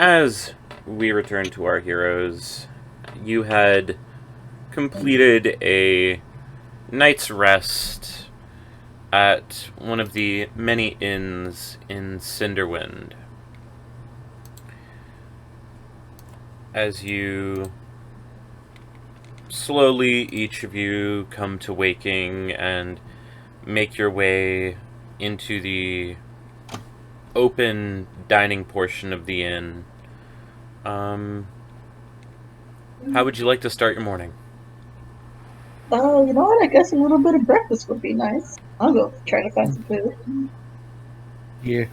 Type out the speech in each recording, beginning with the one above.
As we return to our heroes, you had completed a night's rest at one of the many inns in Cinderwind. As you slowly, each of you come to waking and make your way into the open dining portion of the inn. How would you like to start your morning? Oh, you know what? I guess a little bit of breakfast would be nice. I'll go try to find some food. Yeah.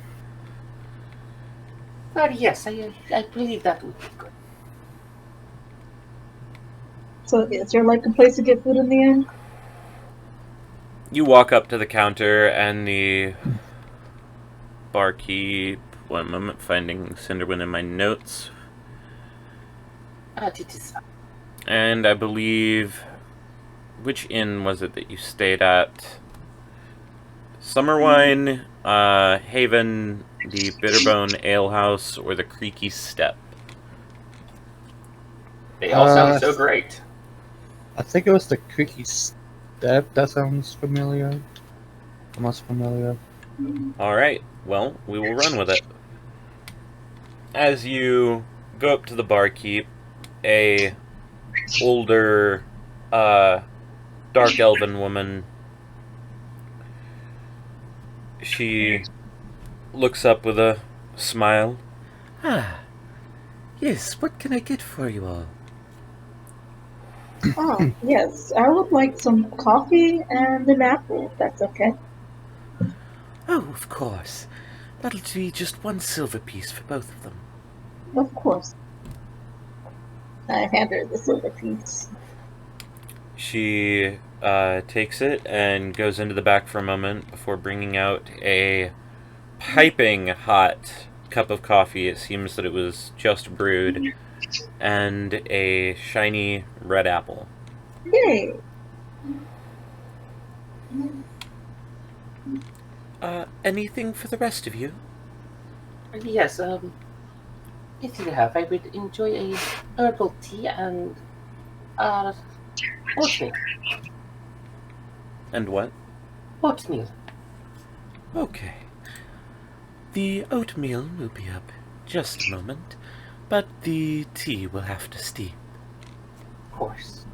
Yes, I believe that would be good. So, is there like a place to get food in the inn? You walk up to the counter and the barkeep... One moment, finding Cinderwind in my notes. It is fine. And I believe... Which inn was it that you stayed at? Summerwine, Haven, the Bitterbone Alehouse, or the Creaky Step? They all sound so great. I think it was the Creaky Step. That sounds familiar. Almost familiar. Alright, well, we will run with it. As you go up to the barkeep, a older, dark elven woman, she looks up with a smile. Ah, yes, what can I get for you all? Oh, yes. I would like some coffee and an apple, if that's okay. Oh, of course. That'll be just 1 silver piece for both of them. Of course. I hand her the silver piece. She takes it and goes into the back for a moment before bringing out a piping hot cup of coffee. It seems that it was just brewed, and a shiny red apple. Yay! Anything for the rest of you? Yes, if you have, I would enjoy a herbal tea and oatmeal. And what? Oatmeal. Okay. The oatmeal will be up just a moment, but the tea will have to steep. Of course.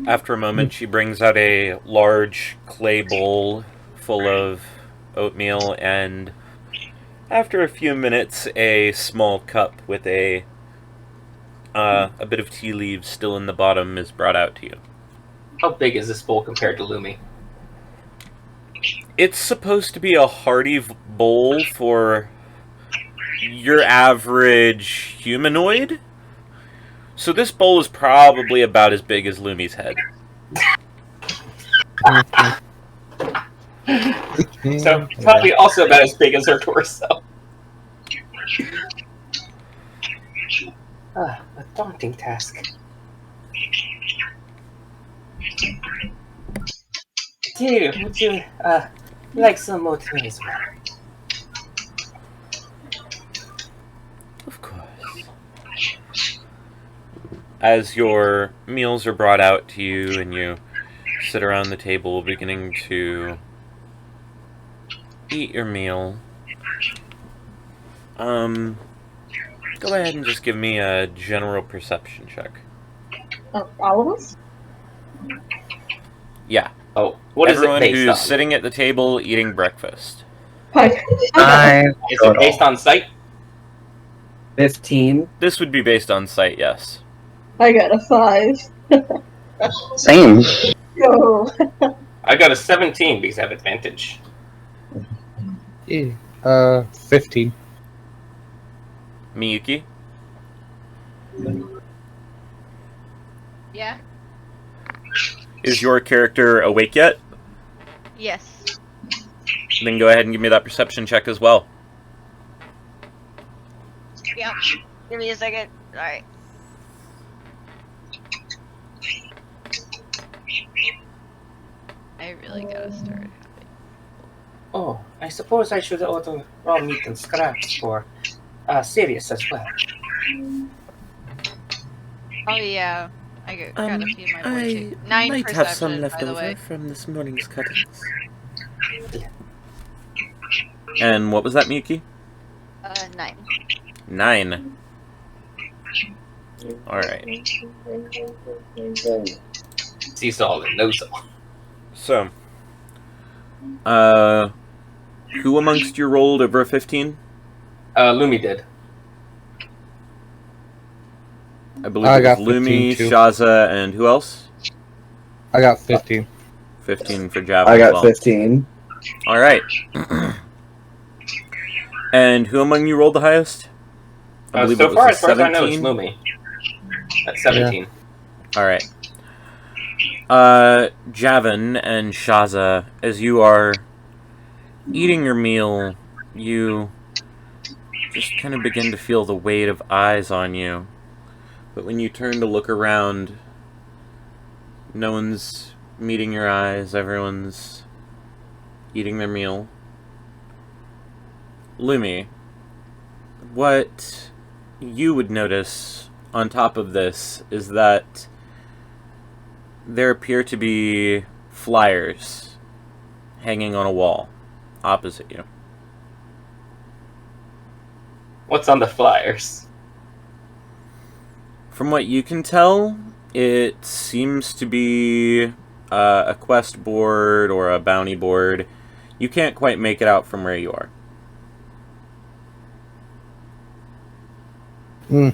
After a moment, she brings out a large clay bowl full of oatmeal, and after a few minutes, a small cup with a bit of tea leaves still in the bottom is brought out to you. How big is this bowl compared to Lumi? It's supposed to be a hearty bowl for your average humanoid. So this bowl is probably about as big as Lumi's head. So probably also about as big as her torso. A daunting task. Dear, would you like some oatmeal as well? Of course. As your meals are brought out to you and you sit around the table beginning to eat your meal, go ahead and just give me a general perception check. All of us? Yeah. Oh, what is it Everyone based who's on? sitting at the table eating breakfast. Hi. Is it based on sight? 15. This would be based on sight, yes. I got a 5. Same. Yo. I got a 17 because I have advantage. Yeah. 15. Miyuki? Yeah? Is your character awake yet? Yes. Then go ahead and give me that perception check as well. Yep. Give me a second. Alright. I really gotta start having Oh, I suppose I should order raw meat and scraps for Sirius as well. Oh yeah, got a few in my board too. I 9 might have some perception, left by the over way. from this morning's cuttings. And what was that, Miyuki? 9. 9. Alright. Sees all and knows all. So, who amongst you rolled over a 15? Lumi did. I believe I it was got Lumi, 15 too. Shaza, and who else? I got 15. 15 for Jav I as got well. 15. Alright. And who among you rolled the highest? I believe So it was far, a as far as I know, it's 17. Lumi. At 17. Alright. Javin and Shaza, as you are eating your meal, you just kind of begin to feel the weight of eyes on you. But when you turn to look around, no one's meeting your eyes, everyone's eating their meal. Lumi, what you would notice on top of this is that there appear to be flyers hanging on a wall opposite you. What's on the flyers? From what you can tell, it seems to be a quest board or a bounty board. You can't quite make it out from where you are. Can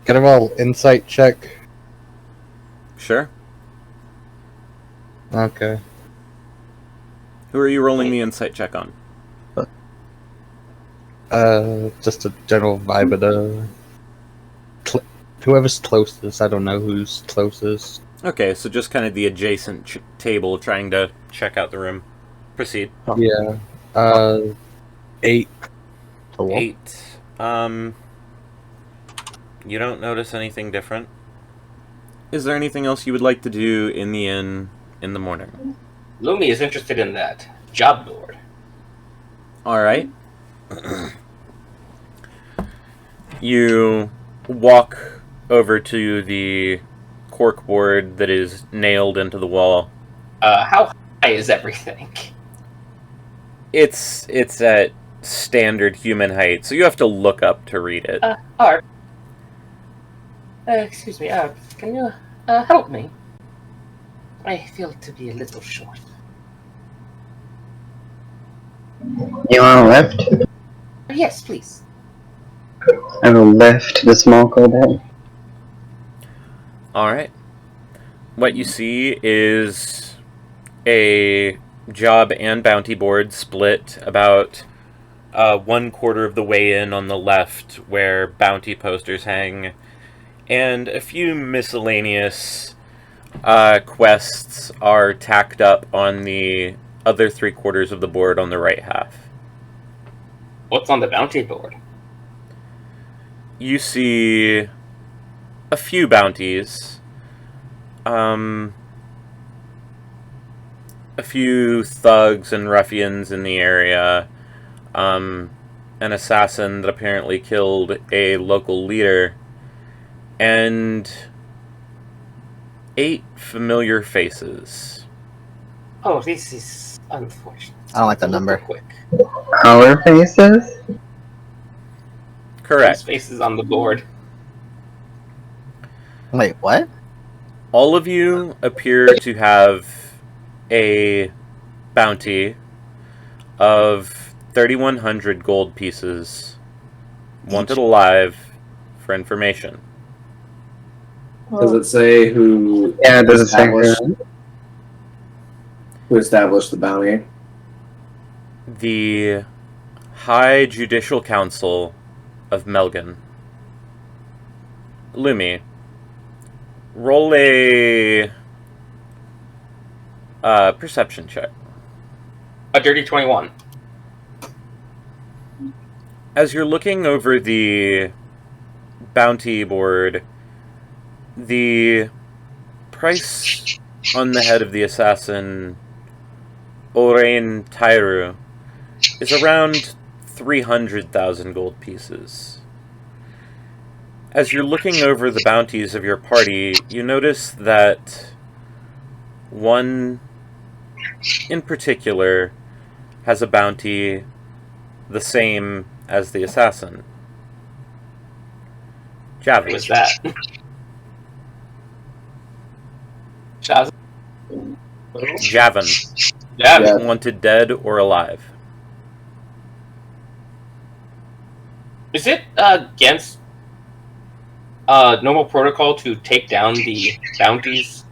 I roll insight check? Sure. Okay. Who are you rolling the insight check on? Just a general vibe of the... whoever's closest. I don't know who's closest. Okay, so just kind of the adjacent table trying to check out the room. Proceed. Yeah. 8. Total. 8. You don't notice anything different. Is there anything else you would like to do in the inn in the morning? Lumi is interested in that job board. Alright. You walk over to the corkboard that is nailed into the wall. How high is everything? It's at standard human height, so you have to look up to read it. Art. Excuse me, can you help me? I feel to be a little short. You want a lift? Yes, please. I will lift the small kobold. Alright. What you see is a job and bounty board split about 1/4 of the way in on the left, where bounty posters hang, and a few miscellaneous quests are tacked up on the other 3/4 of the board on the right half. What's on the bounty board? You see a few bounties, a few thugs and ruffians in the area, an assassin that apparently killed a local leader, and 8 familiar faces. Oh, this is unfortunate. I don't like the Look number. Quick. Our faces? Correct. Those faces on the board. Wait, what? All of you appear to have a bounty of 3,100 gold pieces wanted alive for information. Does it say who? Yeah, it doesn't say established- who. Who established the bounty? The High Judicial Council of Melgan. Lumi, roll a perception check. A dirty 21. As you're looking over the bounty board, the price on the head of the assassin Orain Tyru is around 300,000 gold pieces. As you're looking over the bounties of your party, you notice that one in particular has a bounty the same as the assassin. What Javi. was that? Shaz? Javin. Yeah. Wanted dead or alive. Is it against normal protocol to take down the bounties?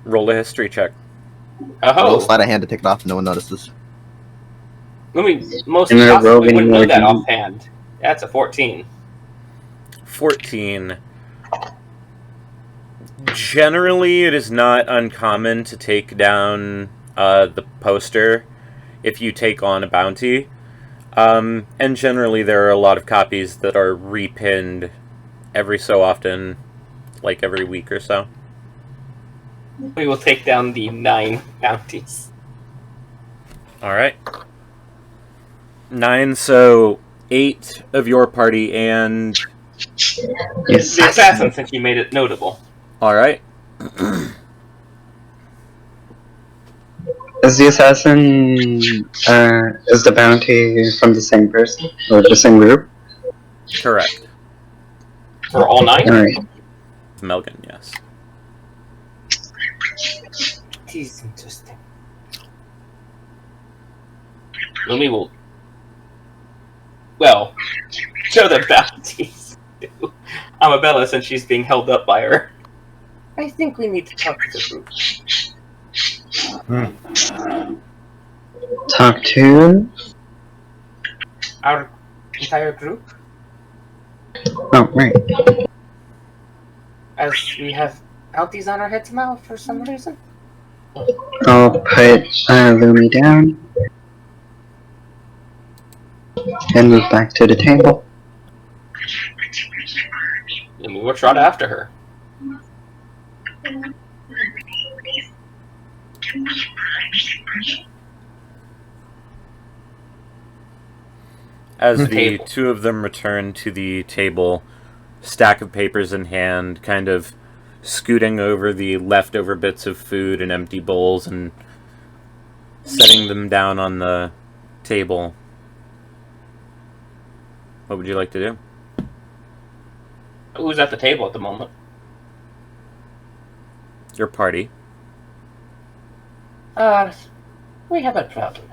Roll a history check. Roll Oh, sleight of hand to take it off and no one notices. I mean, most And they're possibly rolling wouldn't know more that than- offhand. That's a 14. 14. Generally, it is not uncommon to take down the poster if you take on a bounty. And generally, there are a lot of copies that are repinned every so often, like every week or so. We will take down the 9 bounties. Alright. 9, so 8 of your party and... Yes. The assassin, since you made it notable. Alright. Is the assassin, is the bounty from the same person? Or the same group? Correct. For all 9? Alright. Melgan, yes. It is interesting. Lumi will... Well, show the bounties to Amabella since she's being held up by her. I think we need to talk to the group. Talk to... Our entire group? Oh, right. As we have bounties on our heads now for some reason? I'll put Lumi down. And move back to the table. Lumi will trot after her. As the Table. two of them return to the table, stack of papers in hand, kind of scooting over the leftover bits of food and empty bowls and setting them down on the table. What would you like to do? Who's at the table at the moment? Your party. We have a problem.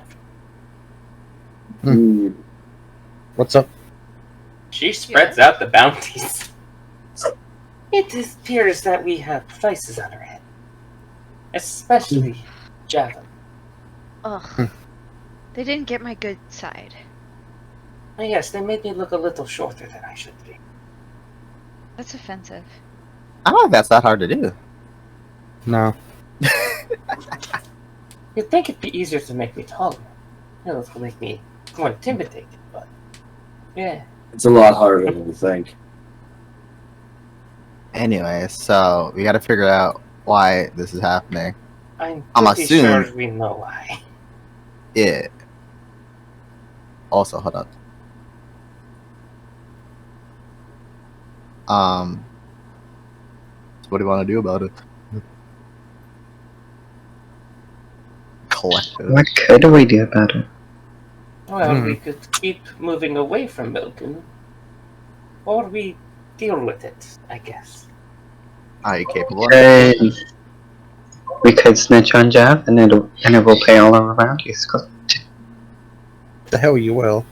What's up? She spreads out the bounties. It appears that we have prices on our head. Especially Java. Ugh. They didn't get my good side. Oh, yes, they made me look a little shorter than I should be. That's offensive. I don't think that's that hard to do. No. You'd think it'd be easier to make me taller. You know, to make me more intimidating, but... Yeah. It's a lot harder than you think. Anyway, so we gotta figure out why this is happening. I'm I'm pretty assuming- sure we know why. Yeah. Also, hold up. So what do you want to do about it? Collective. What could we do about it? Well, we could keep moving away from Milton. Or we deal with it, I guess. Are you capable? We could snitch on Jav and it will pay all our bounties. The hell you will.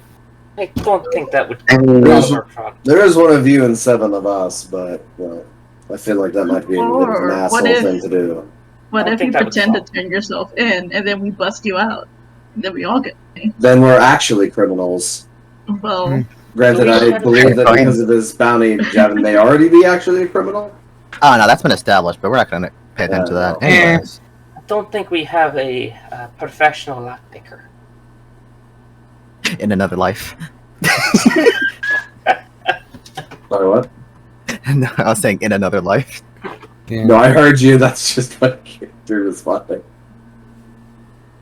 I don't think that would I mean, Well, solve our problem. There is one of you and 7 of us, but well, I feel like that might be a bit of Or an what asshole if- thing to do. What I if you think that would pretend to solve. turn yourself in and then we bust you out? Then we all get Then we're actually criminals. well. Granted, So we I had- believe that Fine. because of his bounty, Javin may already be actually a criminal. Oh no, that's been established, but we're not gonna pay attention to that. no. Anyways, I don't think we have a professional lockpicker. in another life. Sorry, what? No, I was saying in another life. Yeah. No, I heard you. That's just what came through responding.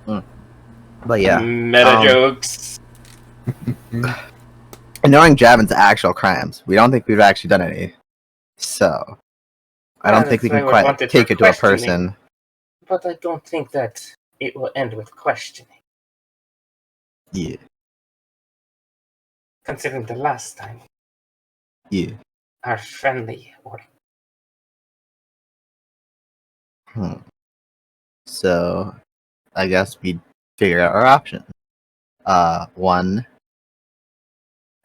But yeah, Meta jokes. knowing Javin's actual crimes, we don't think we've actually done any. So, I don't think we That's can why we quite wanted take for it to a questioning. person. But I don't think that it will end with questioning. Yeah, Considering the last time, yeah. our friendly or So, I guess we figure out our options. One,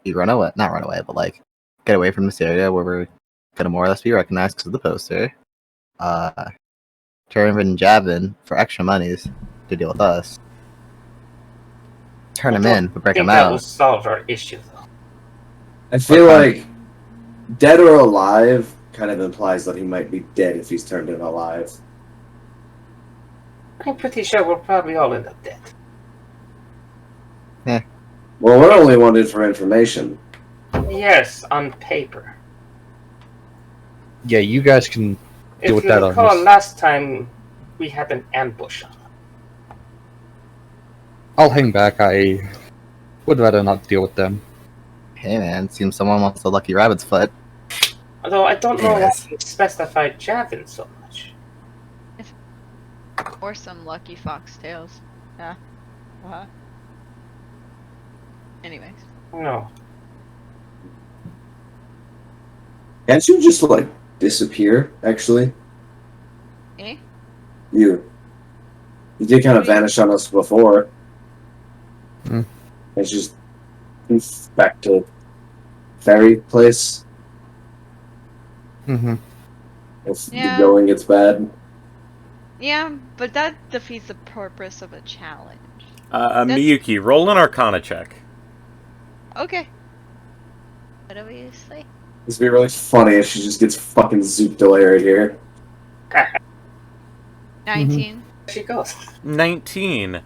we run away, not run away, but like get away from this area where we're gonna more or less be recognized because of the poster. Turn in Javin for extra monies to deal with us. Turn I him don't in, but break think him that will out. solve our issue, though. I feel like dead or alive kind of implies that he might be dead if he's turned in alive. I'm pretty sure we'll probably all end up dead. Well, we're only wanted for information. Yes, on paper. Yeah, you guys can deal If with you that on recall, this. last time we had an ambush on them. I'll hang back. I would rather not deal with them. Hey man, seems someone wants a lucky rabbit's foot. Although I don't know why Anyways. you specified Javin so much. Or some lucky foxtails. Yeah. What? Anyways. No. Can't you just, like, disappear, actually? Eh? You did kind of vanish on us before. Hmm. It's just back to ferry place. Mm-hmm. If Yeah. the going gets bad. Yeah, but that defeats the purpose of a challenge. Miyuki, roll an Arcana check. Okay. Whatever you say. This would be really funny if she just gets fucking zooped away right here. 19. There she goes. 19.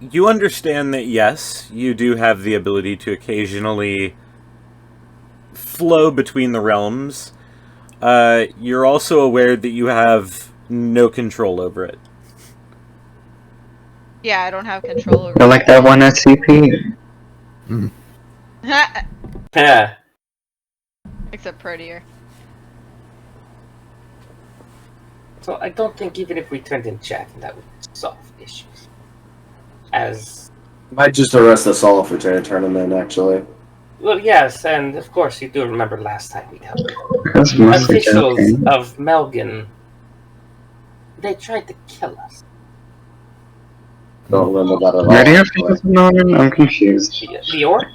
You understand that yes, you do have the ability to occasionally flow between the realms. You're also aware that you have no control over it. Yeah, I don't have control over I like that one SCP. it. Yeah. Except prettier. So I don't think even if we turned in Javin, that would solve issues. As Might just arrest us all if we try to turn him in, actually. well, yes, and of course you do remember last time we dealt with That's mostly officials joking. of Melgan. They tried to kill us. Don't remember that at all. Where do you actually. think Nolan? I'm confused. The orc?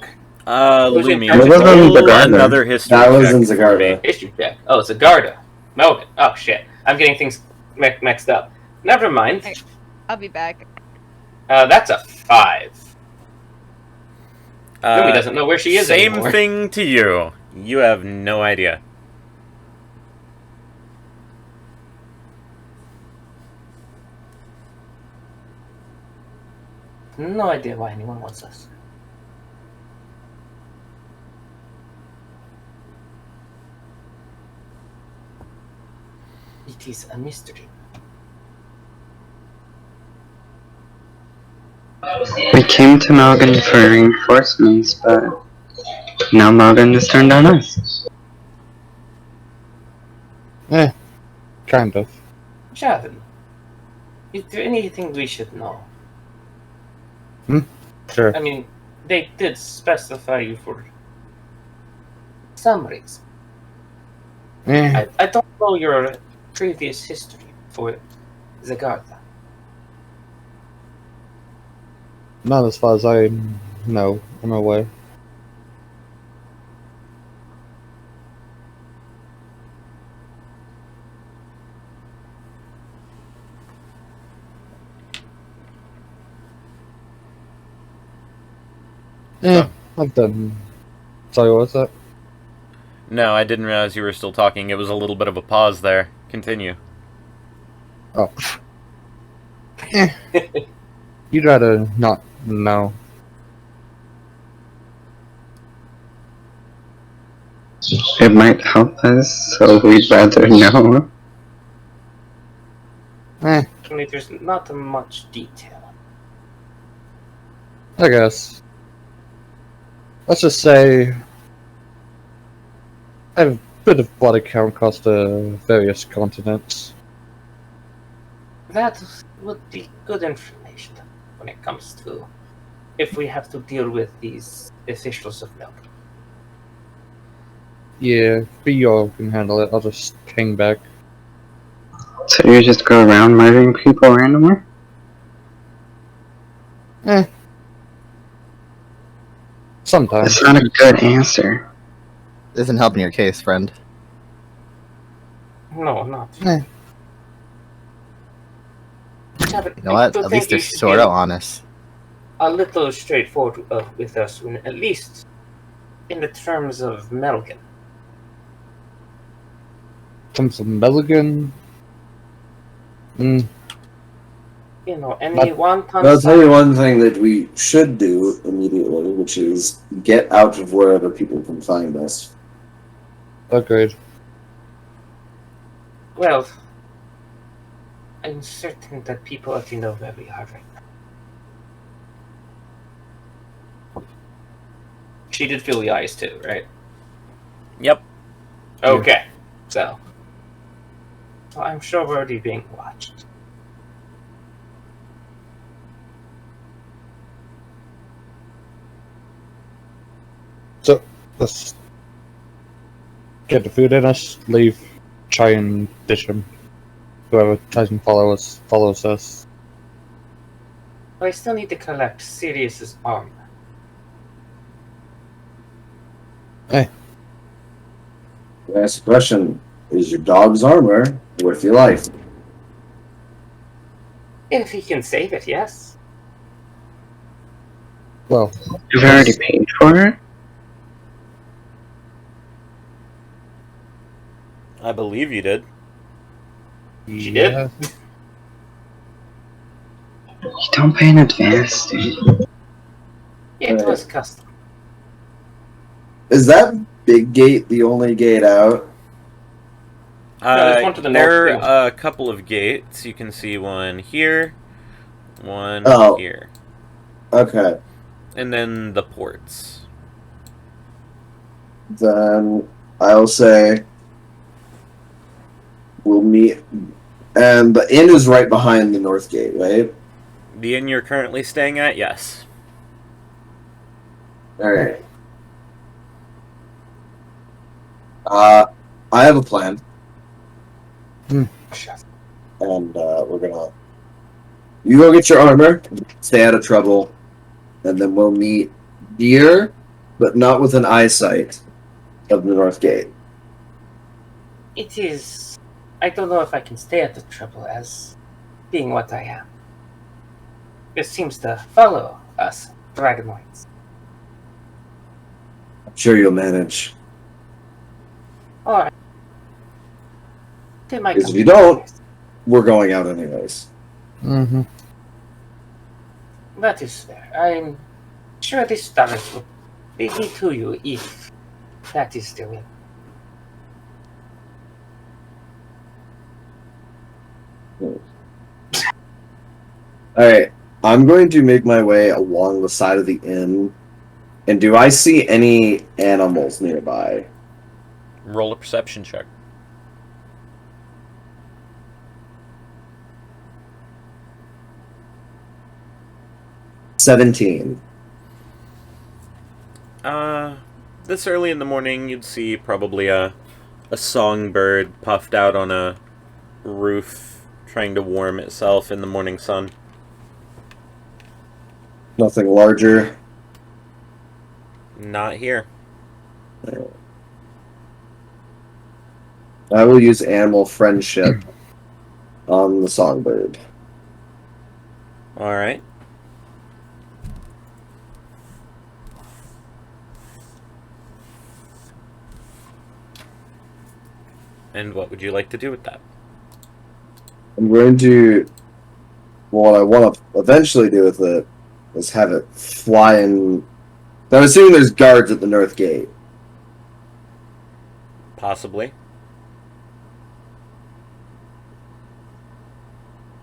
Lumi, It wasn't roll Zagarda. another history That was check in for Zagarda. me. History check. Oh, it's a Garda. Melgan. Oh shit. I'm getting things mixed up. Never mind. I'll be back. That's a 5. Lumi doesn't know where she is Same anymore. thing to you. You have no idea. No idea why anyone wants us. It is a mystery. We came to Malgan for reinforcements, but now Malgan just turned on us. Kind of. Javin, is there anything we should know? Sure. I mean, they did specify you for some reason. I don't know your previous history for Zagarda. Not as far as I know. I'm away. I've done. Sorry, what was that? No, I didn't realize you were still talking. It was a little bit of a pause there. Continue. Oh. You'd rather not know. It might help us, so we'd rather know. Unfortunately, there's not much detail. I guess. Let's just say I have a bit of body count across the various continents. That would be good information when it comes to if we have to deal with these officials of Melbourne. Yeah, but y'all can handle it. I'll just hang back. So you just go around murdering people randomly? Sometimes. That's not a good answer. Isn't helping your case, friend. No, not. Eh. Yeah, but You know I what? do At think least they're you should sort be of honest. a little straightforward with us, at least in the terms of Melgan. Comes from Milligan. You know, any But- wonton I'll tell you one thing that we should do immediately, which is get out of wherever people can find us. Agreed. Well, I'm certain that people already know where we are right now. She did feel the eyes too, right? Yep. Okay, so I'm sure we're already being watched. So let's get the food in us, leave, try and ditch him. Whoever tries and follows us. But I still need to collect Sirius's armor. Ask the question: is your dog's armor worth your life? If he can save it, yes. Well, You've already paid for it? I believe you did. She did? yeah. You don't pay in advance, dude. It was custom. Is that big gate the only gate out? there's one to the There north, are a couple of gates. You can see one here, one Oh. here, Okay, and then the ports. then I'll say we'll meet, and the inn is right behind the north gate, right? The inn you're currently staying at, yes. All right. I have a plan, and we're gonna. You go get your armor, stay out of trouble, and then we'll meet near, but not within eyesight of the north gate. It is. I don't know if I can stay at the trouble as being what I am. It seems to follow us, dragonoids. I'm sure you'll manage. Alright. They might Because if come you to don't- this. We're going out anyways. Mm-hmm. That is fair. I'm sure the stars will lead me to you if that is the will. Alright, I'm going to make my way along the side of the inn. And do I see any animals nearby? Roll a perception check. $17. This early in the morning, you'd see probably a songbird puffed out on a roof, trying to warm itself in the morning sun. Nothing larger. Not here. I will use animal friendship on the songbird. All right. And what would you like to do with that? I'm going to. Well, what I want to eventually do with it is have it fly in. I'm assuming there's guards at the north gate. Possibly.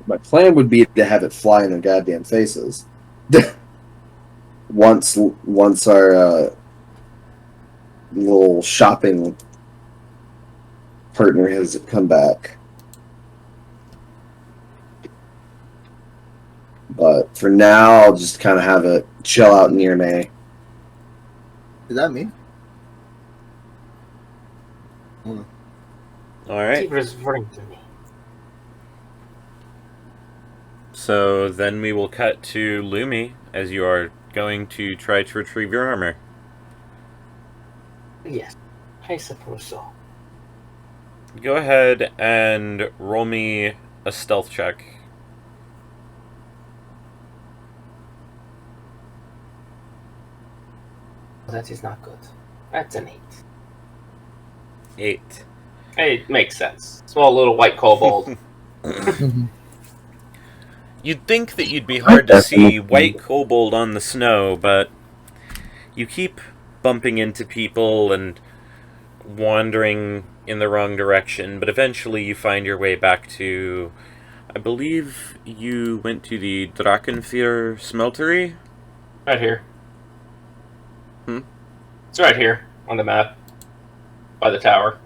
My plan would be to have it fly in their goddamn faces. once our little shopping partner has come back. But for now, I'll just kind of have it chill out near me. Is that me? Alright. Keep referring to me. So then we will cut to Lumi as you are going to try to retrieve your armor. Yes, I suppose so. Go ahead and roll me a stealth check. That is not good. That's an 8. 8. It makes sense. Small little white kobold. You'd think that you'd be hard to see white kobold on the snow, but you keep bumping into people and wandering in the wrong direction, but eventually you find your way back to... I believe you went to the Drachenfear smeltery? Right here. Hmm? It's right here on the map. By the tower.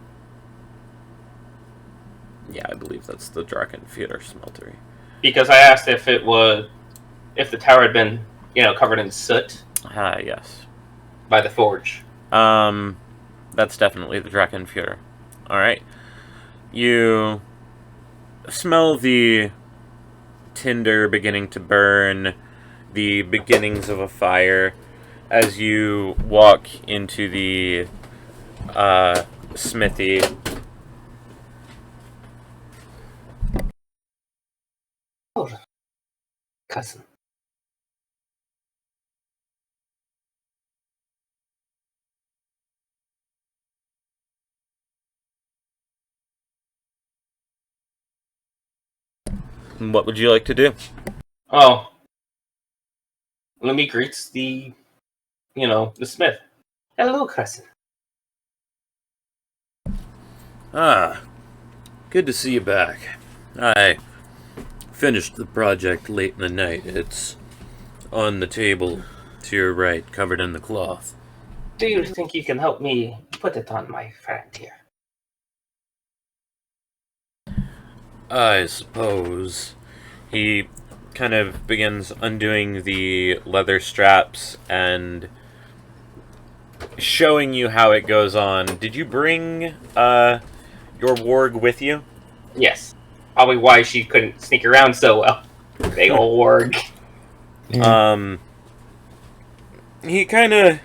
Yeah, I believe that's the Drachenfear smeltery. Because I asked if the tower had been, covered in soot Ah, yes. by the forge. That's definitely the Drachenfear. Alright. You smell the tinder beginning to burn, the beginnings of a fire, as you walk into the smithy. Oh, cousin. What would you like to do? Oh. Lumi greets the smith. Hello, cousin. Ah, good to see you back. I finished the project late in the night. It's on the table to your right, covered in the cloth. Do you think you can help me put it on my friend here? I suppose. He kind of begins undoing the leather straps and showing you how it goes on. Did you bring your warg with you? Yes. Probably why she couldn't sneak around so well. Big old warg. He kind of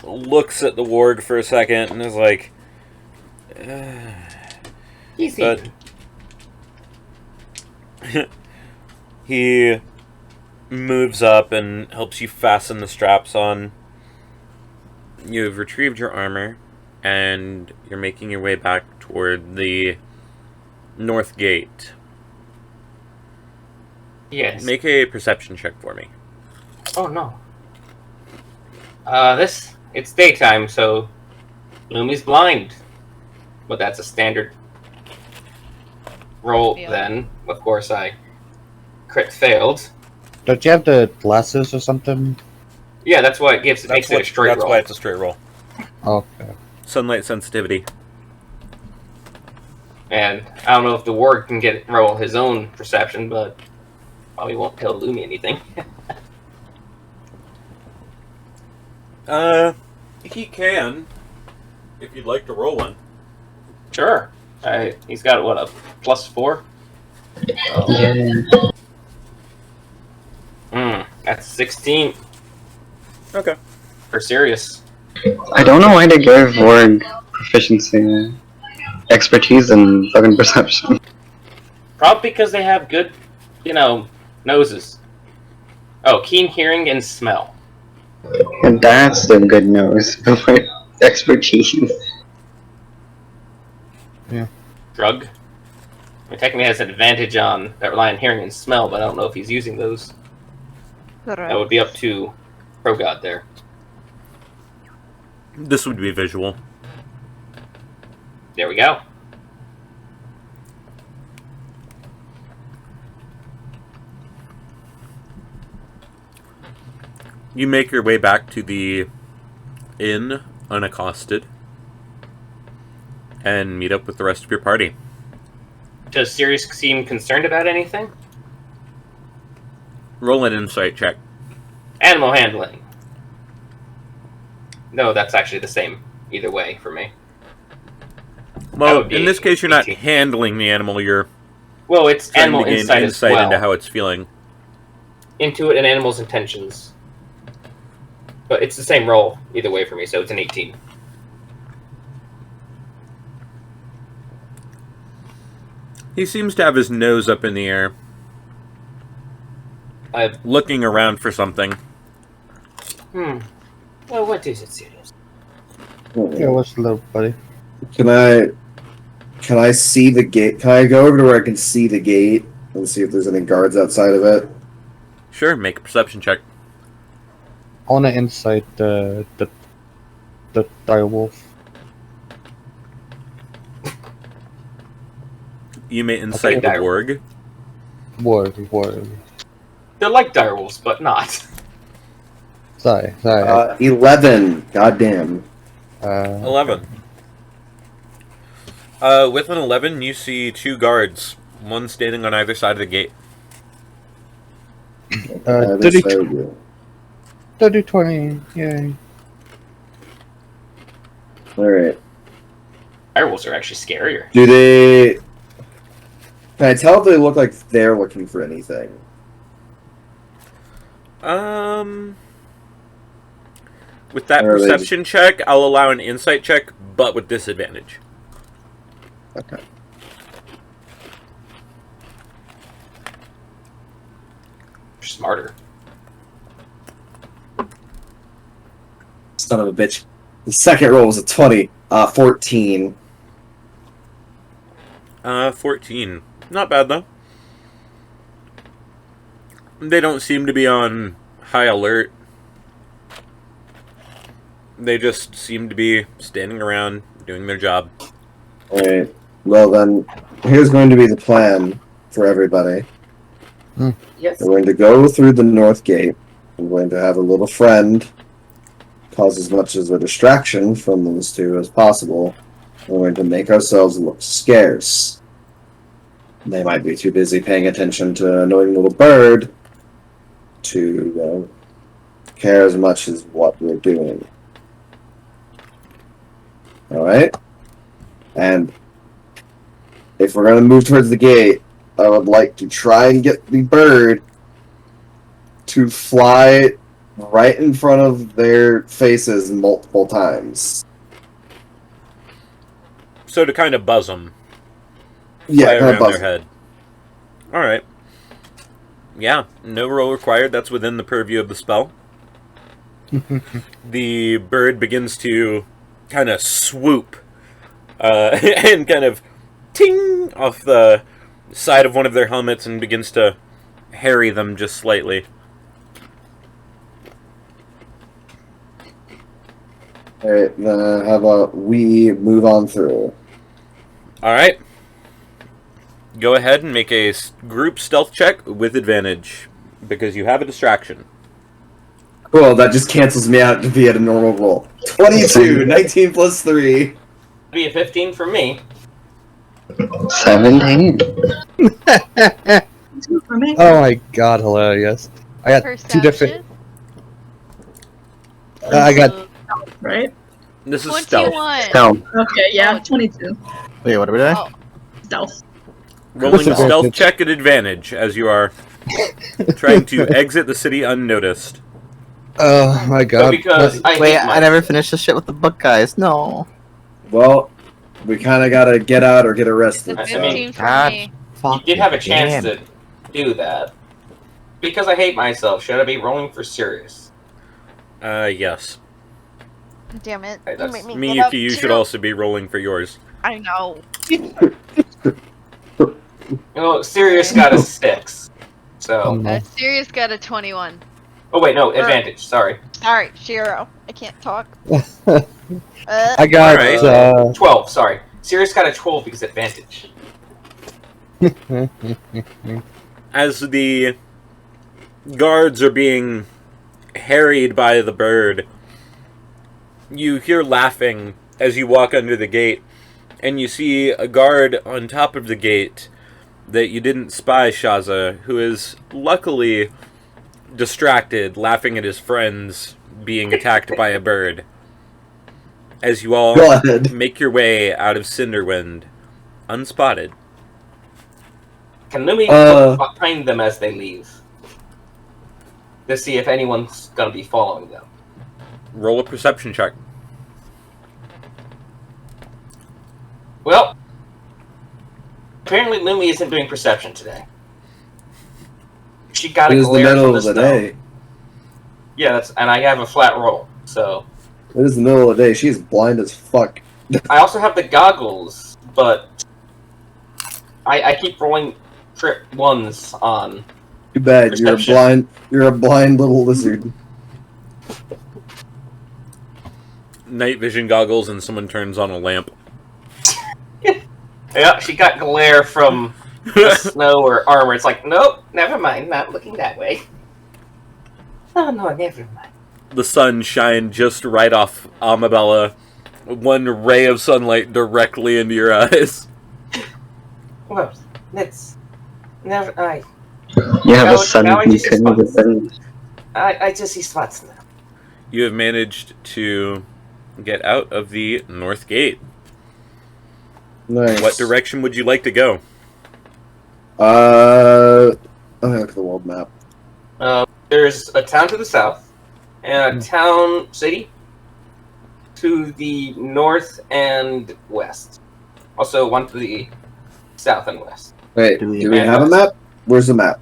looks at the warg for a second and is like, He's but he moves up and helps you fasten the straps on. You've retrieved your armor, and you're making your way back toward the north gate. Yes. Make a perception check for me. Oh no. It's daytime, so Lumi's blind. But that's a standard roll Yeah. then. Of course I crit failed. Don't you have the glasses or something? Yeah, that's why makes it a straight That's roll. why it's a straight roll. Okay. Sunlight sensitivity. And I don't know if the ward can roll his own perception, but probably won't tell Lumi anything. He can, if you'd like to roll one. Sure. He's got what, a +4? Yeah. That's 16 Okay. for serious. I don't know why they gave Vorg proficiency, expertise, and fucking perception. Probably because they have good, noses. Oh, keen hearing and smell. And that's the good nose. But like, expertise. Drug. I mean, technically has an advantage on that rely on hearing and smell, but I don't know if he's using those. That would be up to Pro God there. This would be visual. There we go. You make your way back to the inn unaccosted and meet up with the rest of your party. Does Sirius seem concerned about anything? Roll an insight check. Animal handling. No, that's actually the same either way for me. Well, would be in this case, you're not 18. handling the animal. You're Well, it's trying animal to gain insight as well. into how it's feeling. Into it and animal's intentions. But it's the same roll either way for me, so it's an 18. He seems to have his nose up in the air, looking around for something. Well, what is it, Sirius? Yeah, what's the little buddy? Can I see the gate? Can I go over to where I can see the gate and see if there's any guards outside of it? Sure, make a perception check. I want to insight the direwolf. You may insight the warg. Warg. They're like direwolves, but not. Sorry. 11. Goddamn. 11. With an 11, you see two guards, one standing on either side of the gate. 30-20, yay. Alright. Direwolves are actually scarier. Do they... Can I tell if they look like they're looking for anything? With that Or are they perception check, I'll allow an insight check, but with disadvantage. Okay. Smarter. Son of a bitch. The second roll was a 20. 14. 14. Not bad, though. They don't seem to be on high alert. They just seem to be standing around, doing their job. Alright. Well then, here's going to be the plan for everybody. Yes. We're going to go through the north gate. I'm going to have a little friend cause as much as a distraction from those two as possible. We're going to make ourselves look scarce. They might be too busy paying attention to an annoying little bird to care as much as what we're doing. Alright? And if we're going to move towards the gate, I would like to try and get the bird to fly right in front of their faces multiple times. So to kind of buzz them. Yeah, Fly kind of around buzz. their head. Alright. Yeah, no roll required. That's within the purview of the spell. The bird begins to kind of swoop and kind of ting off the side of one of their helmets and begins to harry them just slightly. Alright, then how about we move on through? Alright. Go ahead and make a group stealth check with advantage, because you have a distraction. Cool, that just cancels me out to be at a normal roll. 22, 19 plus 3. Be a 15 for me. 17. For me. Oh my god, hilarious. I got two different... I got... Right? This is stealth. 21. Stealth. Okay, yeah, 22. Wait, what are we doing? Oh, Stealth. Rolling a stealth Disadvantage. check at advantage as you are trying to exit the city unnoticed. Oh my But god. because I Wait, hate I never finished the shit with the book, guys. No. Well, we kind of gotta get out or get it's arrested. a So. 15 for God. me. You did have a chance to do that. Because I hate myself, should I be rolling for serious? Yes. Damn it. Hey, that's- You make me get up Miyuki, you too. should also be rolling for yours. I know. You know, Sirius got a 6. So. No. Sirius got a 21. Oh, wait, no, advantage. Sorry. Sorry, Shiro. I can't talk. I got Alright. 12, sorry. Sirius got a 12 because advantage. As the guards are being harried by the bird. You hear laughing as you walk under the gate, and you see a guard on top of the gate that you didn't spy, Shaza, who is luckily distracted, laughing at his friends being attacked by a bird. As you all Go ahead. make your way out of Cinderwind, unspotted. Can Lumi look behind them as they leave? To see if anyone's gonna be following them. Roll a perception check. Well, apparently Lumi isn't doing perception today. She got It a is the glare from middle the of the snow. day. Yeah, and I have a flat roll, so... It is the middle of the day. She's blind as fuck. I also have the goggles, but... I keep rolling trip ones on... Too bad. Perception. You're a blind little lizard. Night vision goggles and someone turns on a lamp. Yeah, she got glare from the snow or armor. It's like, nope, never mind, not looking that way. Oh, no, never mind. The sun shined just right off Amabella. One ray of sunlight directly into your eyes. Well, let's... Never... You have Now- a sun now I just beacon with spots. a I just see spots now. You have managed to get out of the north gate. Nice. What direction would you like to go? Let me look at the world map. There's a town to the south, and a town, city, to the north and west. Also, one to the south and west. Wait, Do we- do we have a map? Where's the map?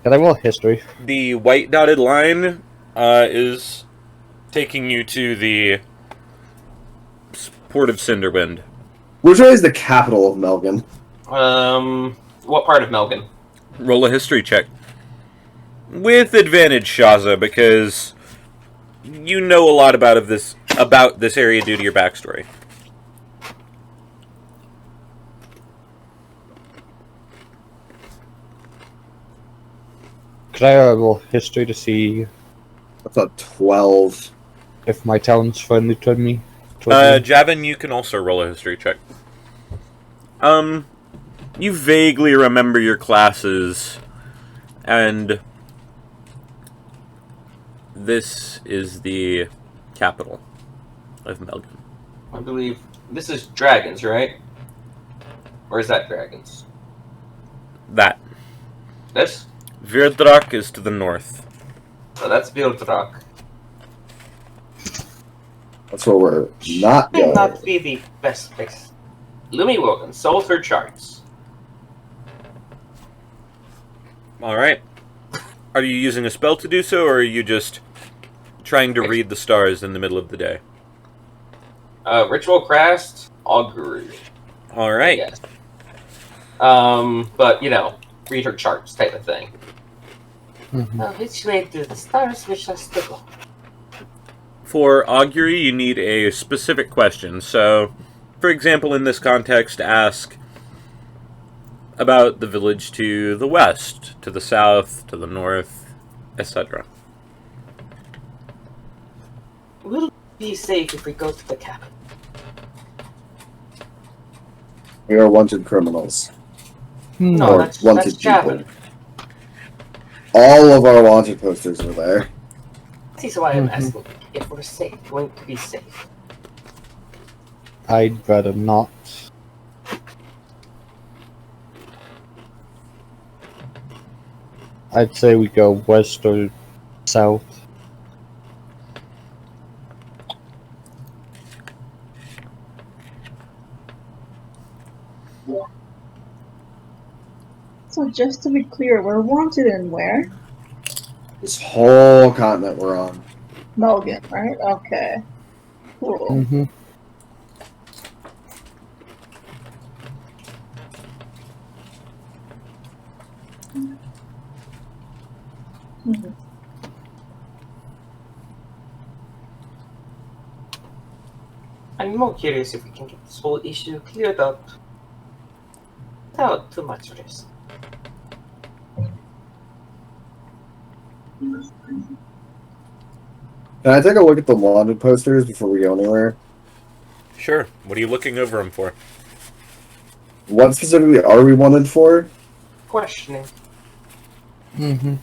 Can I roll history? The white dotted line is taking you to the port of Cinderwind. Which way is the capital of Melgan? What part of Melgan? Roll a history check. With advantage, Shaza, because you know a lot about this area due to your backstory. Could I roll history to see That's a 12. if my town's friendly toward me? Javin, you can also roll a history check. You vaguely remember your classes, and this is the capital of Melgan. I believe this is dragons, right? Or is that dragons? That. This? Virdrak is to the north. So that's Vildrak. That's where we're not May going. not be the best place. Lumi Wogan sold her charts. Alright. Are you using a spell to do so, or are you just trying to read the stars in the middle of the day? Ritual Crast, Augury. Alright. Yes. But, you know, read her charts type of thing. Which way do the stars wish us to go? For augury, you need a specific question. So, for example, in this context, ask about the village to the west, to the south, to the north, etc. Will it be safe if we go to the capital? We are wanted criminals. No, Or that's wanted Javin. people. All of our wanted posters are there. This is why I'm asking if we're safe, going to be safe. I'd rather not. I'd say we go west or south. So just to be clear, we're wanted in where? This whole continent we're on. Melgan, right? Okay. Cool. Mm-hmm. Mhm. I'm more curious if we can get this whole issue cleared up without too much risk. Can I take a look at the wanted posters before we go anywhere? Sure. What are you looking over them for? What specifically are we wanted for? Questioning. Mm-hmm.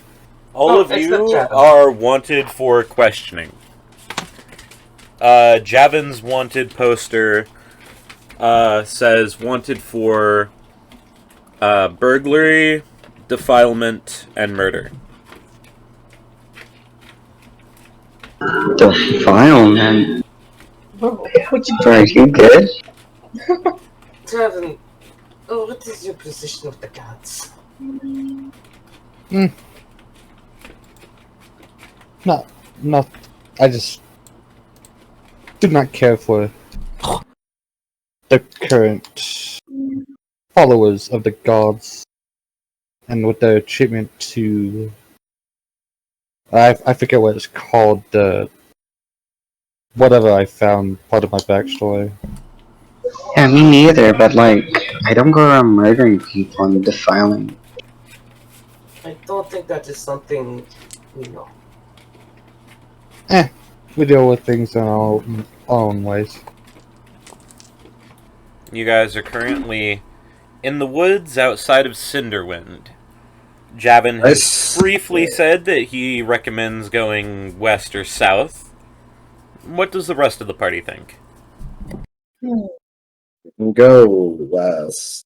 All Oh, of except you Javin. are wanted for questioning. Javin's wanted poster says wanted for burglary, defilement, and murder. Defilement. Whoa, what you Are you good? Tavern, what is your position with the gods? Not. I just do not care for the current followers of the gods and with their treatment to. I forget what it's called. Whatever I found part of my backstory. Yeah, me neither, but like, I don't go around murdering people and defiling. I don't think that is something we know. We deal with things in our own ways. You guys are currently in the woods outside of Cinderwind. Javin has briefly said that he recommends going west or south. What does the rest of the party think? Go west.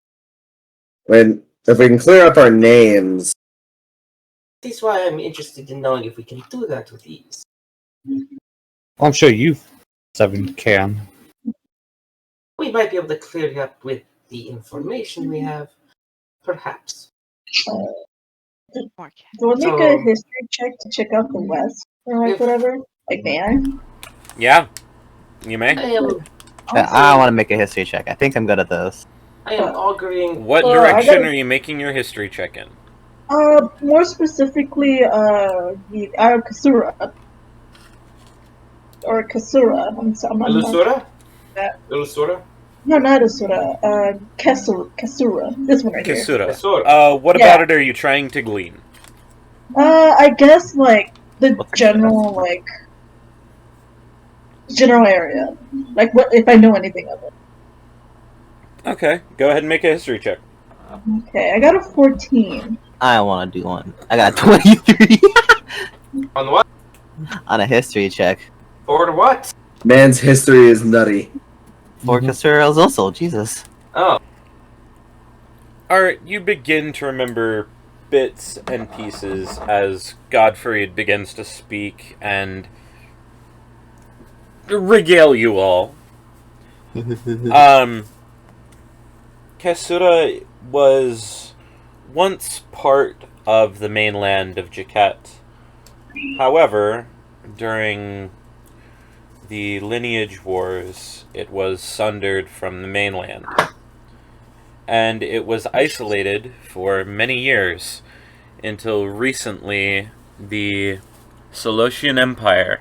If we can clear up our names. That's why I'm interested in knowing if we can do that with ease. I'm sure you 7 can. We might be able to clear it up with the information we have. Perhaps. More cat. Do I make So- a history check to check out the west or like whatever? Like, may I? Yeah, you may. I am I want to make a history check. I think I'm good at this. auguring. What I direction gotta- are you making your history check in? More specifically, the Kasura. Or Kasura. I'm Ilusura? that. Ilusura? No, not Asura. Kasura. This one right here. Kasura. Ilusura. What Yeah. about it are you trying to glean? I guess like the general general area. Like what if I know anything of it. Okay, go ahead and make a history check. Okay, I got a 14. I want to do one. I got 23 On what? on a history check. For what? Man's history is nutty. For Kasura also, Jesus. Oh. Alright, you begin to remember bits and pieces as Godfrey begins to speak and regale you all. Kasura was once part of the mainland of Jaket. However, during the lineage wars, it was sundered from the mainland. And it was isolated for many years until recently the Solosian Empire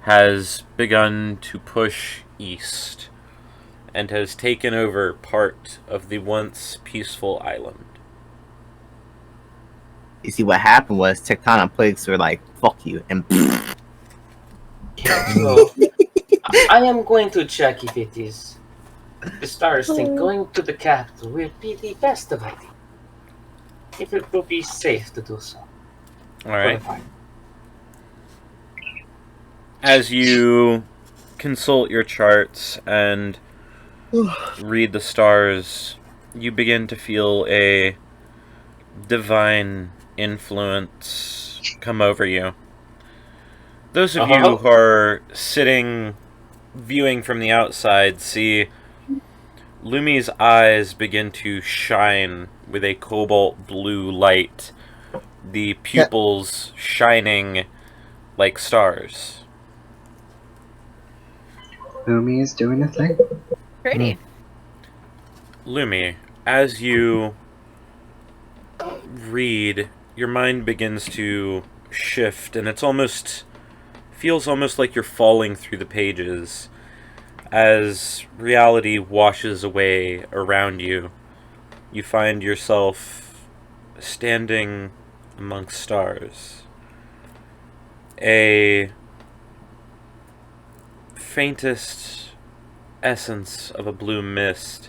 has begun to push east and has taken over part of the once peaceful island. You see, what happened was tectonic plates were like, fuck you, and So, I am going to check if it is. The stars think going to the capital will be the best of ideas. If it will be safe to do so. Alright. As you consult your charts and read the stars, you begin to feel a divine influence come over you. Those of you who are sitting, viewing from the outside, see Lumi's eyes begin to shine with a cobalt blue light, the pupils shining like stars. Lumi is doing a thing. Pretty. Lumi, as you read, your mind begins to shift, and feels almost like you're falling through the pages as reality washes away around you. You find yourself standing amongst stars. A faintest essence of a blue mist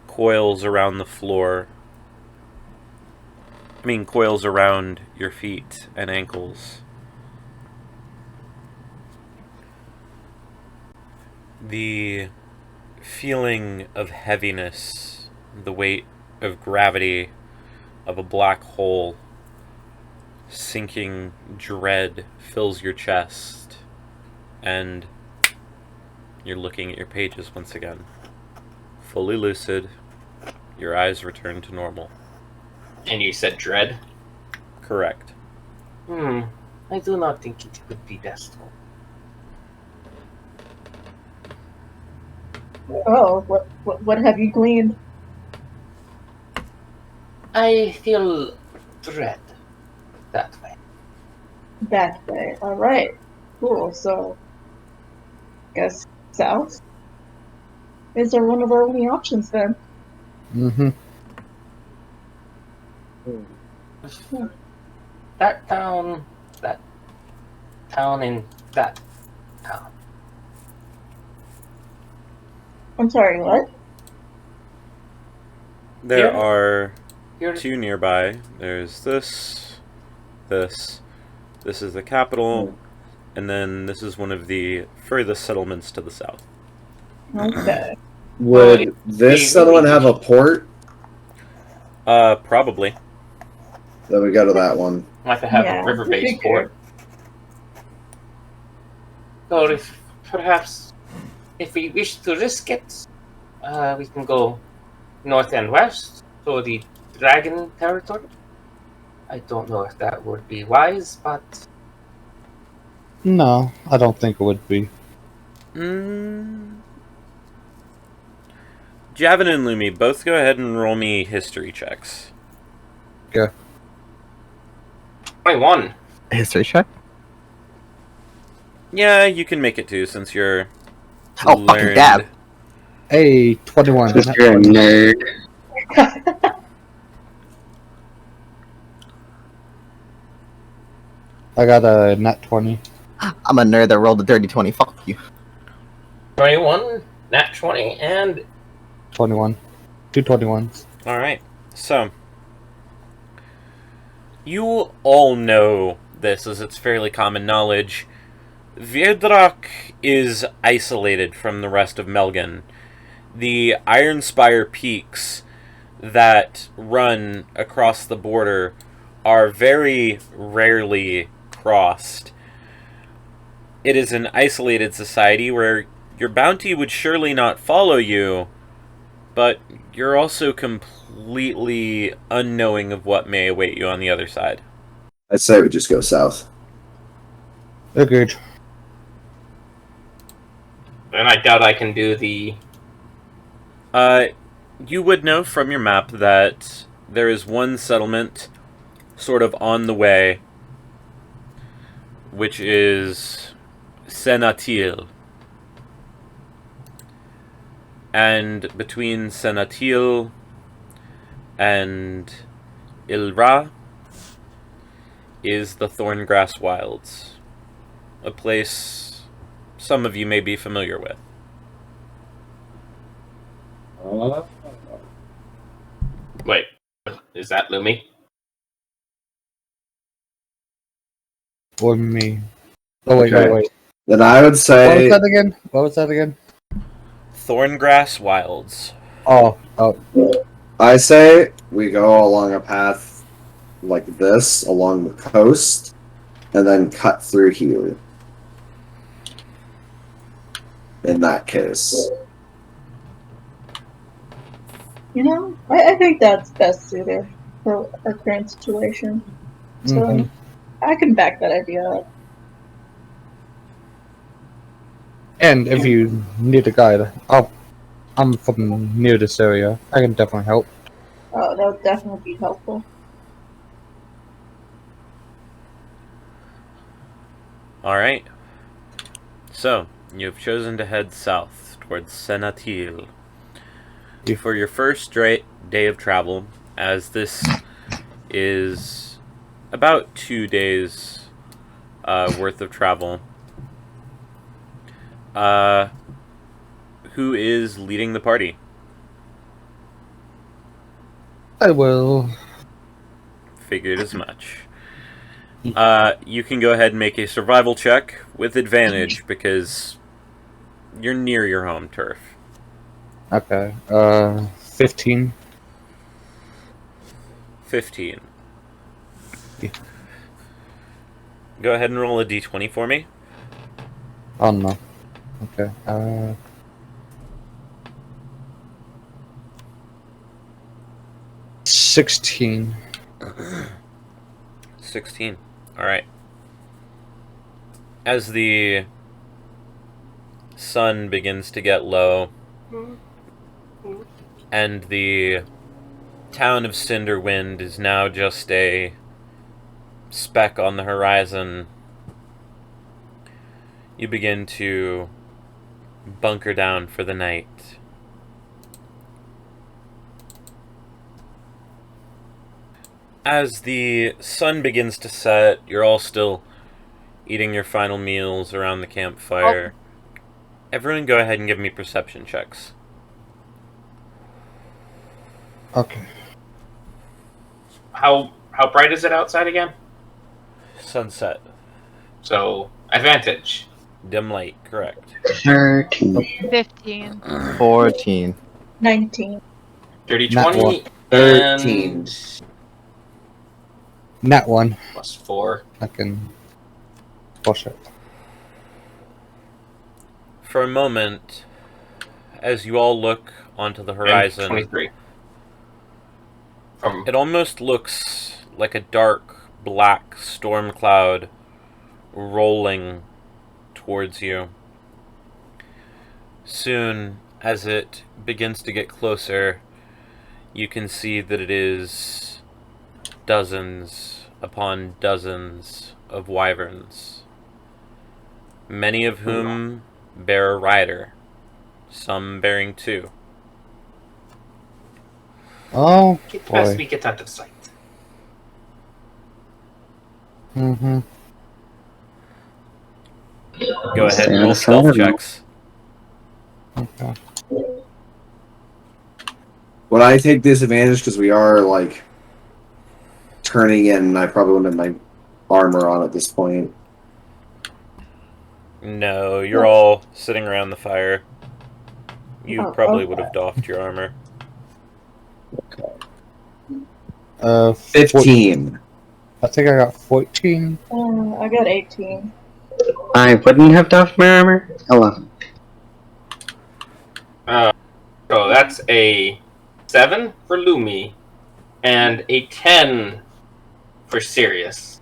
coils around the floor. Coils around your feet and ankles. The feeling of heaviness, the weight of gravity of a black hole, sinking dread fills your chest, and you're looking at your pages once again. Fully lucid, your eyes return to normal. And you said dread? Correct. I do not think it would be best. Oh, what have you gleaned? I feel dread that way. That way. All right. Cool. So, guess south is there one of our only options then? Mm-hmm. That town, and that town. I'm sorry. What? There Here- are Here, two nearby. There's this, this is the capital, and then this is one of the furthest settlements to the south. Okay. Would this settlement have a port? Probably. Then we go to that one. like to have Yeah, a river-based figured. port. So if we wish to risk it, we can go north and west to the dragon territory. I don't know if that would be wise, but No, I don't think it would be. Javin and Lumi, both go ahead and roll me history checks. Okay. 21. History check? Yeah, you can make it too, since you're Oh, fucking dab. Hey, 21. Because you're a nerd. I got a nat 20. I'm a nerd that rolled a dirty 20. Fuck you. 21, nat 20, and 21. Two 21s. Alright, so you all know this, as it's fairly common knowledge. Virdrak is isolated from the rest of Melgan. The Ironspire peaks that run across the border are very rarely crossed. It is an isolated society where your bounty would surely not follow you, but you're also completely unknowing of what may await you on the other side. I'd say we just go south. Agreed. and I doubt I can do the. You would know from your map that there is one settlement sort of on the way, which is Senatil. And between Senatil and Ilra is the Thorngrass Wilds, a place some of you may be familiar with. Wait, is that Lumi? Or me. Oh, wait, Okay. wait. Then I would What was say that again? What was that again? Thorngrass Wilds. Oh. I say we go along a path like this along the coast, and then cut through here. In that case, You know, I think that's best suited for our current situation. So Mhm. I can back that idea up. And if you need a guide, I'm from near this area. I can definitely help. Oh, that would definitely be helpful. Alright. So, you've chosen to head south towards Senatil. For your first day of travel, as this is about 2 days worth of travel, Who is leading the party? I will. Figured as much. You can go ahead and make a survival check with advantage because you're near your home turf. Okay. 15. 15. Yeah. Go ahead and roll a d20 for me. Oh no. Okay. 16. 16. Alright. As the sun begins to get low, and the town of Cinderwind is now just a speck on the horizon, you begin to bunker down for the night. As the sun begins to set, you're all still eating your final meals around the campfire. Everyone go ahead and give me perception checks. Okay. How bright is it outside again? Sunset. So advantage. Dim light, correct. 13. 15. 14. 19. Dirty Not 20 one. 13. and Nat 1. plus 4. I can push it. For a moment, as you all look onto the And horizon, 23. From it almost looks like a dark, black storm cloud rolling towards you. Soon, as it begins to get closer, you can see that it is dozens upon dozens of wyverns, many of whom bear a rider, some bearing 2. Oh, get past boy. me, get out of sight. Mm-hmm. Go ahead Stay and out roll of sight stealth of me. checks. Okay. Would I take disadvantage because we are like turning in? I probably wouldn't have my armor on at this point. No, you're all sitting around the fire. You Oh, probably okay. would have doffed your armor. 15. I think I got 14. I got 18. I wouldn't have doffed my armor. 11. So that's a 7 for Lumi and a 10 for Sirius.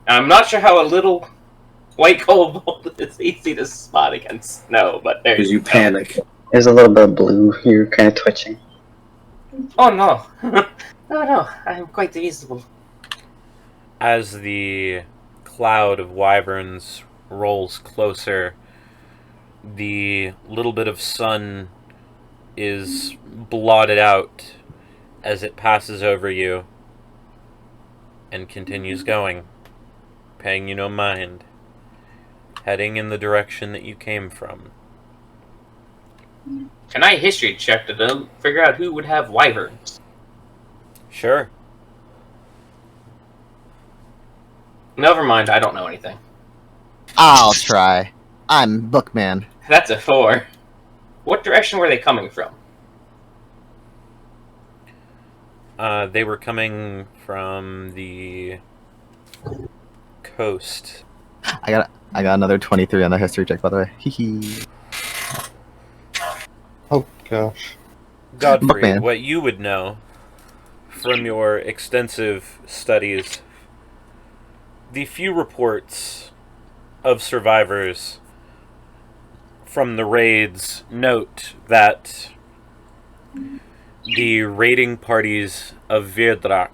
I'm not sure how a little white kobold is easy to spot against snow, but there Because you you go. panic. There's a little bit of blue. You're kind of twitching. Oh no. No, I'm quite visible. As the cloud of wyverns rolls closer, the little bit of sun is blotted out as it passes over you and continues going, paying you no mind, heading in the direction that you came from. Can I history check to figure out who would have wyverns? Sure. Never mind, I don't know anything. I'll try. I'm Bookman. That's a 4. What direction were they coming from? They were coming from the coast. I got another 23 on the history check, by the way. Hee. Oh, gosh. Godfrey, Bookman. what you would know from your extensive studies, the few reports of survivors from the raids note that the raiding parties of Virdrak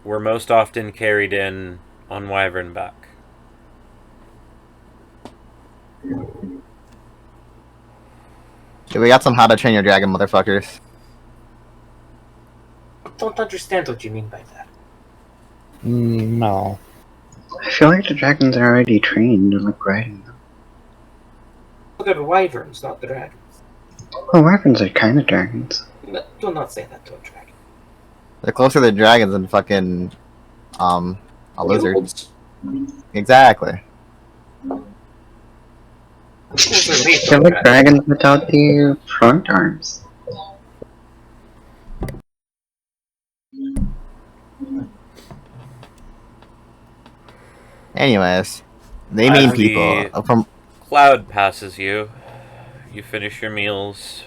were most often carried in on wyvernback. We got some How to Train Your Dragon, motherfuckers. I don't understand what you mean by that. No. I feel like the dragons are already trained and like riding them. They're wyverns, not dragons. Well, weapons are kind of dragons. No, do not say that to a dragon. They're closer to dragons than fucking a lizard. Wolves. Exactly. Wolves are made They're from like dragons. dragons without the front arms. Anyways, they As mean the people from. cloud passes you. You finish your meals.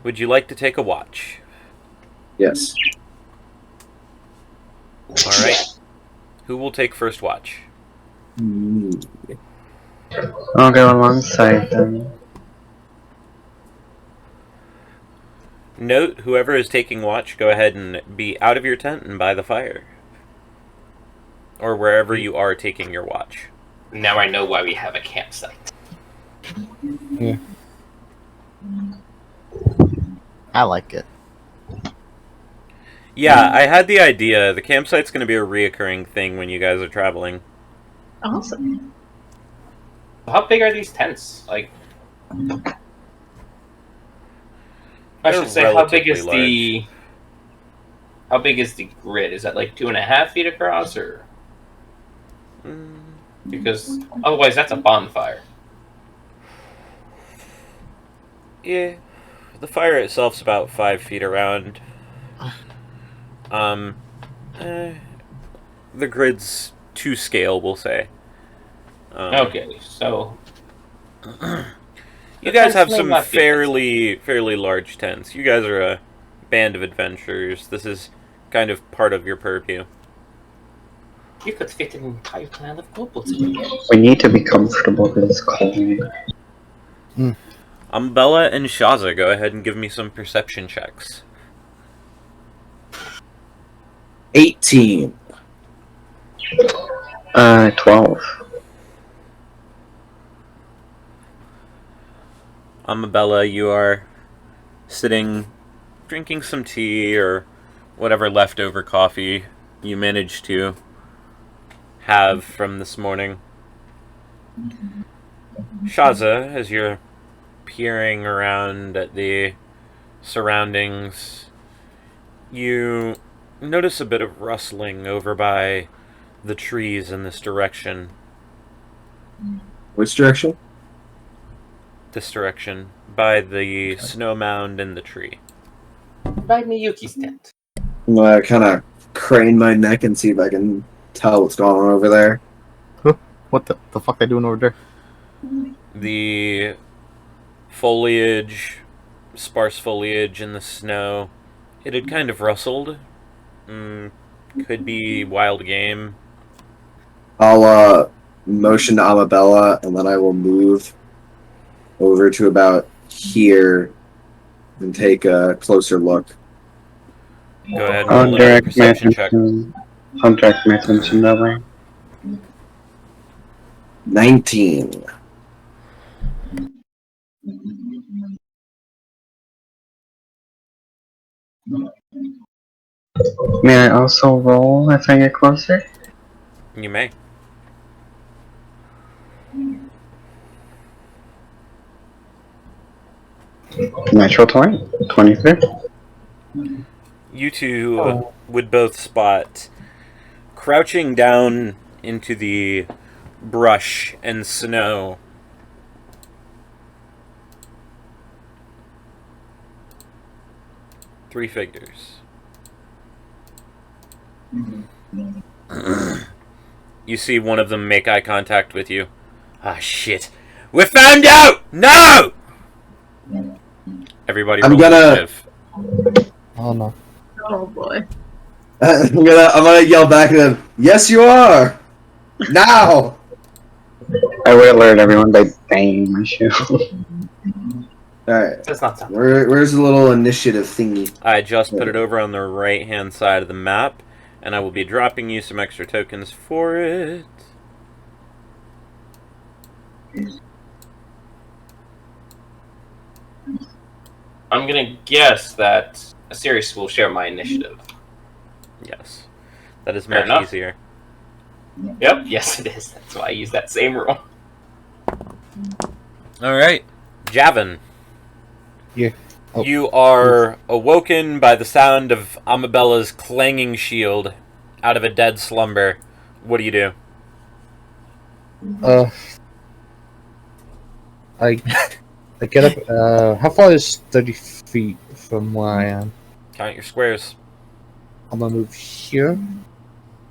Would you like to take a watch? Yes. All right. Who will take first watch? I'll go alongside them. Note, whoever is taking watch, go ahead and be out of your tent and by the fire. Or wherever you are taking your watch. Now I know why we have a campsite. Yeah. I like it. Yeah, I had the idea. The campsite's going to be a reoccurring thing when you guys are traveling. Awesome. How big are these tents? Like, I They're should say, how big is relatively the? How big is the grid? Is that like 2.5 feet across, or because otherwise that's a bonfire. Yeah. The fire itself's about 5 feet around. The grid's to scale, we'll say. Okay, so You guys have may some not be fairly large tents. You guys are a band of adventurers. This is kind of part of your purview. you could fit an entire clan of kobolds in here. We need to be comfortable with this cold. Bella and Shaza, go ahead and give me some perception checks. 18. 12. Bella, you are sitting, drinking some tea or whatever leftover coffee you managed to have from this morning. Shaza, as you're peering around at the surroundings, you notice a bit of rustling over by the trees in this direction. Which direction? This direction, by the snow mound and the tree. By Miyuki's tent. I kind of crane my neck and see if I can tell what's going on over there. What the fuck they doing over there? The foliage, sparse foliage in the snow, it had kind of rustled. Could be wild game. I'll motion to Amabella, and then I will move over to about here and take a closer look. Go ahead and I'll roll another direct my perception check. attention. I'll direct my attention that way. 19. May I also roll as I get closer? You may. Natural 20. 23. You two would both spot, crouching down into the brush and snow, three figures. You see one of them make eye contact with you. Ah, shit. We found out! No! Everybody roll initiative. Oh no. Oh boy. I'm gonna yell back at them. Yes, you are. Now. I would alert everyone by banging my shoe. All right. That's not sound. Where's the little initiative thingy? I just put it over on the right-hand side of the map, and I will be dropping you some extra tokens for it. I'm gonna guess that Asirius will share my initiative. Yes. That is Fair much enough. easier. Yep, yes it is. That's why I use that same rule. Alright. Javin. Yeah. Oh. You are awoken by the sound of Amabella's clanging shield out of a dead slumber. What do you do? I get up. How far is 30 feet from where I am? Count your squares. I'm gonna move here,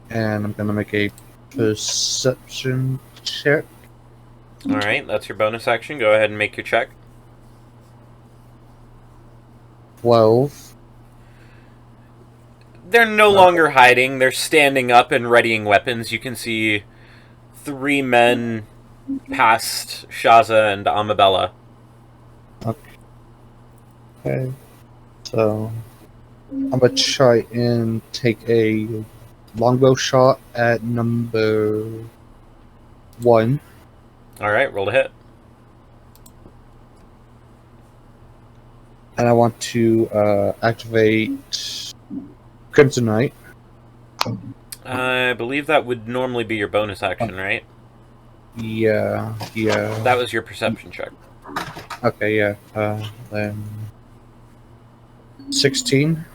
and I'm gonna make a perception check. Alright, that's your bonus action. Go ahead and make your check. 12. They're no longer hiding. They're standing up and readying weapons. You can see 3 men past Shaza and Amabella. Okay. So I'm gonna try and take a longbow shot at number 1. Alright, roll to hit. And I want to activate Kryptonite. I believe that would normally be your bonus action, right? Yeah. That was your perception check. Okay, yeah. Then 16.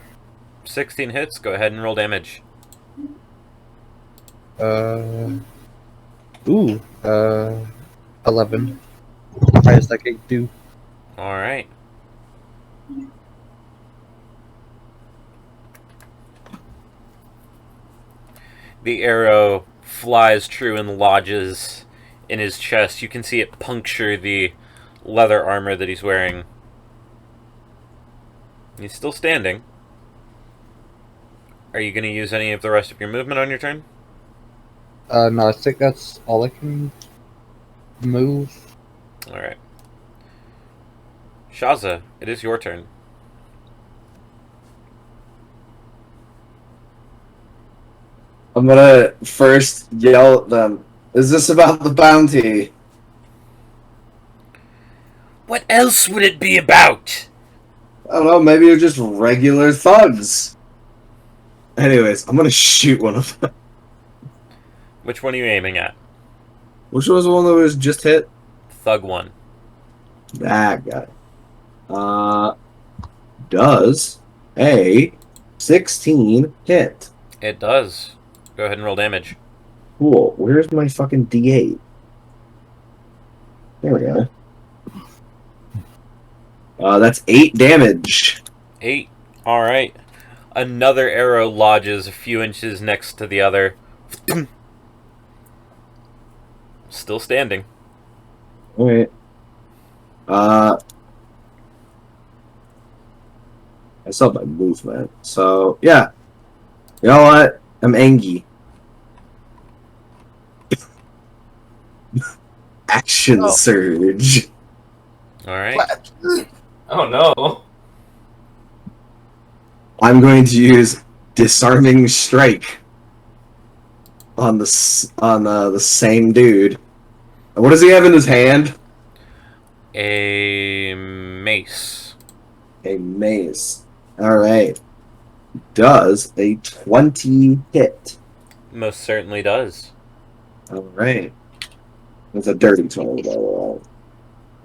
16 hits. Go ahead and roll damage. Ooh. 11. Highest I can do. Alright. The arrow flies true and lodges in his chest. You can see it puncture the leather armor that he's wearing. He's still standing. Are you going to use any of the rest of your movement on your turn? No, I think that's all I can move. Alright. Shaza, it is your turn. I'm gonna first yell at them. Is this about the bounty? What else would it be about? I don't know, maybe you're just regular thugs. Anyways, I'm gonna shoot one of them. Which one are you aiming at? Which was the one that was just hit? Thug 1. That guy. Does a 16 hit. It does. Go ahead and roll damage. Cool. Where's my fucking D8? There we go. That's 8 damage. 8. Alright. Another arrow lodges a few inches next to the other. Still standing. Alright. I saw my movement. So, yeah. You know what? I'm angry. Action surge. Alright. Oh no. I'm going to use disarming strike on the same dude. And what does he have in his hand? A mace. A mace. All right. Does a 20 hit? Most certainly does. All right. That's a dirty 20, by the way.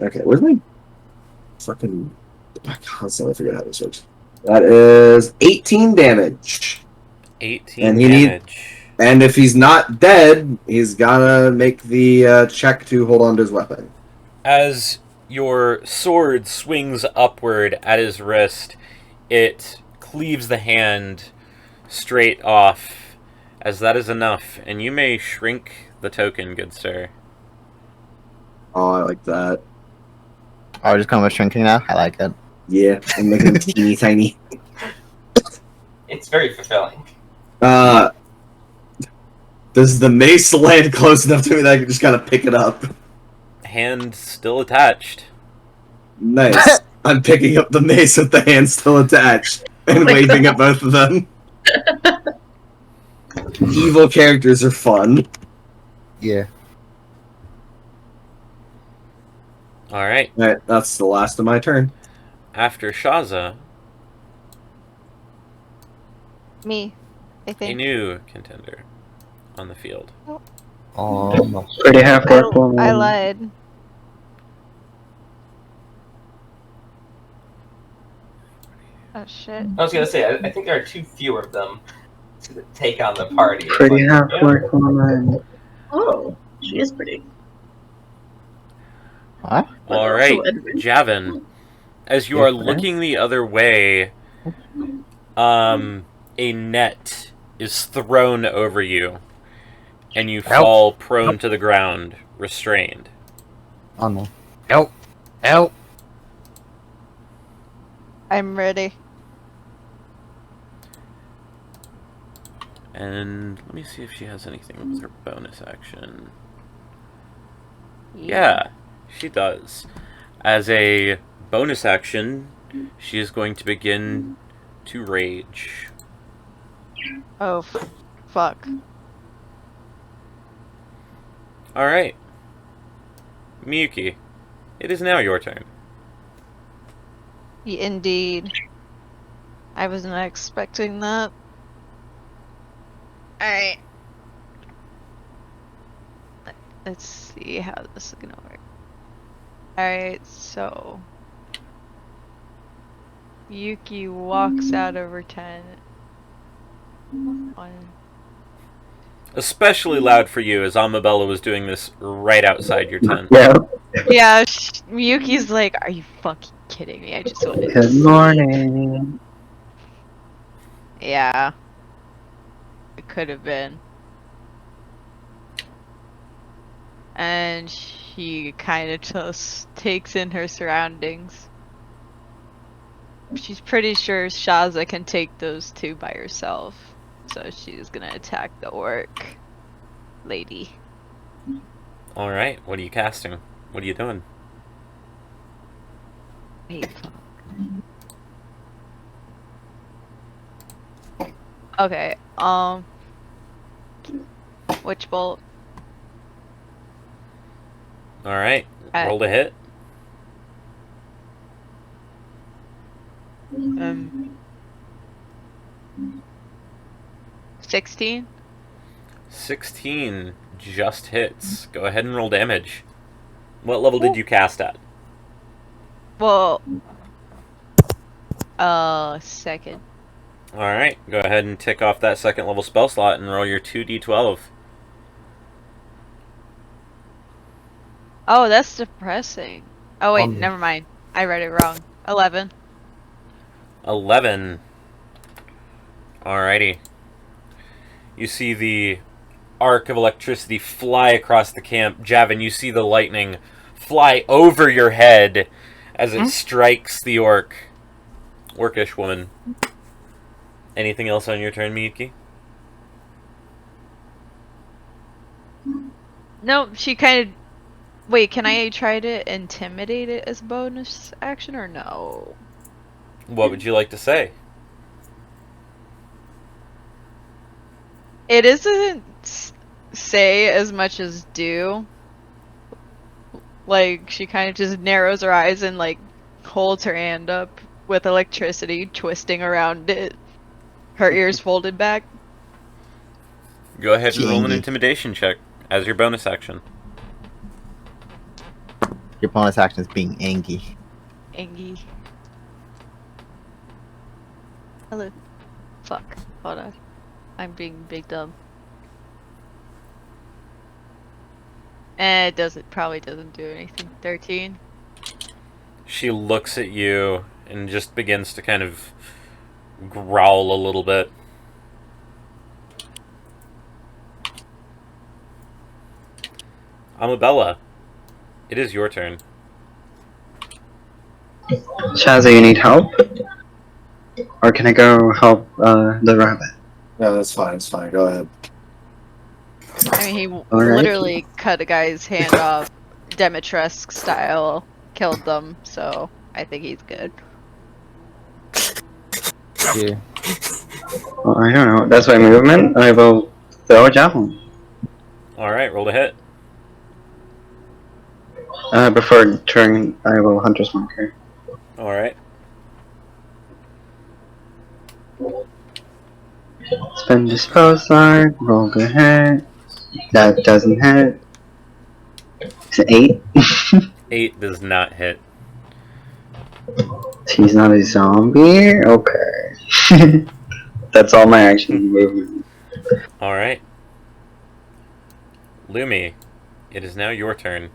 Okay, where's my fucking? I constantly forget how this works. That is 18 damage. 18 And damage. And if he's not dead, he's gotta make the check to hold on to his weapon. As your sword swings upward at his wrist, it cleaves the hand straight off, as that is enough, and you may shrink the token, good sir. Oh, I like that. Oh, we're just going with shrinking now? I like it. Yeah, I'm making him teeny tiny. It's very fulfilling. Does the mace land close enough to me that I can just kind of pick it up? Hand still attached. Nice. I'm picking up the mace with the hand still attached and waving at both of them. Evil characters are fun. Yeah. Alright. Alright, that's the last of my turn. After Shaza, Me, I a think. new contender on the field. Almost. Pretty half work. I lied. Oh shit. I was gonna say, I think there are 2 fewer of them to take on the party. It's Pretty like, half-orc woman. Oh, she is pretty. What? But All also right, Edwin. Javin. As you Yes, are sir. looking the other way, a net is thrown over you, and you Help. fall prone to the ground, restrained. Oh no. Help! Help! I'm ready. And let me see if she has anything with her bonus action. Yeah, she does. As a bonus action, she is going to begin to rage. Oh, fuck. Alright. Miyuki, it is now your turn. Indeed. I was not expecting that. Alright. Let's see how this is gonna work. Alright, so Yuki walks out over 10. 1. Especially loud for you, as Amabella was doing this right outside your tent. Yeah. Yeah, Miyuki's like, are you fucking kidding me? I just wanted to Good sleep." morning. Yeah. It could have been. And she kind of just takes in her surroundings. She's pretty sure Shaza can take those 2 by herself. So she's gonna attack the orc lady. Alright, what are you casting? What are you doing? Wait, fuck. Okay, Witch Bolt. Alright, roll to hit. 16? 16 just hits. Go ahead and roll damage. What level did you cast at? Well, second. Alright, go ahead and tick off that second level spell slot and roll your 2d12. Oh, that's depressing. Oh wait, Um, never mind. I read it wrong. 11. 11. Alrighty. You see the arc of electricity fly across the camp. Javin, you see the lightning fly over your head as it strikes the orcish woman. Anything else on your turn, Miyuki? No, she kind of. Wait, can I try to intimidate it as bonus action or no? What would you like to say? It isn't say as much as do. Like, she kind of just narrows her eyes and, like, holds her hand up with electricity twisting around it. Her ears folded back. Go ahead and roll an Jangy. intimidation check as your bonus action. Your bonus action is being angry. Angie. Hello. Fuck. Hold on. I'm being big dumb. It probably doesn't do anything. 13. She looks at you and just begins to kind of growl a little bit. Amabella, it is your turn. Shaza, you need help? Or can I go help the rabbit? No, that's fine. It's fine. Go ahead. I mean, he Alright. literally cut a guy's hand off, Demetresque style, killed them, so I think he's good. Yeah. Well, I don't know. That's my movement. I will throw a javelin. Alright, roll to hit. Before turn, I will Hunter's Marker. Alright. Spin Dispel Slide, roll to hit. That doesn't hit. It's an 8. 8 does not hit. He's not a zombie? Okay. That's all my action and movement. Alright. Lumi, it is now your turn.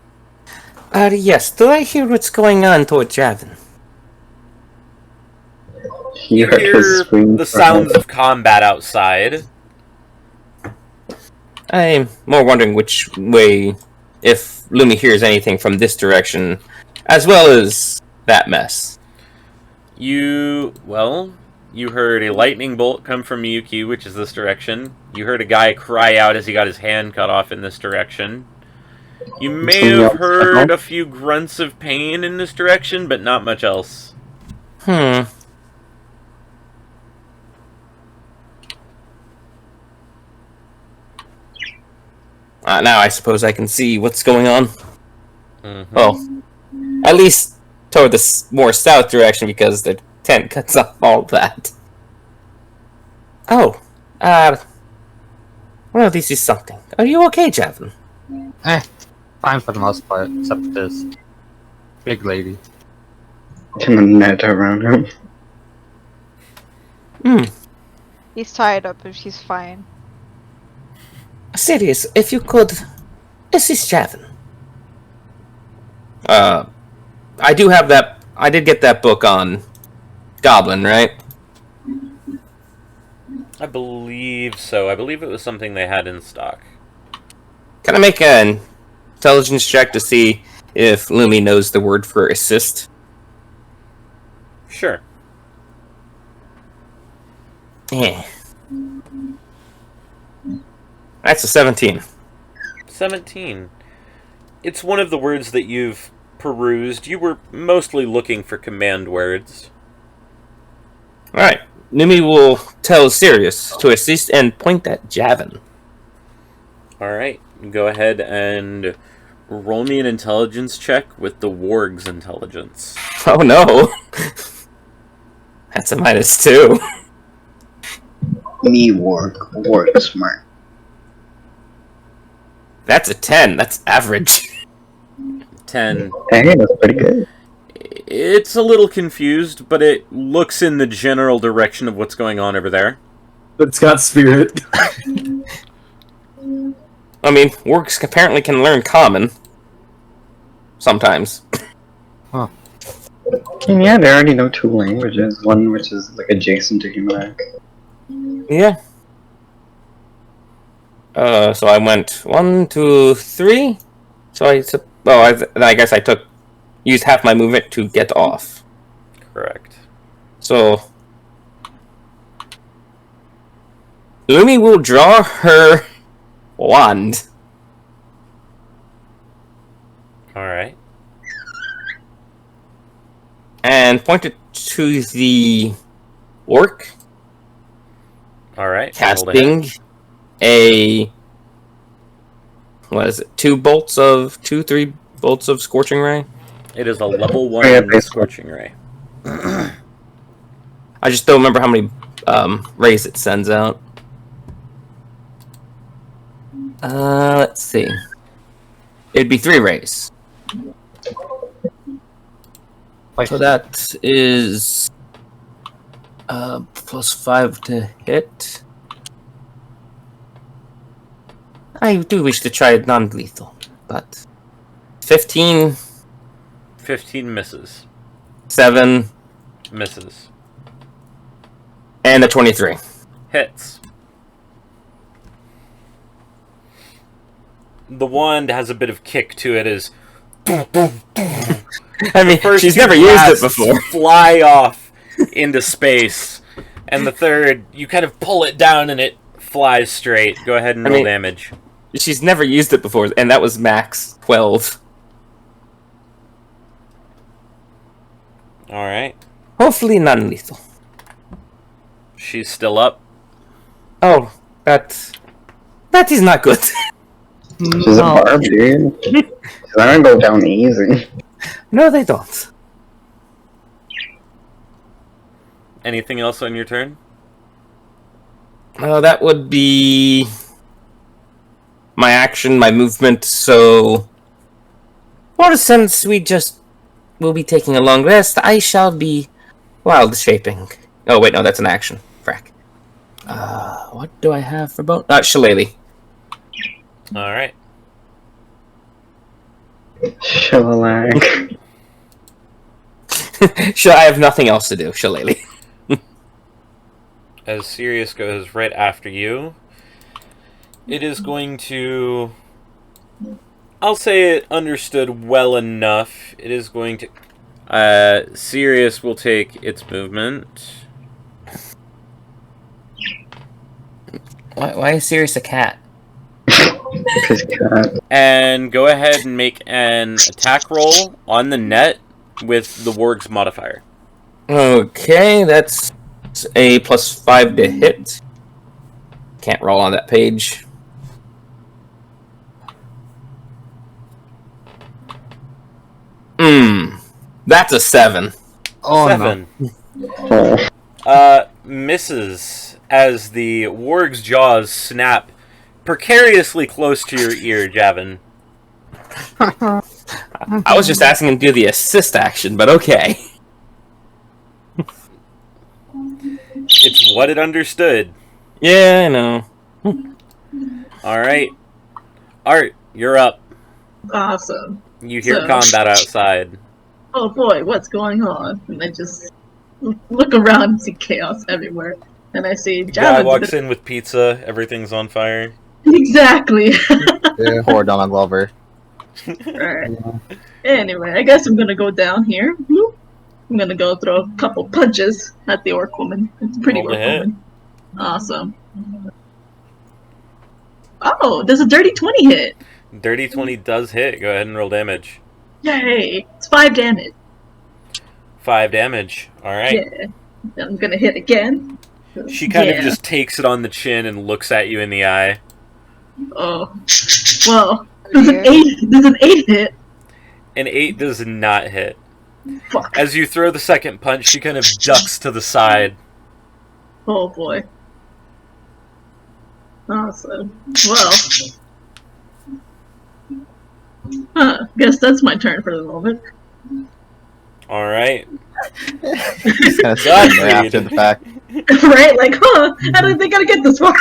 Yes. Do I hear what's going on toward Javin? You heard his hear scream the for sounds help. of combat outside. I'm more wondering which way, if Lumi hears anything from this direction, as well as that mess. You heard a lightning bolt come from Miyuki, which is this direction. You heard a guy cry out as he got his hand cut off in this direction. You may Something have else heard now? a few grunts of pain in this direction, but not much else. Now I suppose I can see what's going on. Mhm. Well, at least toward the more south direction, because the tent cuts off all that. Oh, well, this is something. Are you okay, Javin? Fine for the most part, except this big lady. And a net around him. He's tied up if she's fine. Serious, if you could assist Javin. I do have that. I did get that book on Goblin, right? I believe so. I believe it was something they had in stock. Can I make an intelligence check to see if Lumi knows the word for assist? Sure. Yeah. That's a 17. 17. It's one of the words that you've perused. You were mostly looking for command words. Alright. Lumi will tell Sirius to assist and point at Javin. Alright, go ahead and roll me an intelligence check with the warg's intelligence. Oh no! That's a -2. Me work smart. That's a 10. That's average. 10. Hey, that's pretty good. It's a little confused, but it looks in the general direction of what's going on over there. But it's got spirit. I mean, works apparently can learn common. Sometimes. And yeah, they already know 2 languages. One which is like adjacent to Humanic. Yeah. So I went 1, 2, 3. So I guess I used half my movement to get off. Correct. So Lumi will draw her wand. Alright. And point it to the orc, Alright. casting a... What is it? 3 bolts of Scorching Ray? It is a level 1 Yeah, basically. Scorching Ray. I just don't remember how many rays it sends out. Let's see. It'd be 3 rays. So that is +5 to hit. I do wish to try it non-lethal, but 15, 15 misses. 7, Misses. and a 23. Hits. The wand has a bit of kick to it as I mean, first she's 2 never used it blasts before. fly off into space, and the third, you kind of pull it down and it flies straight. Go ahead and roll damage. She's never used it before, and that was max 12. Alright. Hopefully non-lethal. She's still up. Oh, that is not good. She's a barb, dude. She's not gonna go down easy. No, they don't. Anything else on your turn? That would be my action, my movement, so... Well, since we just will be taking a long rest, I shall be Wild shaping. Oh wait, no, that's an action. Frack. What do I have for both? Shillelagh. All right. Shellac. I have nothing else to do. Shillelagh. As Sirius goes right after you, it is going to... I'll say it understood well enough. It is going to... Sirius will take its movement. Why is Sirius a cat? Because cat. And go ahead and make an attack roll on the net with the Warg's modifier. Okay, that's a +5 to hit. Can't roll on that page. That's a 7. Oh 7. Oh. Misses as the Warg's jaws snap precariously close to your ear, Javin. I was just asking him to do the assist action, but okay. It's what it understood. Yeah, I know. Alright. Art, you're up. Awesome. You hear So- combat outside. Oh boy, what's going on? And I just look around and see chaos everywhere. And I see The guy Javin's walks in with pizza, everything's on fire. Exactly. Yeah. Poor Donald Glover. Alright. Anyway, I guess I'm gonna go down here. Bloop. I'm gonna go throw a couple punches at the orc woman. It's a pretty Roll orc to hit. woman. Awesome. Oh, there's a dirty 20 hit. Dirty 20 does hit. Go ahead and roll damage. Yay! It's 5 damage. 5 damage. Alright. Yeah. Then I'm gonna hit again. She kind of Yeah. just takes it on the chin and looks at you in the eye. Oh. Well, there's an dear. 8. There's an 8 hit. An 8 does not hit. Fuck. As you throw the second punch, she kind of ducks to the side. Oh boy. Awesome. Well. Guess that's my turn for the moment. Alright. Just kind of Godfrey. there after the fact. Right? Like, huh? How did they gotta get this far?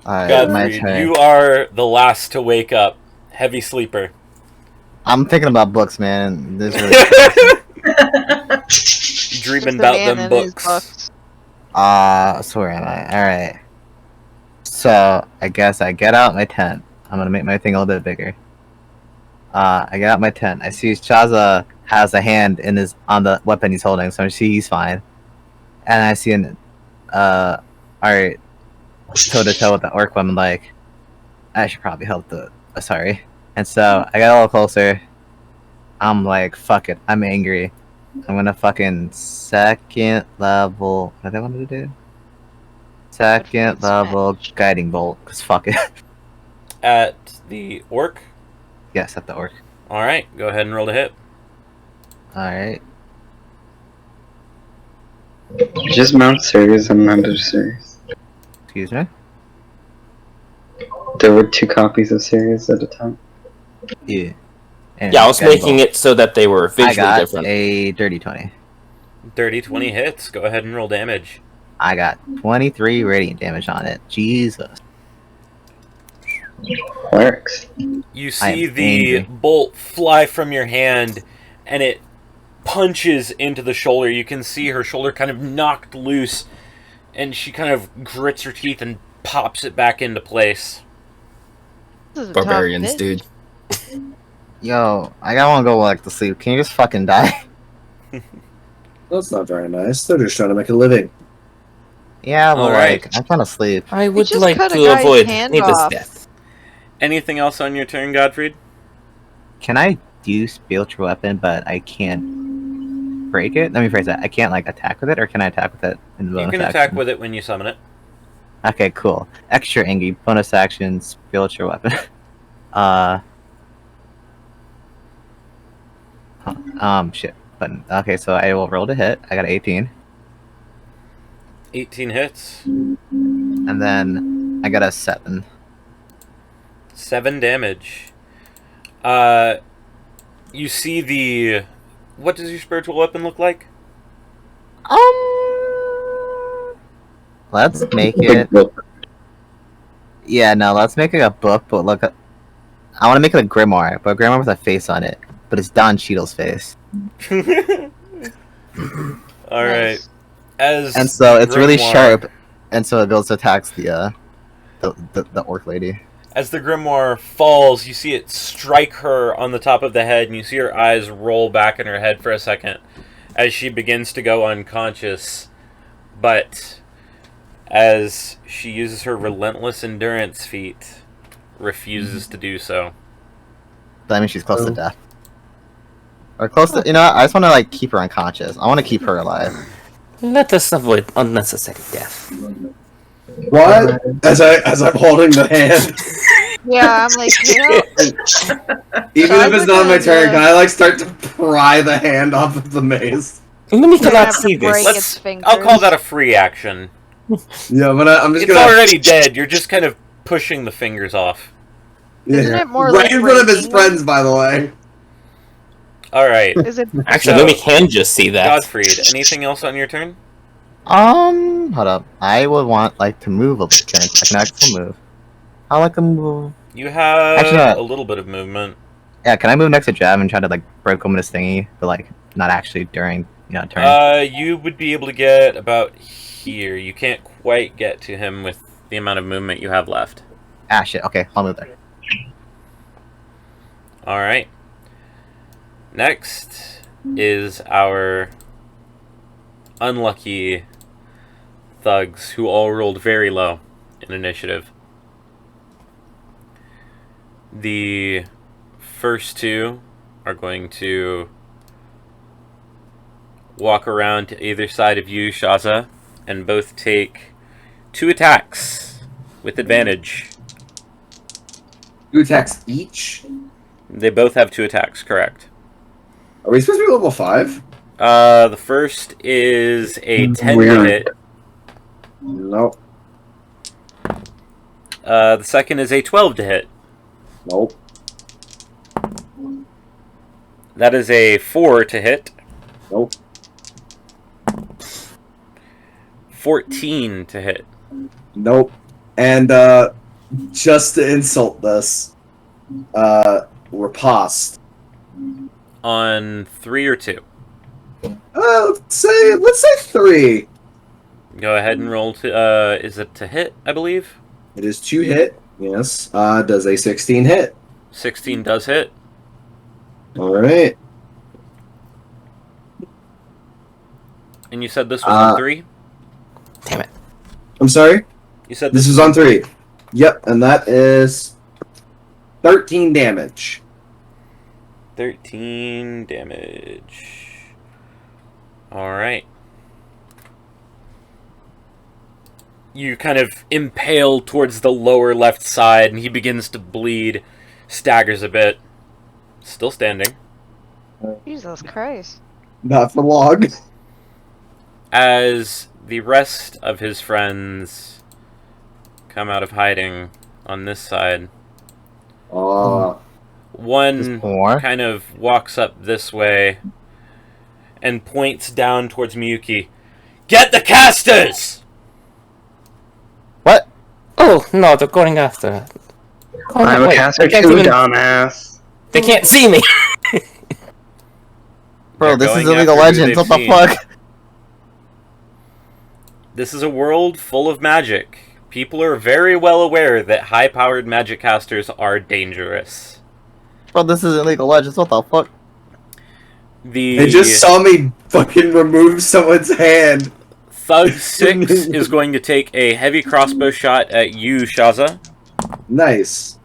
Alright, my Godfrey, turn. you are the last to wake up. Heavy sleeper. I'm thinking about books, man. This really Dreaming Just a about man them and his books. so where am I? Alright. So, I guess I get out my tent. I'm gonna make my thing a little bit bigger. I get out my tent. I see Chaza has a hand on the weapon he's holding, so I see he's fine. And I see alright, toe to toe with the orc woman, like, I should probably help sorry. And so, I got a little closer. I'm like, fuck it, I'm angry. I'm gonna fucking second level. What did I want to do? Second level guiding bolt, cause fuck it. At the orc. Yes, at the orc. Alright, go ahead and roll to hit. Alright. Just mount series and mount series. Excuse me? There were 2 copies of series at a time. Yeah. And Yeah, I was guiding making bolt. it so that they were I visually got different. a dirty 20. Dirty 20 hits. Go ahead and roll damage. I got 23 radiant damage on it. Jesus. Works. You I see am the angry. bolt fly from your hand, and it punches into the shoulder. You can see her shoulder kind of knocked loose, and she kind of grits her teeth and pops it back into place. This is a tough Barbarians, bitch. dude. Yo, I gotta wanna go like to sleep. Can you just fucking die? That's not very nice. They're just trying to make a living. Yeah, but Alright. like, I'm trying to sleep. I would just like cut a to guy's avoid hand needless off. death. Anything else on your turn, Godfrey? Can I use spiritual weapon, but I can't break it? Let me phrase that. I can't like attack with it, or can I attack with it in the You bonus can attack action? with it when you summon it. Okay, cool. Extra angry, bonus action, spiritual weapon. Shit. Button. Okay, so I will roll to hit. I got 18. 18 hits. And then I got a 7. 7 damage. You see the... What does your spiritual weapon look like? Let's make Big it. book. Yeah, no, let's make it a book, but look, I want to make it a grimoire, but a grimoire with a face on it. But it's Don Cheadle's face. All right. Nice. As And so the it's really grimoire- sharp, and so it goes attacks the orc lady. As the grimoire falls, you see it strike her on the top of the head, and you see her eyes roll back in her head for a second as she begins to go unconscious. But as she uses her relentless endurance feat, refuses to do so. That means she's close to death. Or close to, you know what? I just want to like keep her unconscious. I want to keep her alive. Let us avoid unnecessary death. What? As I'm holding the hand. Yeah, I'm like, you know, Even So if it's I'm not my gonna- turn, can I like start to pry the hand off of the mace? Let me You're gonna cannot have to see break this. its fingers. I'll call that a free action. Yeah, but I'm just It's gonna. already dead. You're just kind of pushing the fingers off. Isn't it more right like in front of his breaking friends, by the way. All right, Is it? Actually, So- Lumi can just see that. Godfried. Anything else on your turn? Hold up. I would want like to move a bit. Can I can actually move? I like to move. You have Actually, no. a little bit of movement. Yeah, can I move next to Jab and try to like break open his thingy, but like not actually during turn? You would be able to get about here. You can't quite get to him with the amount of movement you have left. Ah shit. Okay, I'll move there. All right. Next is our unlucky thugs who all rolled very low in initiative. The first two are going to walk around to either side of you, Shaza, and both take 2 attacks with advantage. 2 attacks each. They both have 2 attacks, correct? Are we supposed to be level 5? The first is a 10 to Weird. hit. Nope. The second is a 12 to hit. Nope. That is a 4 to hit. Nope. 14 to hit. Nope. And just to insult this, we're paused. On 3 or 2. Let's say 3. Go ahead and roll to, is it to hit, I believe? It is 2 hit. Yes. Does a 16 hit? 16 does hit. All right. And you said this was on 3? Damn it. I'm sorry. You said This is on 3. Yep, and that is 13 damage. 13 damage. Alright. You kind of impale towards the lower left side, and he begins to bleed, staggers a bit. Still standing. Jesus Christ. Not for long. As the rest of his friends come out of hiding on this side, one More. kind of walks up this way and points down towards Miyuki. Get the casters! What? Oh no, they're going after it. Oh, I'm a wait, caster they can't too, even- dumbass. They can't see me. Bro, They're this is going a League of after who Legends. What they've the seen. fuck? This is a world full of magic. People are very well aware that high-powered magic casters are dangerous. Bro, this isn't League of Legends. What the fuck? The They just saw me fucking remove someone's hand. Thug 6 is going to take a heavy crossbow shot at you, Shaza. Nice.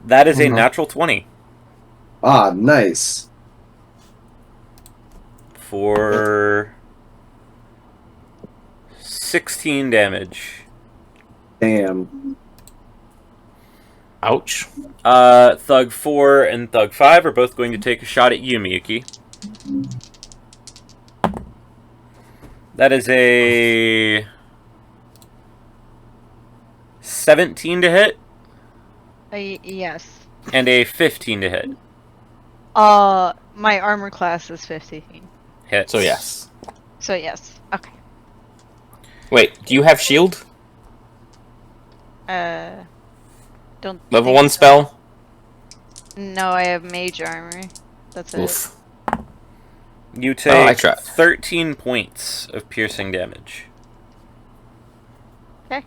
That is a Mhm. natural 20 Ah, nice. for 16 damage. Damn. Ouch. Thug 4 and Thug 5 are both going to take a shot at you, Miyuki. That is a 17 to hit Yes. and a 15 to hit. My armor class is 15. Hits. So yes. So yes. Okay. Wait, do you have shield? Don't Level think 1 so. spell? No, I have mage armor. That's it. Oof. You Well, I take tried. 13 points of piercing damage. Okay.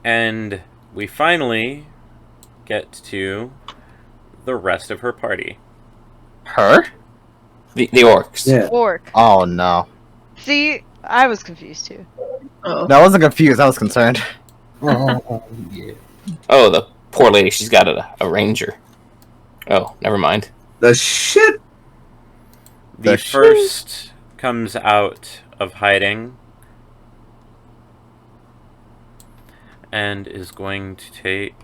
And we finally get to the rest of her party. Her? The orcs. Yeah. Orc. Oh no. See, I was confused too. Oh. No, I wasn't confused. I was concerned. Oh, yeah. Oh, the poor lady. She's got a ranger. Oh, never mind. The shit. The The first comes out of hiding and is going to take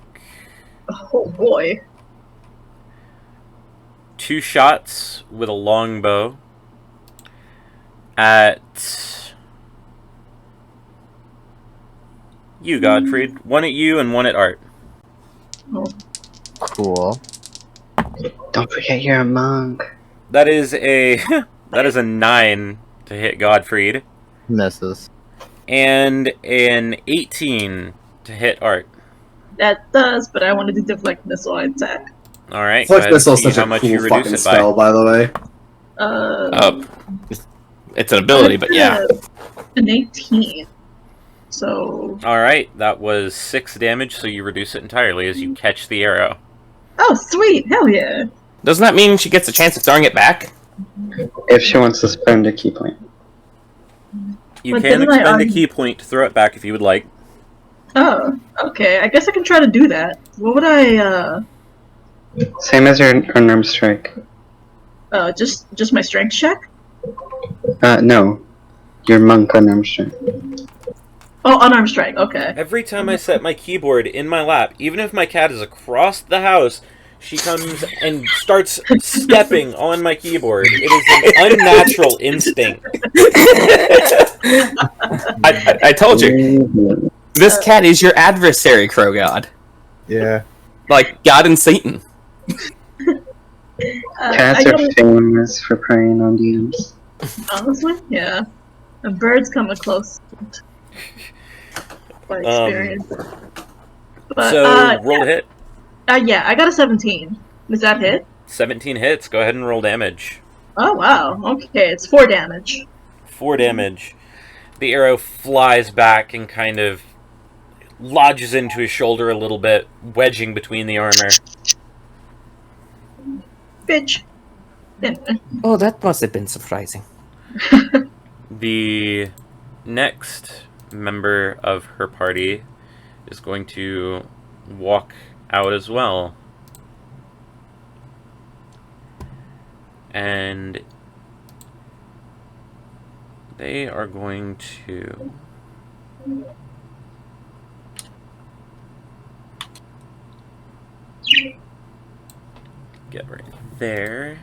Oh boy. 2 shots with a longbow at you, Godfried. One at you and one at Art. Cool. Don't forget you're a monk. That is a that is a 9 to hit Godfried Misses. and an 18 to hit Art. That does, but I wanted to deflect missile attack. All right, go Flex ahead and missile is see such how a much cool you reduce fucking it by. spell, by the way. It's an ability, but yeah. An 18. So. All right, that was 6 damage, so you reduce it entirely as you catch the arrow. Oh, sweet! Hell yeah! Doesn't that mean she gets a chance of throwing it back? If she wants to spend a key point. You But can didn't I expend a already- key point to throw it back if you would like. Oh, okay. I guess I can try to do that. What would I? Same as your unarmed strike. Just my strength check? No. Your monk unarmed strike. Oh, unarmed strike. Okay. Every time I set my keyboard in my lap, even if my cat is across the house, she comes and starts stepping on my keyboard. It is an unnatural instinct. I told you. This cat is your adversary, Crow God. Yeah. Like God and Satan. Cats I are gotta, famous for preying on demons. honestly, yeah. A bird's coming close. By experience. But, So roll a hit. yeah, I got a 17. Does that hit? 17 hits. Go ahead and roll damage. Oh wow. Okay, it's 4 damage. 4 damage. The arrow flies back and kind of lodges into his shoulder a little bit, wedging between the armor. Bitch. Oh, that must have been surprising. The next member of her party is going to walk out as well. And they are going to get right there.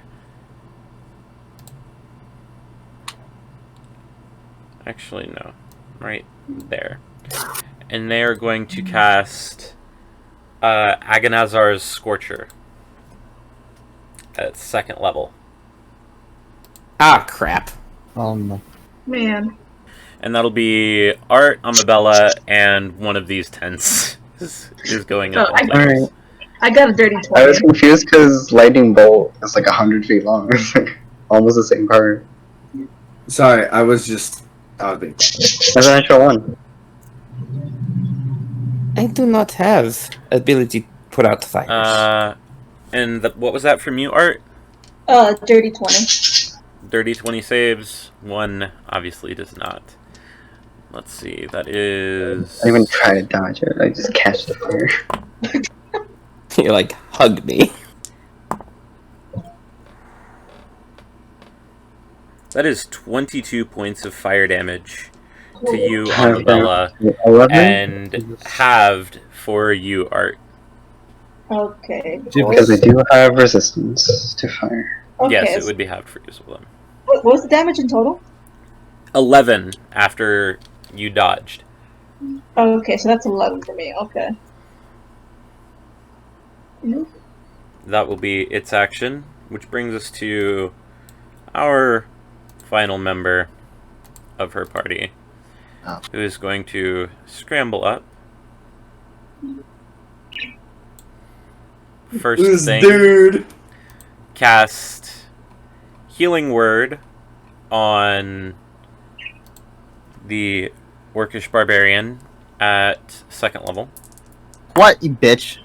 Actually, no. Right there. And they are going to cast Agonazar's Scorcher at 2nd level. Ah, crap. Man. And that'll be Art, Amabella, and one of these tents is going up. Oh, in Alright. flames. I got a dirty 20. I was confused because lightning bolt is like 100 feet long. It's like almost the same part. Sorry, I was just. That's an actual one. I do not have ability to put out fires. And what was that from you, Art? Dirty 20. Dirty 20 saves. 1 obviously does not. Let's see. That is. I even try to dodge it. I just catch the fire. You're like, hug me. That is 22 points of fire damage to you, Amabella, 11? and halved for you, Art. Okay. Because I do have resistance to fire. Okay. Yes, it would be halved for you as well. What was the damage in total? 11 after you dodged. Okay, so that's 11 for me. Okay. That will be its action, which brings us to our final member of her party, Oh. who is going to scramble up. First This thing, dude. cast Healing Word on the Orcish Barbarian at 2nd level. What, you bitch?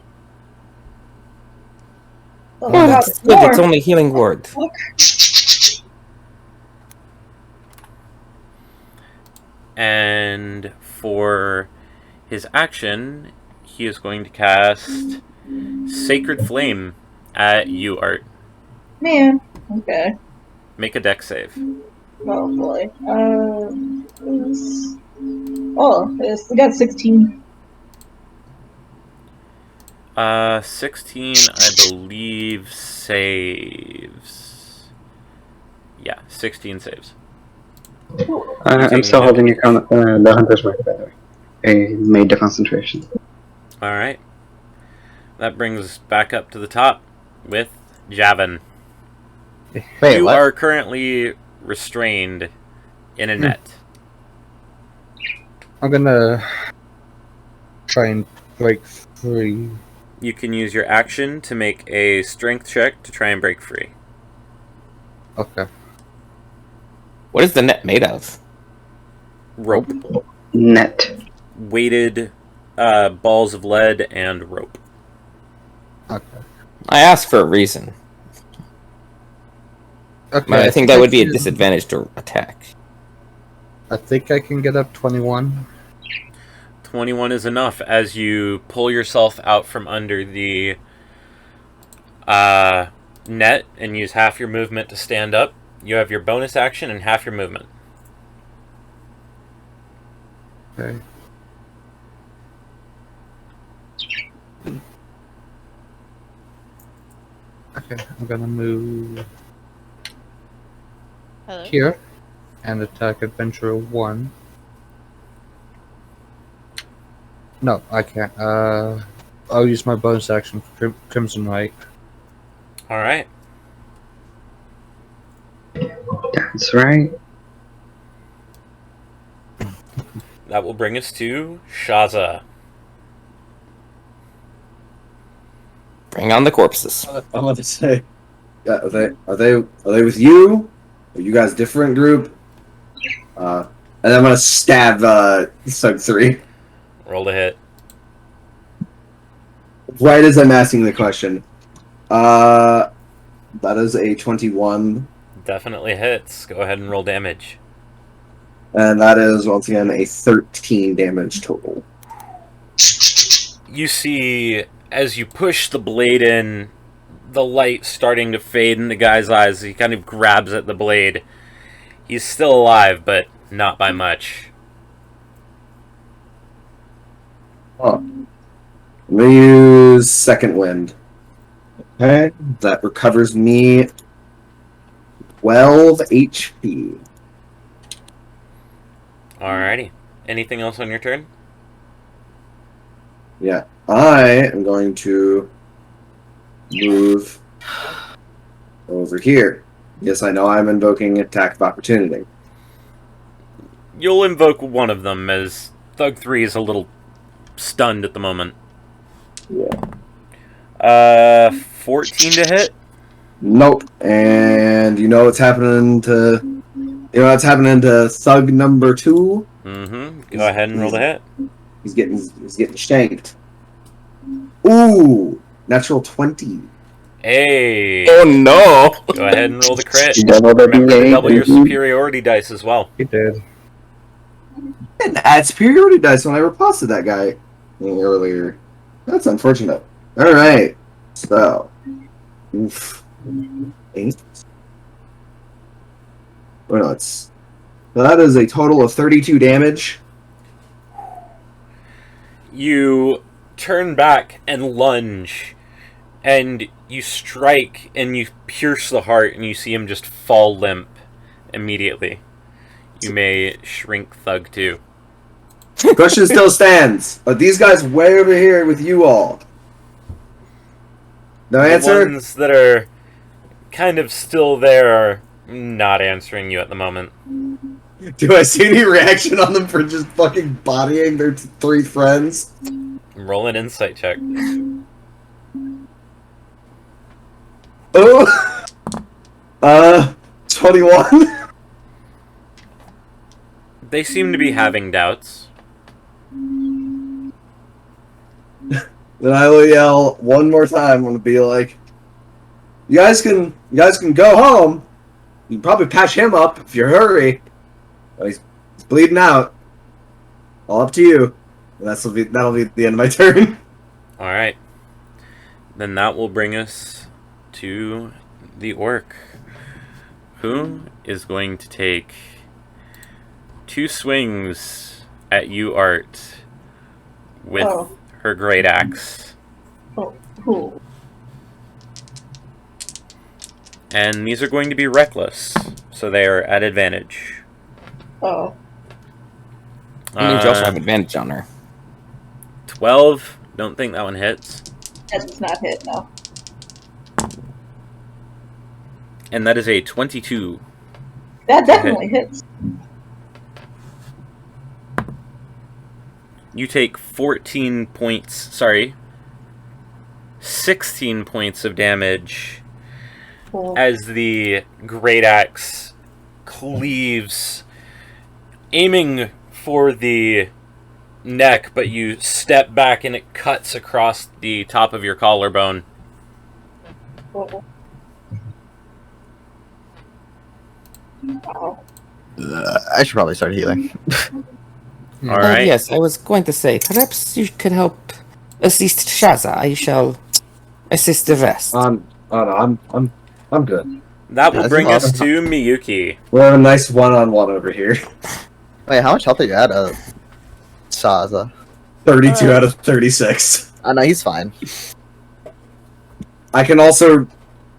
Oh Well, god, it's good. It's more! only healing word. And for his action, he is going to cast Sacred Flame at you, Art. Man. Okay. Make a dex save. Oh boy. We got 16. 16, I believe, saves. Yeah, 16 saves. I'm still holding your the hunter's mark, by the way. I made the concentration. Alright. That brings us back up to the top with Javin. Wait, You what? are currently restrained in a net. I'm gonna try and break free. You can use your action to make a strength check to try and break free. Okay. What is the net made of? Rope. Net. Weighted balls of lead and rope. Okay. I asked for a reason. Okay. But I think that would be a can- disadvantage to attack. I think I can get up 21. 21 is enough as you pull yourself out from under the net and use half your movement to stand up. You have your bonus action and half your movement. Okay. Okay, I'm gonna move Hello? here and attack Adventurer 1. No, I can't. I'll use my bonus action for Crimson Right. Alright. That's right. That will bring us to Shaza. Bring on the corpses. I'm about to say, are they with you? Are you guys different group? And I'm gonna stab Sug 3 Roll to hit. right as I'm asking the question. That is a 21, Definitely hits. Go ahead and roll damage. and that is once again a 13 damage total. You see, as you push the blade in, the light starting to fade in the guy's eyes. He kind of grabs at the blade. He's still alive, but not by much. Oh. I'm gonna use Second Wind. Okay, that recovers me 12 HP. Alrighty. Anything else on your turn? Yeah, I am going to move over here. Yes, I know I'm invoking attack of opportunity. You'll invoke one of them, as Thug 3 is a little stunned at the moment. Yeah. 14 to hit? Nope. And you know what's happening to Thug number 2? Mm-hmm. Go ahead and roll the hit. He's getting shanked. Ooh, natural 20. Hey! Oh no! Go ahead and roll the crit. Double the Remember to D8. double your superiority dice as well. He did. And add superiority dice when I riposted that guy earlier. That's unfortunate. Alright. So. Oof. 8. Oh no, so that is a total of 32 damage. You turn back and lunge, and you strike, and you pierce the heart, and you see him just fall limp immediately. You may shrink Thug 2. Question still stands. Are these guys way over here with you all? No answer? The ones that are kind of still there are Not answering you at the moment. Do I see any reaction on them for just fucking bodying their three friends? Roll an insight check. Oh! 21? They seem to be having doubts. Then I will yell one more time. I'm gonna be like, you guys can go home. You can probably patch him up if you hurry. He's bleeding out. All up to you. And that'll be the end of my turn. Alright. Then that will bring us to the orc, who is going to take 2 swings at you, Art, with her great axe. Oh, cool. And these are going to be reckless, so they are at advantage. Oh. That means you also have advantage on her. 12. Don't think that one hits. That does not hit, no. And that is a 22. That definitely hits. You take 16 points of damage Cool. as the great axe cleaves, aiming for the neck, but you step back and it cuts across the top of your collarbone. Cool. Wow. I should probably start healing. All right. Yes, I was going to say, perhaps you could help assist Shaza. I shall assist the rest. I'm good. That will That's bring us awesome. to Miyuki. We're having a nice one-on-one over here. Wait, how much health are you at, Shaza? 32 out of 36. Oh, no, he's fine. I can also,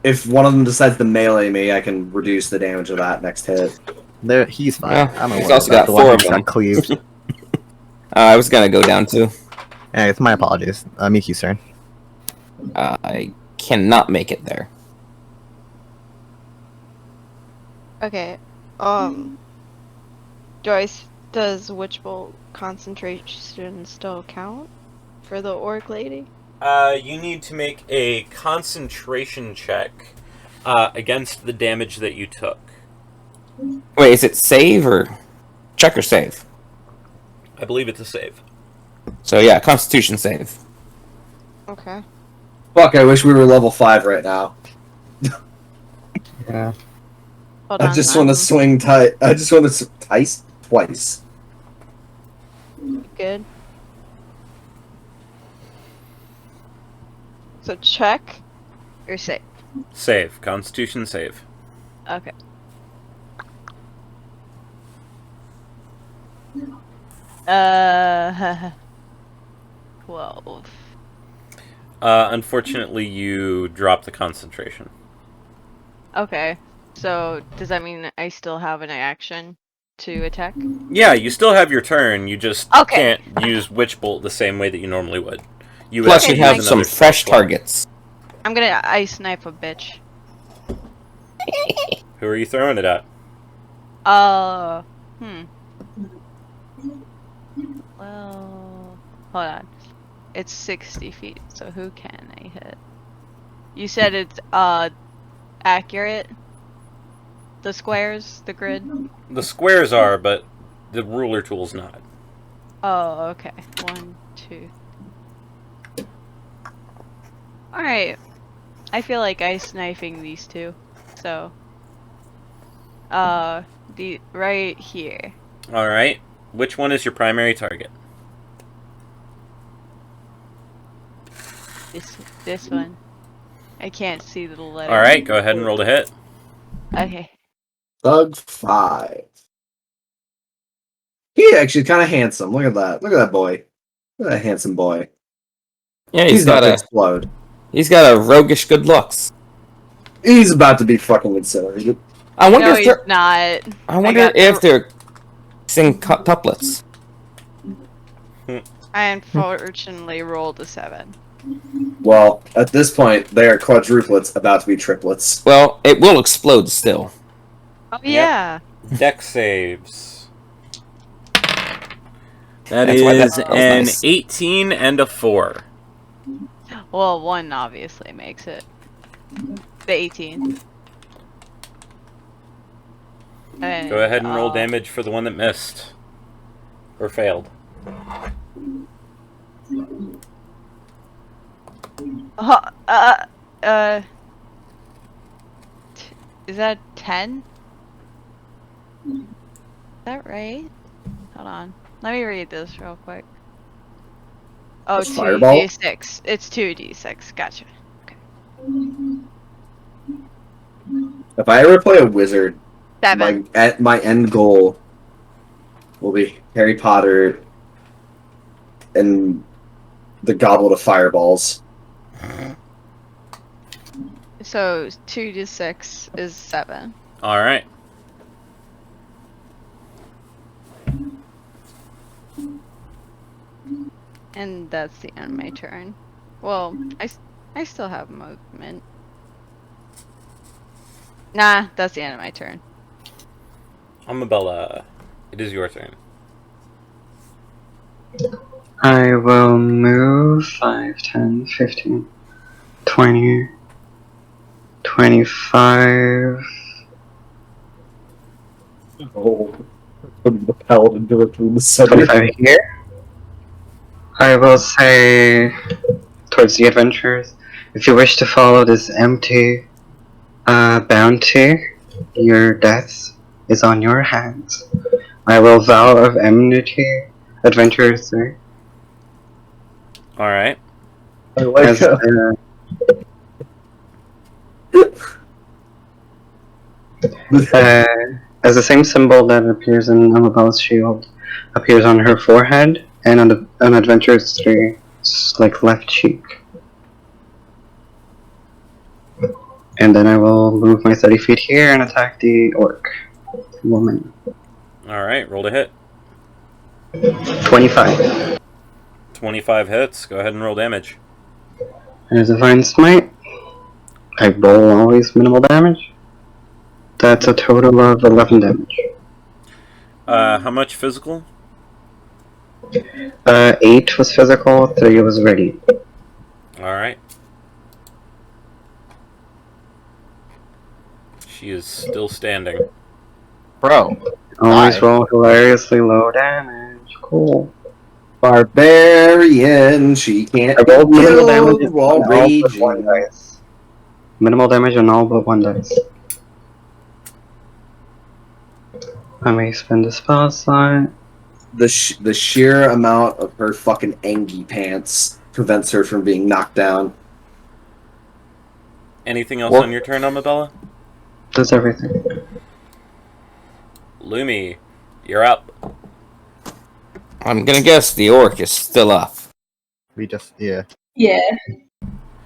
if one of them decides to melee me, I can reduce the damage of that next hit. There, he's fine. Yeah, I'm he's aware also about got the one 4 who of just them. got cleaved. I was gonna go down too. Yeah, it's my apologies. Miki's turn. I cannot make it there. Okay. Does Witch Bolt concentration still count for the orc lady? You need to make a concentration check against the damage that you took. Wait, is it save or check or save? I believe it's a save. So yeah, Constitution save. Okay. Fuck, I wish we were level 5 right now. Yeah. Hold I on, just want to swing tight. I just want to twice. Good. So check or save? Save. Constitution save. Okay. Uh, 12. Unfortunately, you drop the concentration. Okay. So does that mean I still have an action to attack? Yeah, you still have your turn. You just Okay. can't use Witch Bolt the same way that you normally would. You would Plus, have you to have use some another fresh spell slot. targets. I'm gonna ice knife a bitch. Who are you throwing it at? Well, hold on. It's 60 feet, so who can I hit? You said it's, accurate? The squares? The grid? The squares are, but the ruler tool's not. Oh, okay. 1, 2. Alright. I feel like ice knifing these two. So. The right here. Alright. Which one is your primary target? This one. I can't see the letter. Alright, go ahead and roll to hit. Okay. Thug 5. He actually kind of handsome. Look at that. Look at that boy. Look at that handsome boy. Yeah, He's about to explode. He's got a roguish good looks. He's about to be fucking incinerated. I wonder No, if he's they're. not. I wonder if they're quintuplets. I unfortunately rolled a 7. Well, at this point, they are quadruplets about to be triplets. Well, it will explode still. Oh yeah. Dex saves. That That's why that is smells an nice. 18 and a 4. Well, one obviously makes it. The 18. And, Go ahead and roll damage for the one that missed. Or failed. Is that 10? Is that right? Hold on. Let me read this real quick. Oh, That's fireball? 2d6. It's 2d6. Gotcha. If I ever play a wizard, 7. my end goal will be Harry Potter and the Goblet of Fireballs. So 2d6 is 7. Alright. And that's the end of my turn. Well, I still have movement. Nah, that's the end of my turn. Amabella, it is your turn. I will move 5, 10, 15, 20, 25. Oh, the paladin do it through the center. 25 here. I will say towards the adventurers, if you wish to follow this empty bounty, your death is on your hands. I will vow of enmity, adventurers 3. Alright. I like As, as the same symbol that appears in Amabella's shield appears on her forehead and on Adventurer's 3, like left cheek. And then I will move my 30 feet here and attack the orc woman. Alright, roll to hit. 25. 25 hits. Go ahead and roll damage. And as a Divine Smite, I roll always minimal damage. That's a total of 11 damage. How much physical? 8 was physical, 3 was ready. Alright. She is still standing. Bro. Always Hi. roll hilariously low damage. Cool. Barbarian, she can't I be rolled minimal damage killed on while all but one raging. dice. Minimal damage on all but one dice. I may spend a spell slot. The sheer amount of her fucking Angie pants prevents her from being knocked down. Anything else Well- on your turn, Amabella? That's everything. Lumi, you're up. I'm gonna guess the orc is still up. We just, yeah. Yeah.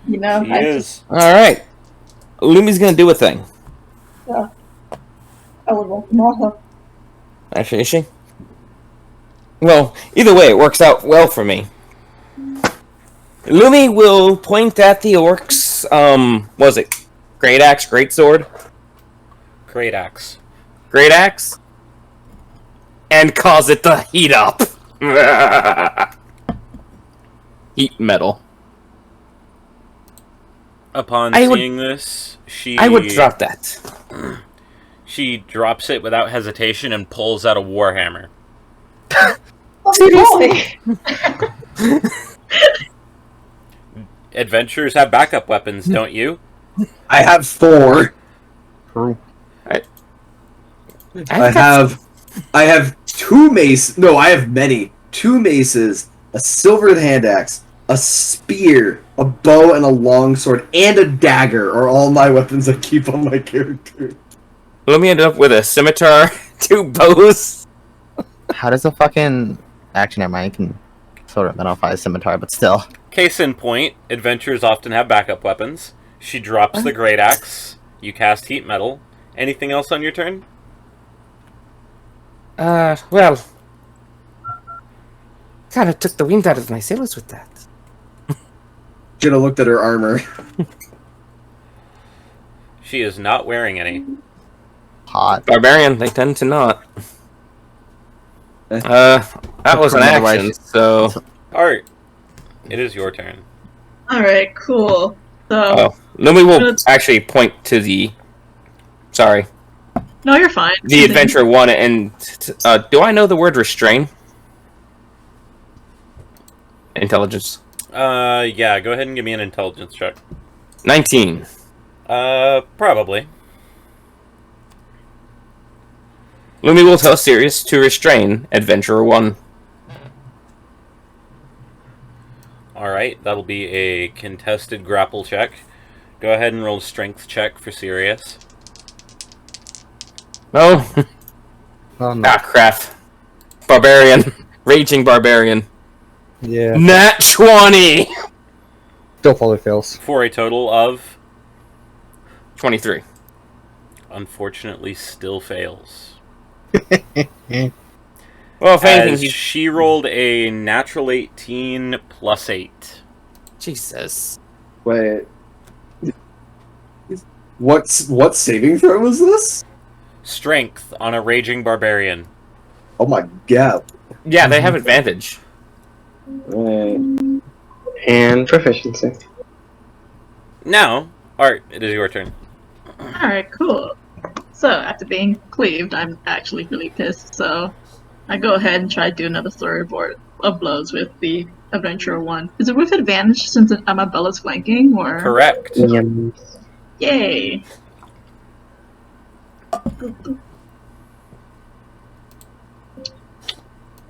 You know, She I is. Alright. Lumi's gonna do a thing. I would want more help. Actually, is she? Well, either way, it works out well for me. Lumi will point at the orcs, what was it? Great axe, great sword? Great axe. Great axe? And cause it to heat up. Heat metal. Upon I would- seeing this, she I would drop that. She drops it without hesitation and pulls out a warhammer. Oh boy! Adventurers have backup weapons, don't you? I have 4. I have 2 maces. No, I have many. 2 maces, a silvered hand axe, a spear, a bow, and a longsword, and a dagger are all my weapons I keep on my character. Lumi ended up with a scimitar, 2 bows. How does a fucking action never mind, you can sort of identify a scimitar, but still. Case in point, adventurers often have backup weapons. She drops the great axe. You cast heat metal. Anything else on your turn? Well, kind of took the wind out of my sails with that. Should have looked at her armor. She is not wearing any. hot. Barbarian, they tend to not. Eh. That was an Otherwise- action, so... Art, it is your turn. Alright, cool. So, Oh, Lumi will Good. actually point to the... Sorry. no, you're fine. The Adventure 1, and... do I know the word restrain? Intelligence. Yeah, go ahead and give me an intelligence check. 19. Probably. Lumi will tell Sirius to restrain Adventurer 1. Alright, that'll be a contested grapple check. Go ahead and roll a strength check for Sirius. No. Oh, no. Ah, crap. Barbarian. Raging Barbarian. Yeah. Nat 20! Still probably fails. For a total of, 23. unfortunately, still fails. Well, if anything, As she rolled a natural 18 plus 8. Jesus. Wait. What saving throw was this? Strength on a raging barbarian. Oh my god. Yeah, they have advantage. And proficiency. Now, Art, it is your turn. Alright, cool. So, after being cleaved, I'm actually really pissed, so I go ahead and try to do another storyboard of blows with the Adventurer 1. Is it with advantage since Bella's flanking, or? Correct. Yum. Yay!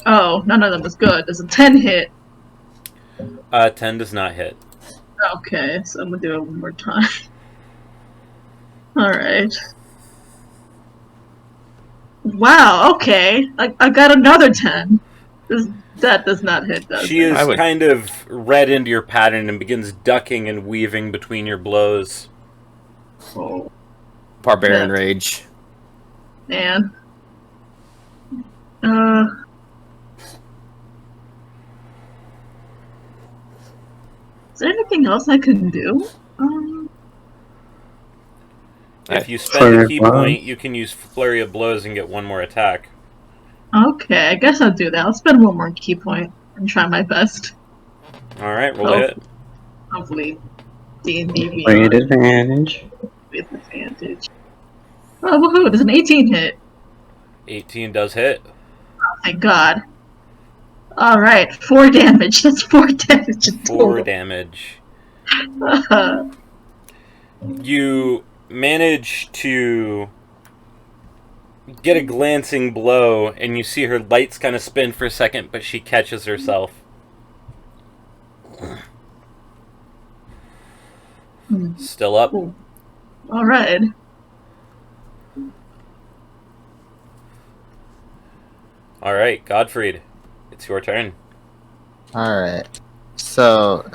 Oh, none of them is good. There's a 10 hit. 10 does not hit. Okay, so I'm gonna do it one more time. Alright. Wow, okay. I got another 10. That does not hit, does She it? is I would- kind of read into your pattern and begins ducking and weaving between your blows. Oh, Barbarian Yeah. Rage. man. Is there anything else I can do? If you spend Flurry a of key blows. point, you can use Flurry of Blows and get one more attack. Okay, I guess I'll do that. I'll spend one more key point and try my best. Alright, roll Oh. a hit. Hopefully, D&D Great Beyond advantage. with advantage. Oh, woohoo! There's an 18 hit. 18 does hit. Thank God. Alright, 4 damage. That's 4 damage in 4 total. damage. You manage to get a glancing blow, and you see her lights kind of spin for a second, but she catches herself. Still up. Alright. Alright, Godfried. It's your turn. Alright. So,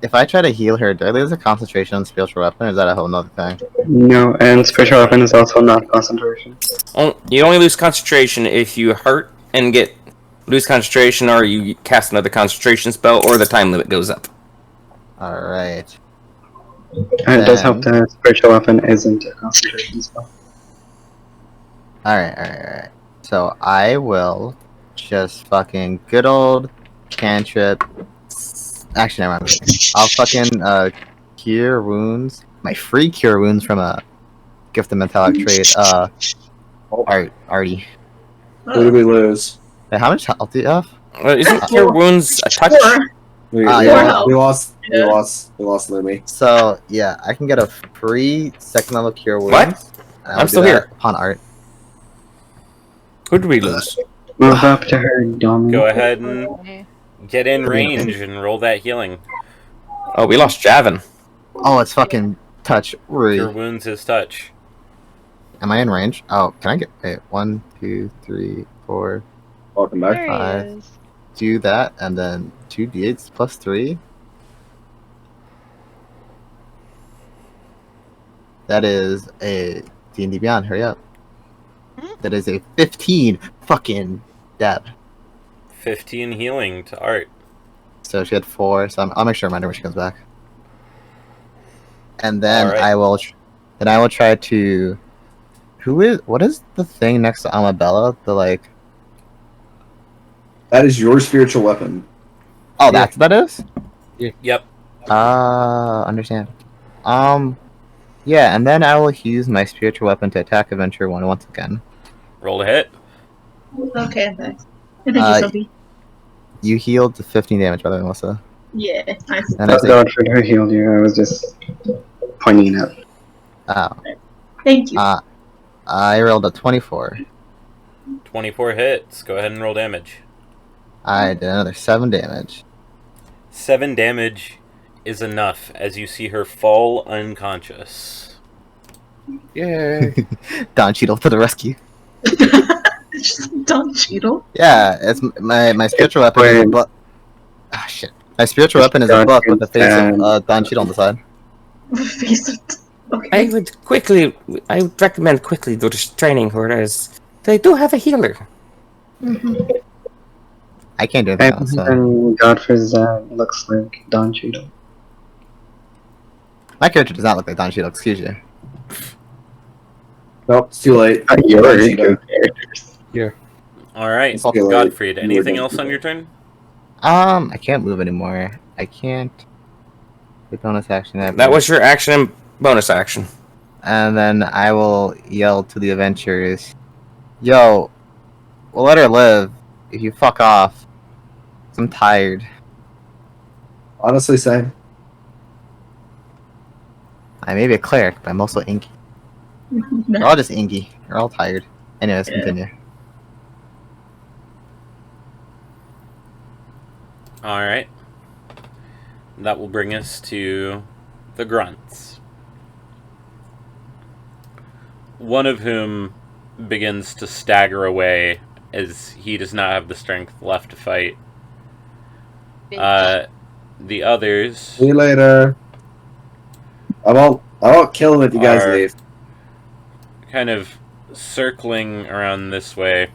if I try to heal her, do I lose a concentration on spiritual weapon, or is that a whole nother thing? No, and spiritual weapon is also not concentration. You only lose concentration if you hurt and lose concentration, or you cast another concentration spell, or the time limit goes up. Alright. And it does help that spiritual weapon isn't a concentration spell. Alright. So, I will just fucking good old cantrip. Actually, never mind. I'll fucking, cure wounds. My free cure wounds from a gift of metallic trade. Artie. Who did we lose? Hey, how much health do you have? Isn't Cure Wounds a touch? 4. We yeah. lost Yeah. Lumi. So, yeah, I can get a free second level cure wounds. What? and I'll I'm do still that here. Upon Art. Who did we lose? Move up to her, Dominic. Go ahead and Okay. get in range and roll that healing. Oh, we lost Javin. Oh, it's fucking touch. Your wounds is touch. Am I in range? Oh, can I get... Wait, 1, 2, 3, 4... Welcome back. There he 5. is. Do that, and then 2 d8s plus 3. That is a D&D Beyond, hurry up. That is a 15 fucking dab. 15 healing to Art. So she had 4, so I'll make sure I remind her when she comes back. And then Alright. I will try to What is the thing next to Amabella? The like. That is your spiritual weapon. Oh, Yeah. that's what that is. Yep. Understand. Yeah, and then I will use my spiritual weapon to attack Adventure 1 once again. Roll a hit. Okay, thanks. Thank you, Sophie. You healed to 15 damage, by the way, Melissa. Yeah, I see. And I take. Godfrey, who healed you? I was just pointing it out. Oh. Thank you. I rolled a 24. 24 hits. Go ahead and roll damage. I did another 7 damage. 7 damage is enough as you see her fall unconscious. Yay. Don Cheadle to the rescue. Just Don Cheadle. Yeah, it's my spiritual weapon is a book. Ah, shit. My spiritual weapon is a book with the face of Don Cheadle on the side. Face it. Okay. I would recommend quickly do this training, whereas they do have a healer. Mhm. I can't do anything else. So. And Godfrey's looks like Don Cheadle. My character does not look like Don Cheadle, excuse you. Nope, it's too late. You're Don very Cheadle. good characters. Alright, It's too late. Godfried, anything else on your turn? I can't move anymore. I can't. The bonus action. That was your action and bonus action. And then I will yell to the adventurers, "Yo, we'll let her live if you fuck off. I'm tired." Honestly, same. I may be a cleric, but I'm also inky. We're all just inky. We're all tired. Anyways, continue. Alright. That will bring us to the grunts. One of whom begins to stagger away as he does not have the strength left to fight. The others See you later. I won't kill him if you guys Are- leave. kind of circling around this way.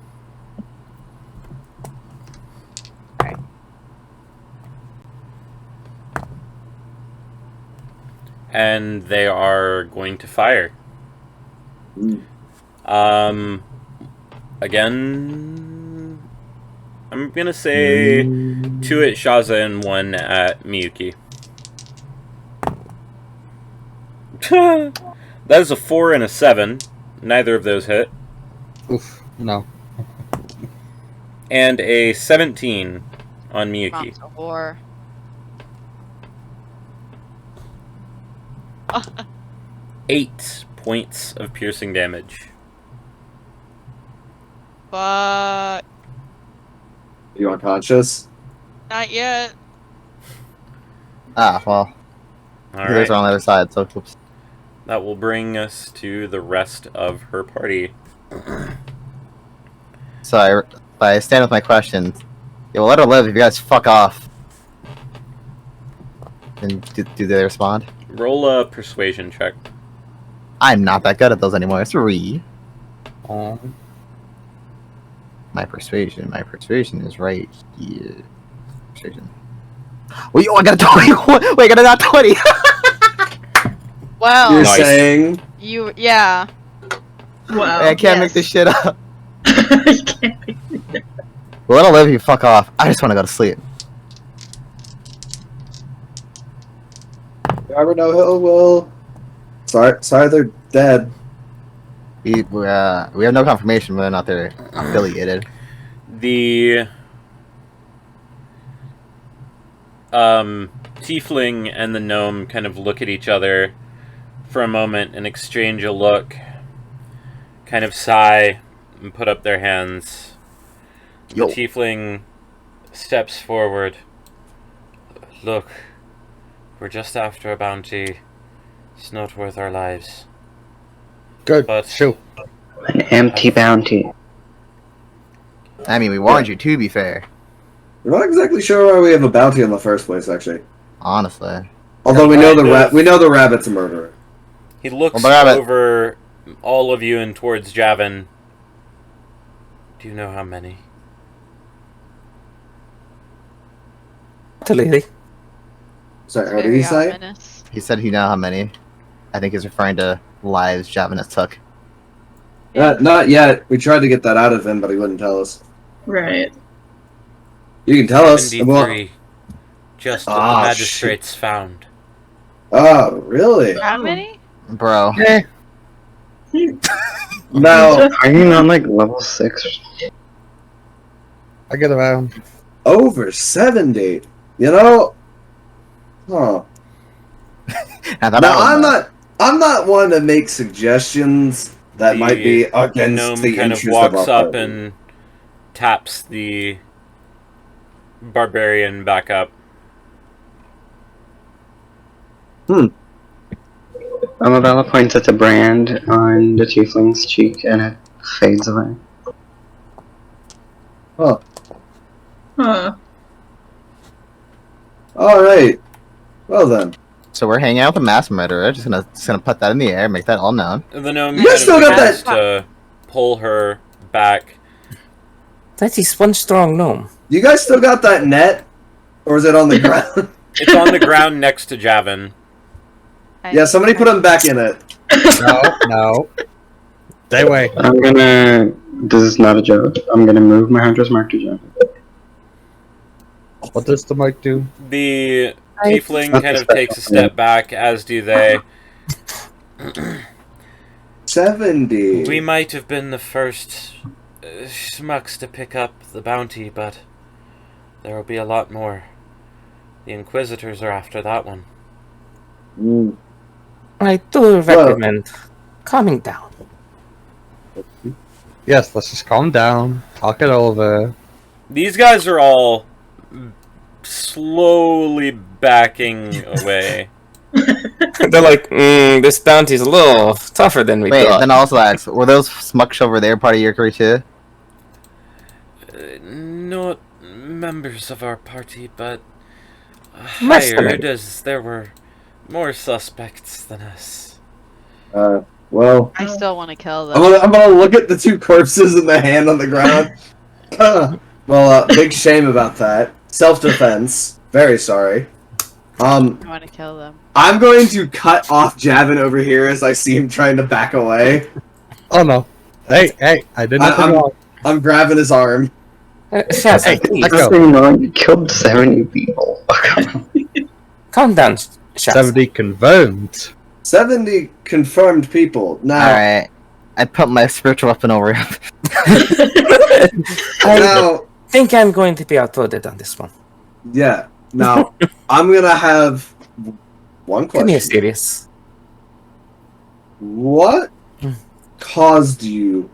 And they are going to fire. Again, I'm gonna say 2 at Shaza and 1 at Miyuki. That is a 4 and a 7. Neither of those hit. Oof. No. And a 17 on Miyuki. Mom's a whore. 8 points of piercing damage. But You unconscious? not yet. Ah, well. Healers Alright. are on the other side, so oops. That will bring us to the rest of her party. So I stand with my questions. Yeah, we'll let her live if you guys fuck off. And do they respond? Roll a persuasion check. I'm not that good at those anymore. 3. Um, My persuasion is right here. Persuasion. Wait, oh, I got a 20. Wait, I got a not 20. Well, You're Nice. saying yeah. Wow. I can't make this shit up. You can't make We'll let her live if you fuck off. I just want to go to sleep. Robert No Hill will. Sorry, they're dead. We have no confirmation whether or not they're affiliated. The tiefling and the gnome kind of look at each other for a moment and exchange a look, kind of sigh and put up their hands. Yo. The tiefling steps forward. Look, we're just after a bounty. It's not worth our lives. good. But Shoot. An empty bounty. I mean, we warned you, to be fair. We're not exactly sure why we have a bounty in the first place, actually. Honestly. Although we know Kind of. the rabbit's a murderer. he looks Well, but- over all of you and towards Javin. Do you know how many? To Lily. Sorry, what did he Very say? ominous. He said he know how many. I think he's referring to lives Javanus took. Not yet. We tried to get that out of him, but he wouldn't tell us. Right. You can tell us. and we'll- 73. Just what the Ah, magistrates found. Oh, really? How many? Bro. Now, Are you not like level 6? I get around. over 70. You know? Huh. Now, I'm not one to make suggestions that might be The against gnome the kind of interest of walks our up party. and taps the barbarian back up. Amabella points at the brand on the tiefling's cheek and it fades away. Huh. Huh. Alright. Well then. So we're hanging out with the mass murderer. Just gonna put that in the air, make that all known. The gnome You guys kind of still got begins that- to pull her back. That is one strong gnome. You guys still got that net? Or is it on the ground? It's on the ground next to Javin. Yeah, somebody put him back in it. No. Stay away. This is not a joke. I'm gonna move my hunter's mark to jump. What does the mic do? The tiefling kind of takes a step back, as do they. 70. We might have been the first schmucks to pick up the bounty, but there will be a lot more. The Inquisitors are after that one. Mm. I do recommend calming down. Yes, let's just calm down. Talk it over. These guys are all slowly backing away. They're like, this bounty's a little tougher than we Wait, thought. then also ask, were those smucks over there part of your crew too? Not members of our party, but Must have hired been. as there were more suspects than us. Well, I still want to kill them. I'm gonna look at the two corpses in the hand on the ground. Big shame about that. Self-defense. Very sorry. I want to kill them. I'm going to cut off Javin over here as I see him trying to back away. Oh no. Hey, I did nothing wrong. I'm grabbing his arm. Shaz, Hey, please, let go. You killed 70 people. calm down, Shaz. 70 confirmed. 70 confirmed people. Now, Alright. I put my spiritual weapon over him. I now, think I'm going to be outvoted on this one. yeah. Now, I'm gonna have one Give me a question. serious. What caused you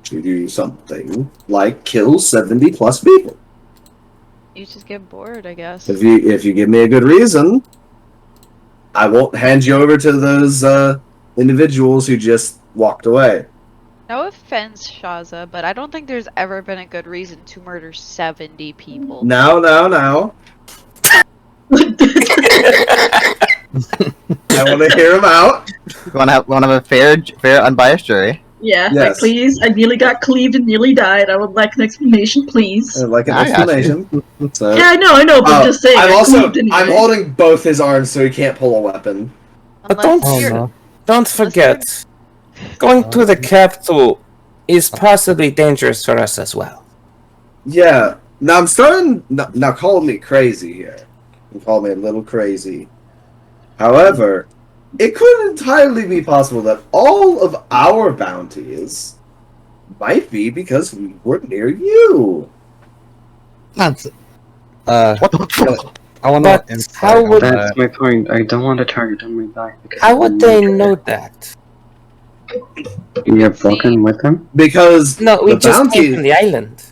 to do something like kill 70 plus people? You just get bored, I guess. If you give me a good reason, I won't hand you over to those individuals who just walked away. No offense, Shaza, but I don't think there's ever been a good reason to murder 70 people. Now. I want to hear him out. We wanna have a fair, unbiased jury. Yeah, Yes. like, please. I nearly got cleaved and nearly died. I would like an explanation, please. Like an I got you. explanation. So, Yeah, I know, but I'm just saying. I I'm cleaved anyway. I'm holding both his arms so he can't pull a weapon. But Unless Oh you're- no. Don't forget, going to the capital is possibly dangerous for us as well. Yeah. Now I'm starting. Now call me crazy here. You call me a little crazy. However, it could entirely be possible that all of our bounties might be because we were near you. Nonsense. What the fuck? I want But to. how would- That's my point. I don't want a target on my back. Because How would they know that? You're broken with them? Because No, we the just came bounties, from the island.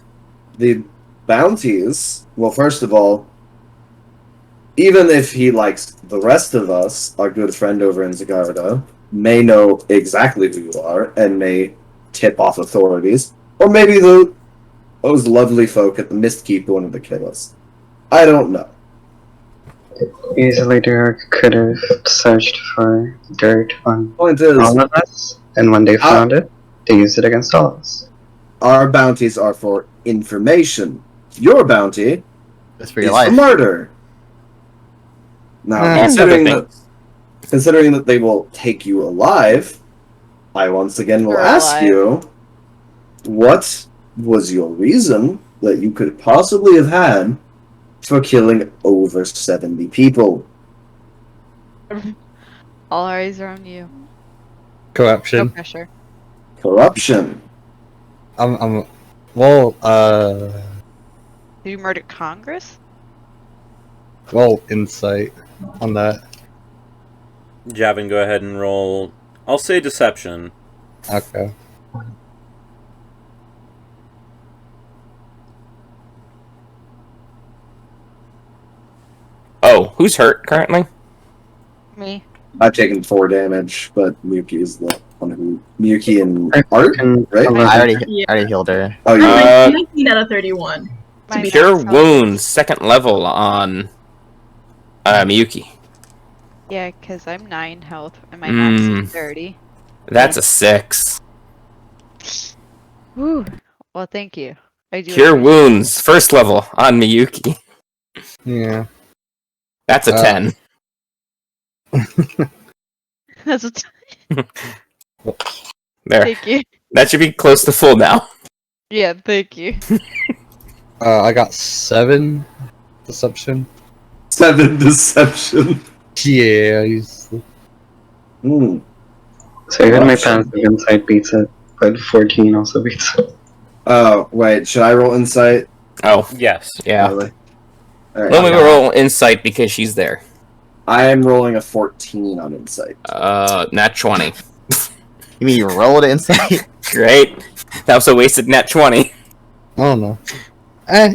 the bounties. Well, first of all, even if he likes the rest of us, our good friend over in Zagarda may know exactly who you are and may tip off authorities, or maybe those lovely folk at the Mistkeep who wanted to kill us. I don't know. Easily Derek could have searched for dirt on Point is, all of us, and when they found it, they used it against all of us. our bounties are for information. Your bounty It's for is your for life. murder. Now, And considering other that they will take you alive, I once again will We're ask alive. you, what was your reason that you could possibly have had for killing over 70 people? All eyes are on you. No Corruption. pressure. Corruption. Well, Did you murder Congress? roll insight on that. Javin, go ahead and roll. I'll say deception. Okay. Oh, who's hurt currently? Me. I've taken 4 damage, but Miyuki is the one who... Miyuki and Art, Fucking right? I Yeah. already healed her. Oh, you Uh, 19 out of 31. My be Cure max health wounds, is- second level on Miyuki. Yeah, because I'm 9 health and my max Mm. is 30. That's a 6. Woo. Well, thank you. I do. Cure appreciate wounds, first level on Miyuki. Yeah. That's a 10. it. That's a There. Thank you. That should be close to full now. Yeah, thank you. I got 7 deception. 7 deception. Yeah. Hmm. So even my passive insight beats it, but 14 also beats it. Oh, wait, should I roll insight? Oh, Yes. yeah. Really? Alright, Let me roll insight because she's there. I am rolling a 14 on insight. Nat 20. You mean you rolled insight? Great. That was a wasted nat 20. I don't know.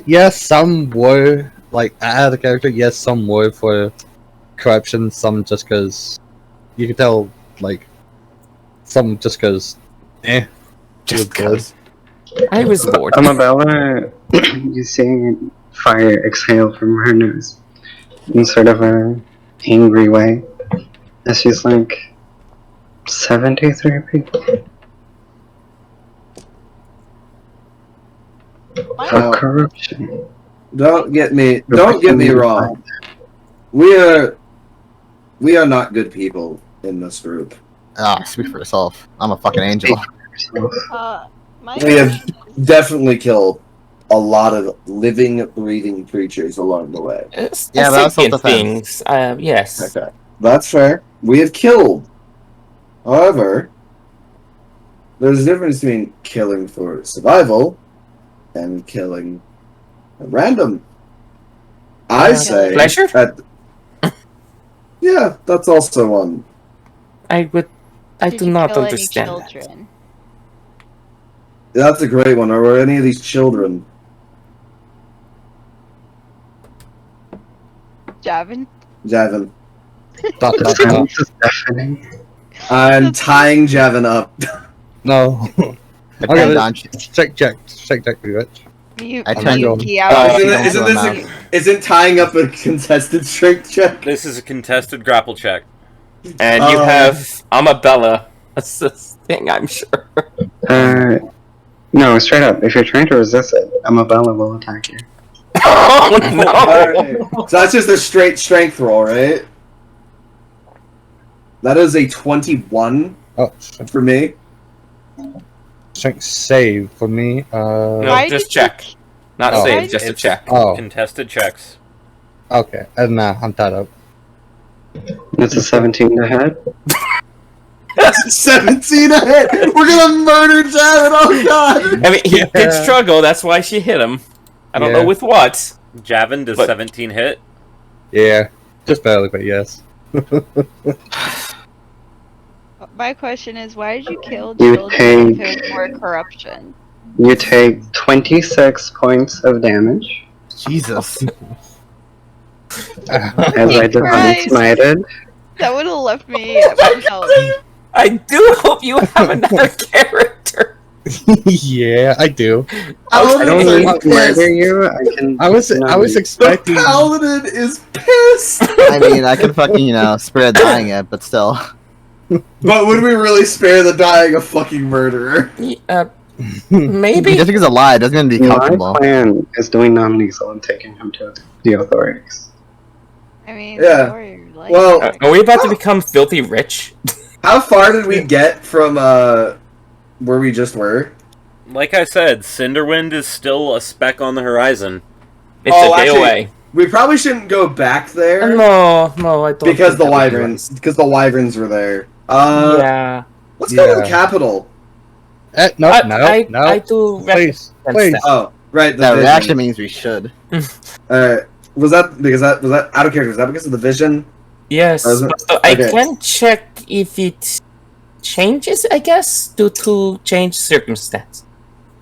Yes, some were like I had a character. Yes, some were for corruption. Some just because you can tell, like some just because. Just good. cause. I was bored. Amabella, you see fire exhale from her nose in sort of a angry way as she's like 73 people. For Oh. corruption. Don't get me wrong. We are not good people in this group. Oh, speak for yourself. I'm a fucking angel. My We have definitely killed a lot of living, breathing creatures along the way. Yeah, but that was Sentient self-defense. things. Yes. Okay, that's fair. We have killed. However, there's a difference between killing for survival and killing at random. I say Pleasure? Yeah, that's also one. I Did do you not kill any understand that. children? That's a great one. Or were any of these children? Javin? Javin. Dot, The dot, silence is deafening. I'm tying Javin up. No. Depends Okay, on check, bitch. I tend to- Miyuki, I was Isn't, don't isn't do this enough. isn't tying up a contested strength check? This is a contested grapple check. And you have Amabella. That's the thing, I'm sure. No, straight up. If you're trying to resist it, Amabella will attack you. Oh no! Alright. So that's just a straight strength roll, right? That is a 21 Oh, for me. strength save for me. No, Why just did check. Not Oh. save, just a It's check. Oh, Contested checks. okay. Nah, I'm tied up. It's a 17 to hit. 17 ahead! We're gonna murder Javin! Oh god! I mean, he Yeah. did struggle, that's why she hit him. I don't Yeah. know with what. Javin, does But- 17 hit? Yeah, just barely, but yes. My question is, why did you kill You children if take- it was more corruption? You take 26 points of damage Jesus. as I divine Christ. smited. That would have left me at one health. I do hope you have another character. Yeah, I do. I don't Paladin need is to murder pissed. you. I was The expecting. paladin is pissed! I mean, I could fucking, spare dying it, but still. But would we really spare the dying a fucking murderer? Maybe. Just because he's alive doesn't mean to be My comfortable. plan is doing non-lethal and taking him to the authorities. I mean, Yeah. or like, Well, Are we about to become filthy rich? How far did we get from where we just were? Like I said, Cinderwind is still a speck on the horizon. It's Oh, a day actually- away. We probably shouldn't go back there No, I don't. because think the that would be wyverns. Because the wyverns were there. right. Yeah. Let's go to the Yeah. capital. No, I no. do Please, recommend please. that. Oh, right. The No, vision. it actually means we should. Was that out of character? Was that because of the vision? Yes, Doesn't- but so I okay. can check if it changes, I guess, due to change circumstance.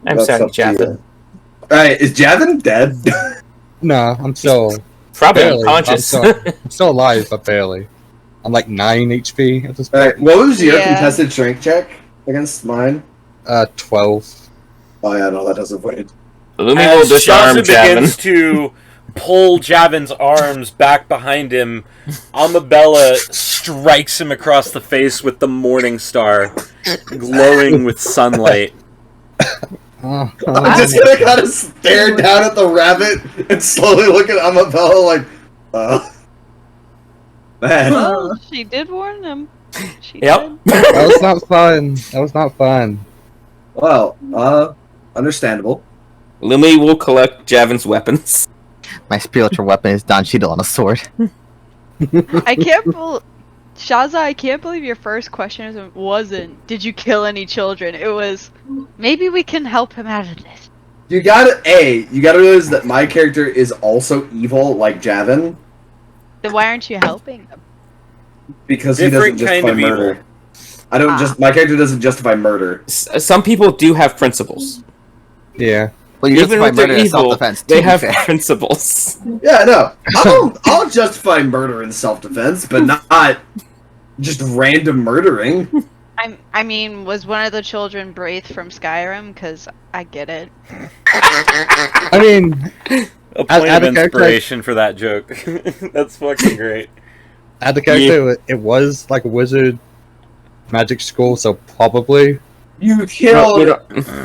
I'm That's sorry, up to you. Javin. Alright, is Javin dead? No, I'm still Probably barely. unconscious. I'm still alive, but barely. I'm like 9 HP at this point. Alright, what was your Yeah. contested strength check against mine? 12. Oh yeah, no, that doesn't wait. Lumi will As disarm Shaza begins Javin. to pull Javin's arms back behind him, Amabella strikes him across the face with the morning star, glowing with sunlight. Oh, I'm just gonna kind of stare down at the rabbit and slowly look at Amabella like, man. Well, she did warn them. She Yep. did. that was not fun. That was not fun. Well, understandable. Lumi will collect Javin's weapons. My spiritual weapon is Don Cheadle on a sword. I can't believe, Shaza, I can't believe your first question wasn't, did you kill any children? It was, maybe we can help him out of this. You gotta realize that my character is also evil like Javin, Then why aren't you helping them? because he Different doesn't kind justify of evil. murder. I don't my character doesn't justify murder. Some people do have principles. Yeah. Well, you Even justify if they're murder in evil, self-defense. they to be have fair. principles. Yeah, no. I'll justify murder in self-defense, but not just random murdering. I mean, was one of the children Braith from Skyrim? Because I get it. I mean, A point Add of a character- inspiration for that joke. That's fucking great. at the character, it was like a wizard magic school, so probably. You killed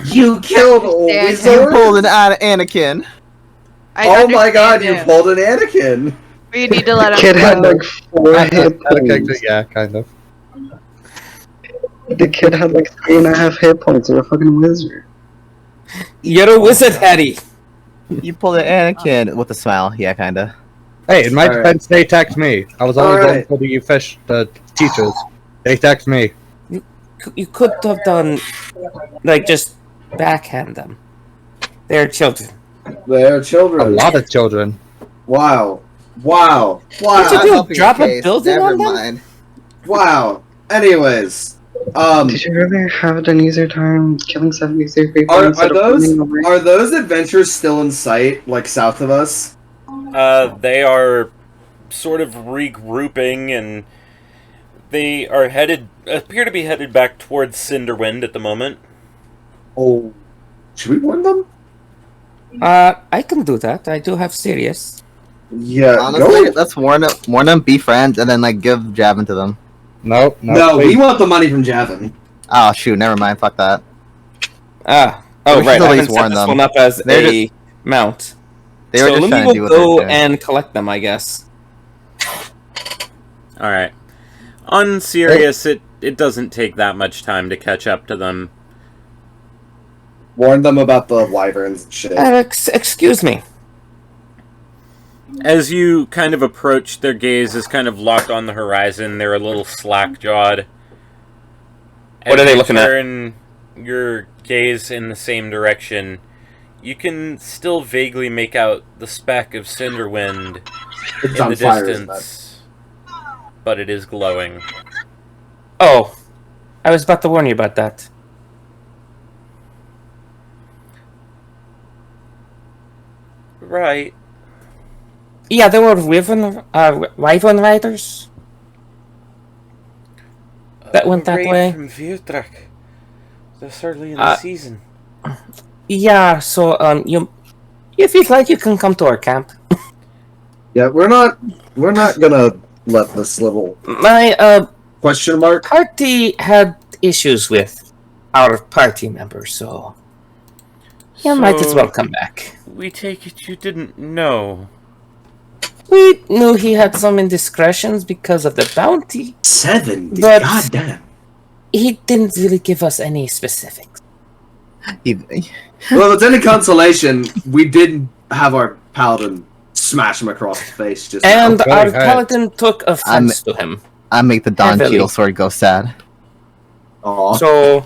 you killed a understand. You wizard? pulled an Anakin. I Oh my god, you understand pulled an Anakin. We need to let him Kid had go. like 4 At hit the character, points. yeah, kind of. The kid had like 3.5 hit points. You're a fucking wizard. You're a wizard, Harry. You pulled an Anakin with a smile. Yeah, kinda. Hey, in my Alright. defense, they attacked me. I was only going Alright. for the teachers. They attacked me. You could have done, like, just backhand them. They're children. They're A children. lot of children. Wow. Did you I'm do? helping Drop your a case. building Never on them? mind. Wow. Anyways, Did you ever have an easier time killing 73 people are instead of those running away? are those adventures still in sight, like south of us? They are sort of regrouping, and they are appear to be headed back towards Cinderwind at the moment. Oh, should we warn them? I can do that. I do have Sirius. Yeah. Honestly, go. let's warn them, be friends, and then like give Javin to them. Nope, No, please. we want the money from Javin. Oh shoot, never mind. Fuck that. Oh, We should right. at I least haven't set warn this them. one up as They're a mount. They were So just Lumi trying to will do what go they're doing. and collect them, I guess. Alright. On Sirius, it doesn't take that much time to catch up to them. Warn them about the wyverns and shit. Excuse me. As you kind of approach, their gaze is kind of locked on the horizon. They're a little slack-jawed. What As are they you looking at? turn your gaze in the same direction, you can still vaguely make out the speck of Cinderwind It's in on the fire, isn't distance. But it is glowing. Oh, I was about to warn you about that. Right. Yeah, there were wyvern riders that went that Raid way. from Vietrak. That's early in Uh, the season. Yeah, so if you'd like, you can come to our camp. Yeah, we're not gonna let this little My question mark. party had issues with our party members, so you might as well come back. We take it you didn't know. We knew he had some indiscretions because of the bounty. 70. But- God damn. He didn't really give us any specifics. Well, if it's any consolation, we did have our paladin smash him across the face just And now. Very our hurt. paladin took offense to him. I make the Dawn Heavily. Shield sword go sad. Aw. So,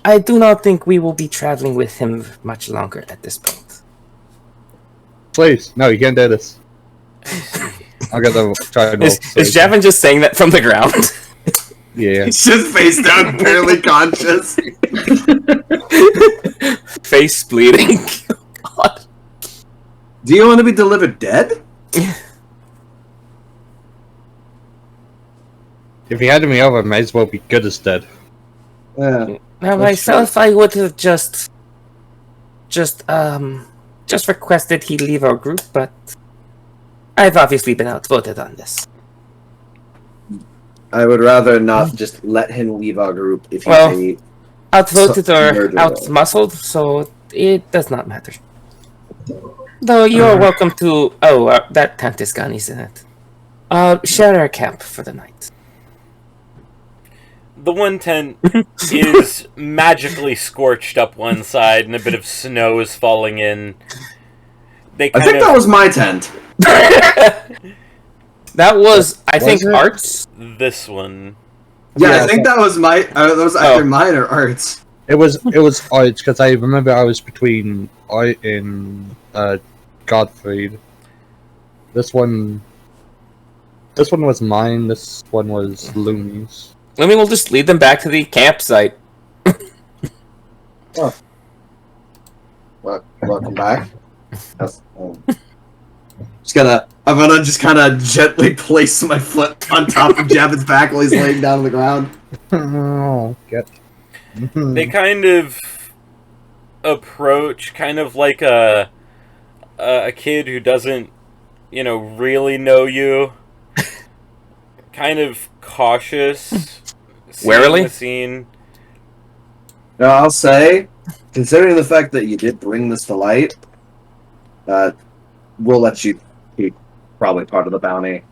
I do not think we will be traveling with him much longer at this point. Please, no, you can't do this. I'm gonna try and roll. Is Javin just saying that from the ground? Yeah. He's just face down, barely conscious. Face bleeding. God. Do you want to be delivered dead? If he handed me over, I might as well be good as dead. Yeah. Now That's myself, I would have just requested he leave our group, but I've obviously been outvoted on this. I would rather not just let him leave our group if he's Well, a... Outvoted or murderer. outmuscled, so it does not matter. Though you are welcome to. Oh, that tent is gone, isn't it? Share our camp for the night. The one tent is magically scorched up one side, and a bit of snow is falling in. They I think that was my tent. That was, I think, it? Arts. this one. Yeah, Yeah, I think that was my... that was either mine or Art's. It was Art, because I remember I was between Art and Godfried. This one was mine, this one was Looney's. I mean, we'll just lead them back to the campsite. Welcome back. I'm gonna just kind of gently place my foot on top of Javin's back while he's laying down on the ground. Oh, get. They kind of approach kind of like a kid who doesn't, really know you. Kind of cautious. Warily? The scene. Now, I'll say, considering the fact that you did bring this to light, we'll let you keep probably part of the bounty.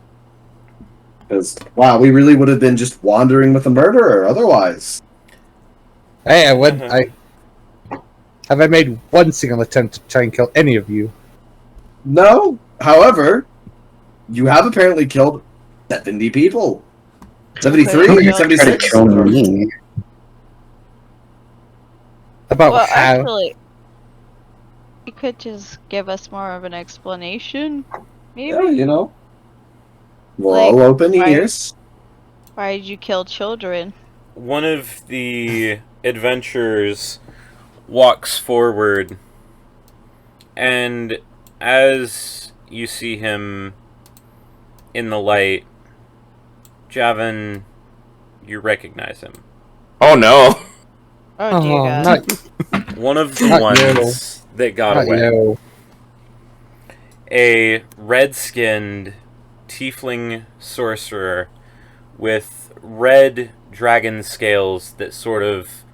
Because, wow, we really would have been just wandering with a murderer otherwise. Hey, have I made one single attempt to try and kill any of you? No, however, you have apparently killed 70 people. 73 Okay. or 76. Kill me. About Well, how? actually, you could just give us more of an explanation, maybe? Yeah, we're Like, all open why- ears. Why did you kill children? One of the adventurers walks forward, and as you see him in the light, Javin, you recognize him. Oh no. Oh dear God. Not, One of the Not ones that got not away. you. A red-skinned tiefling sorcerer with red dragon scales that sort of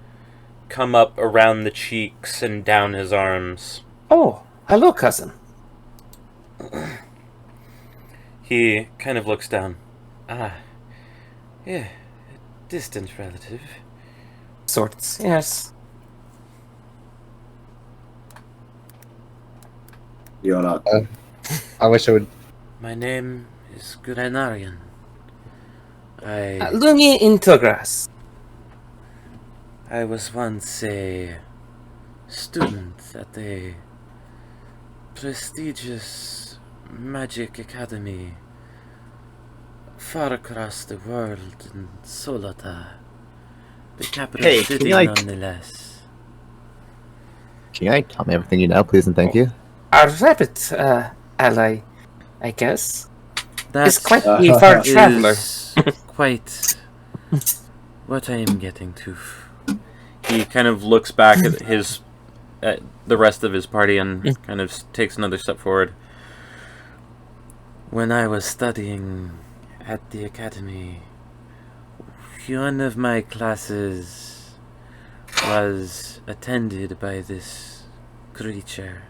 come up around the cheeks and down his arms. Oh, hello, cousin. He kind of looks down. Ah, yeah, a distant relative. Sorts, yes. You're not. I wish I would. My name is Gurenarian. Lumi Intogras. I was once a student at a prestigious magic academy far across the world in Solata, the capital Hey, can city you, nonetheless. Can you tell me everything you know, please and thank you? Our rabbit ally, I guess, That is quite the far traveler. is quite what I am getting to. He kind of looks back at the rest of his party and kind of takes another step forward. When I was studying at the academy, one of my classes was attended by this creature.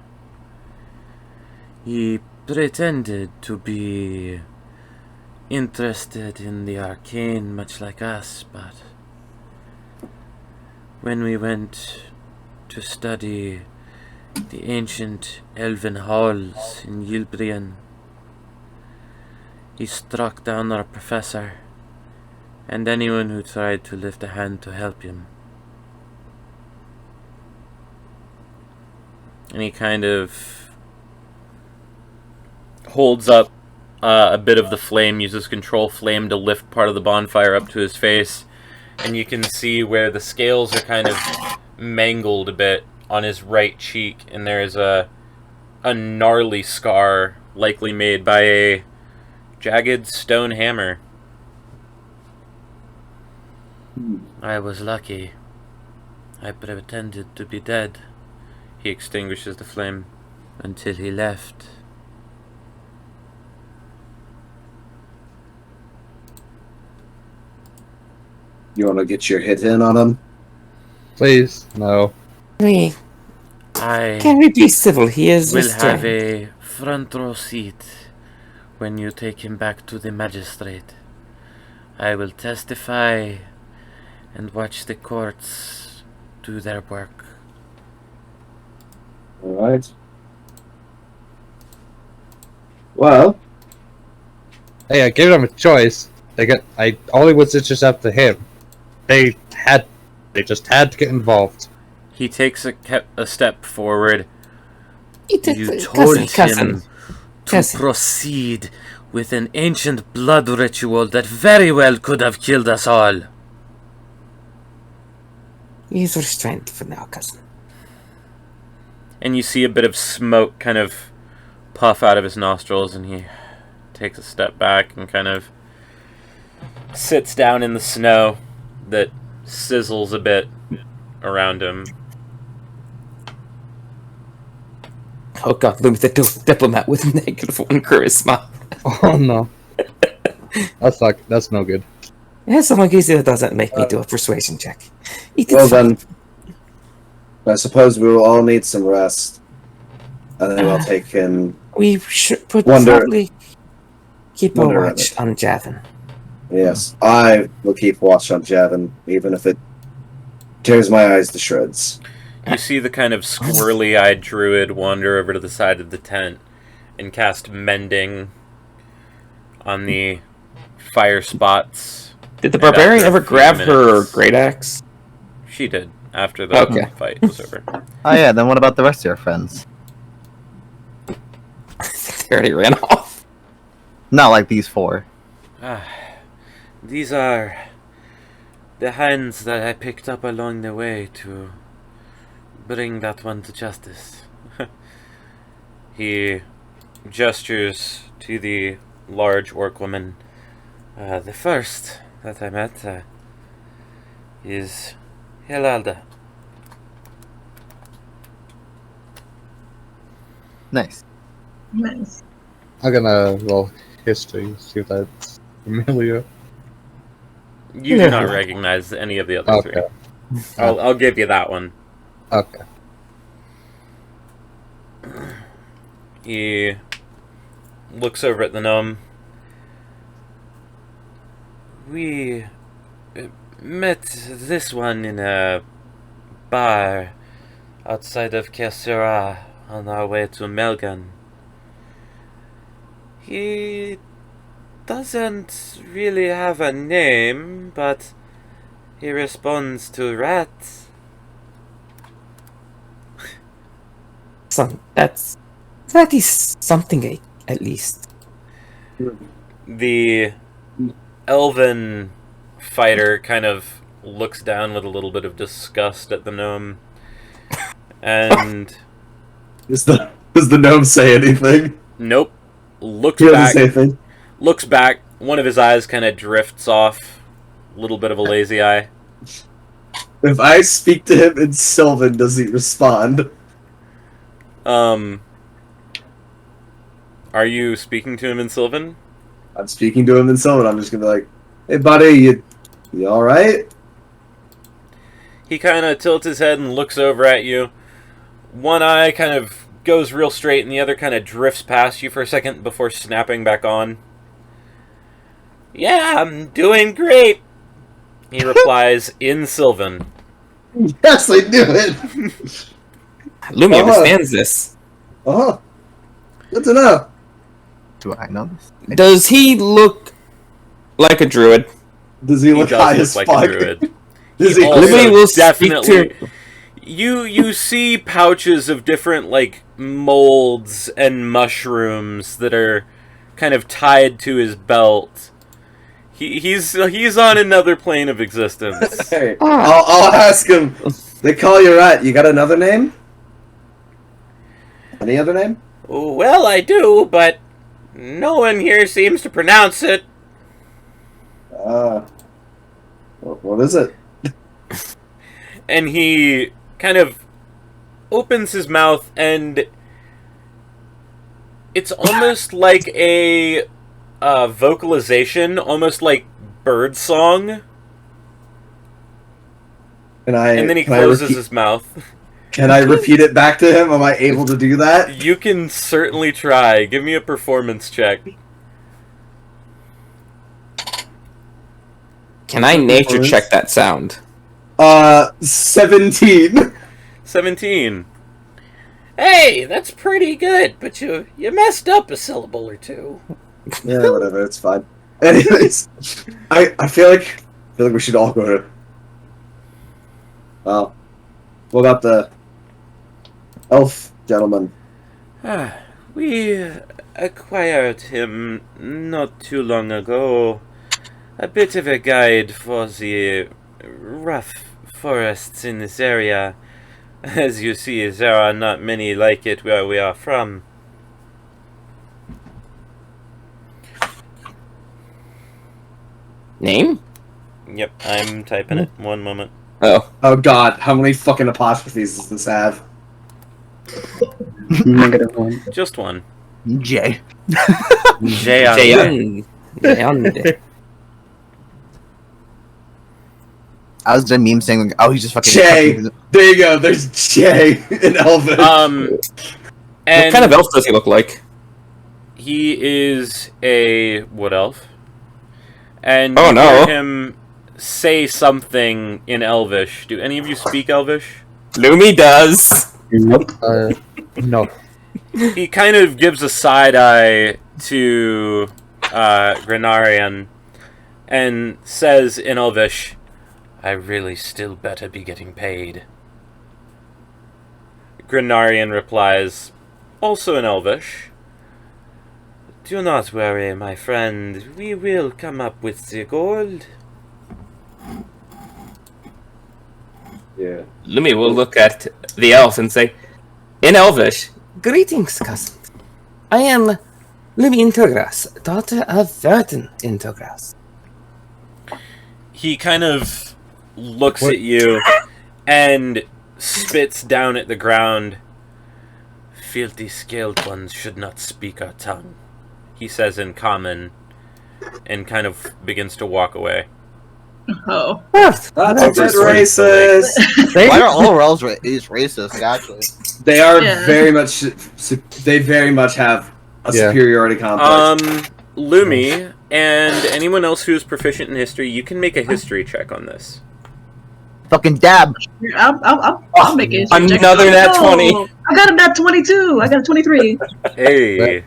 He pretended to be interested in the arcane much like us, but when we went to study the ancient elven halls in Yilbrian. He struck down our professor and anyone who tried to lift a hand to help him. And he kind of holds up a bit of the flame, uses control flame to lift part of the bonfire up to his face, and you can see where the scales are kind of mangled a bit on his right cheek, and there's a gnarly scar, likely made by a jagged stone hammer. I was lucky. I pretended to be dead. He extinguishes the flame until he left. You want to get your hit in on him? Please, no. Can we be civil? He is will have restrained. a front row seat when you take him back to the magistrate. I will testify and watch the courts do their work. Alright. Well, Hey, I gave them a choice. I only was interested up to him. They just had to get involved. He takes a step forward. You told Cousin. him to proceed with an ancient blood ritual that very well could have killed us all. He's restrained for now, cousin. And you see a bit of smoke kind of puff out of his nostrils, and he takes a step back and kind of sits down in the snow that sizzles a bit around him. Oh god, Loomis the diplomat with -1 charisma. Oh no. That's no good. As long as it doesn't make me do a persuasion check. well then, I suppose we will all need some rest. And then we'll take him. We should Wonder- probably keep a wonder watch on Javin. Yes, I will keep watch on Javin, even if it tears my eyes to shreds. You see the kind of squirrely-eyed druid wander over to the side of the tent and cast Mending on the fire spots. Did the And after barbarian a ever few grab her minutes- great axe? She did, after the Okay. fight was over. Oh yeah, then what about the rest of your friends? They already ran off. Not like these four. These are the hands that I picked up along the way to bring that one to justice. He gestures to the large orc woman. The first that I met is Hilalda. Nice. Nice. I'm gonna roll history, see if that's familiar. You do not recognize any of the other three. Okay. I'll give you that one. Okay. He looks over at the gnome. We met this one in a bar outside of Kersura on our way to Melgan. He doesn't really have a name, but he responds to Rat. That is something at least. The elven fighter kind of looks down with a little bit of disgust at the gnome. And Does the gnome say anything? nope. Looks He doesn't back. say anything. Looks back. One of his eyes kind of drifts off. A little bit of a lazy eye. If I speak to him in Sylvan, does he respond? Are you speaking to him in Sylvan? I'm speaking to him in Sylvan. I'm just gonna be like, "Hey, buddy, you all right?" He kind of tilts his head and looks over at you. One eye kind of goes real straight and the other kind of drifts past you for a second before snapping back on. Yeah, I'm doing great, he replies in Sylvan. Yes, I knew it. Lumi Uh-huh. understands this. Oh, good to know. Do I know this? Does he look like a druid? Does he He look does high look as like fuck? a druid. Does He he? also Lumi will speak definitely. to. You see pouches of different like molds and mushrooms that are kind of tied to his belt. He's on another plane of existence. Hey, I'll ask him. They call you Rat. You got another name? Any other name? Well, I do, but no one here seems to pronounce it. What is it? And he kind of opens his mouth, and it's almost like a vocalization, almost like bird song. And And then he closes his mouth. Can I repeat it back to him? Am I able to do that? You can certainly try. Give me a performance check. Can I nature check that sound? 17. 17. Hey, that's pretty good, but you messed up a syllable or two. Yeah, whatever. It's fine. Anyways, I feel like we should all go to. Well, what about the elf gentleman? We acquired him not too long ago. A bit of a guide for the rough forests in this area. As you see, there are not many like it where we are from. Name? Yep, I'm typing it. One moment. Oh. Oh God, how many fucking apostrophes does this have? -1. Just one. J. Jayon. Jayon. I was doing meme saying, "Oh, he's just fucking." J. There you go. There's J in Elvish. And What kind of elf does he look like? he is a wood elf. And Oh, you no. hear him say something in Elvish. Do any of you speak Elvish? Lumi does. Nope. No. He kind of gives a side eye to Grenarian and says in Elvish, I really still better be getting paid. Grenarian replies, also in Elvish, do not worry, my friend. We will come up with the gold. Yeah. Lumi will look at the elf and say, in Elvish, greetings, cousin. I am Lumi Intergrass, daughter of Verden Intergrass. He kind of looks at you and spits down at the ground. Filthy scaled ones should not speak our tongue, he says in common, and kind of begins to walk away. Oh. That's a bit racist. Why are all elves racist? Actually, They are Yeah. very much. They very much have a Yeah. superiority complex. Lumi and anyone else who's proficient in history, you can make a history check on this. fucking dab. I'll make it. Another nat 20. I got a nat 22. I got a 23. Hey.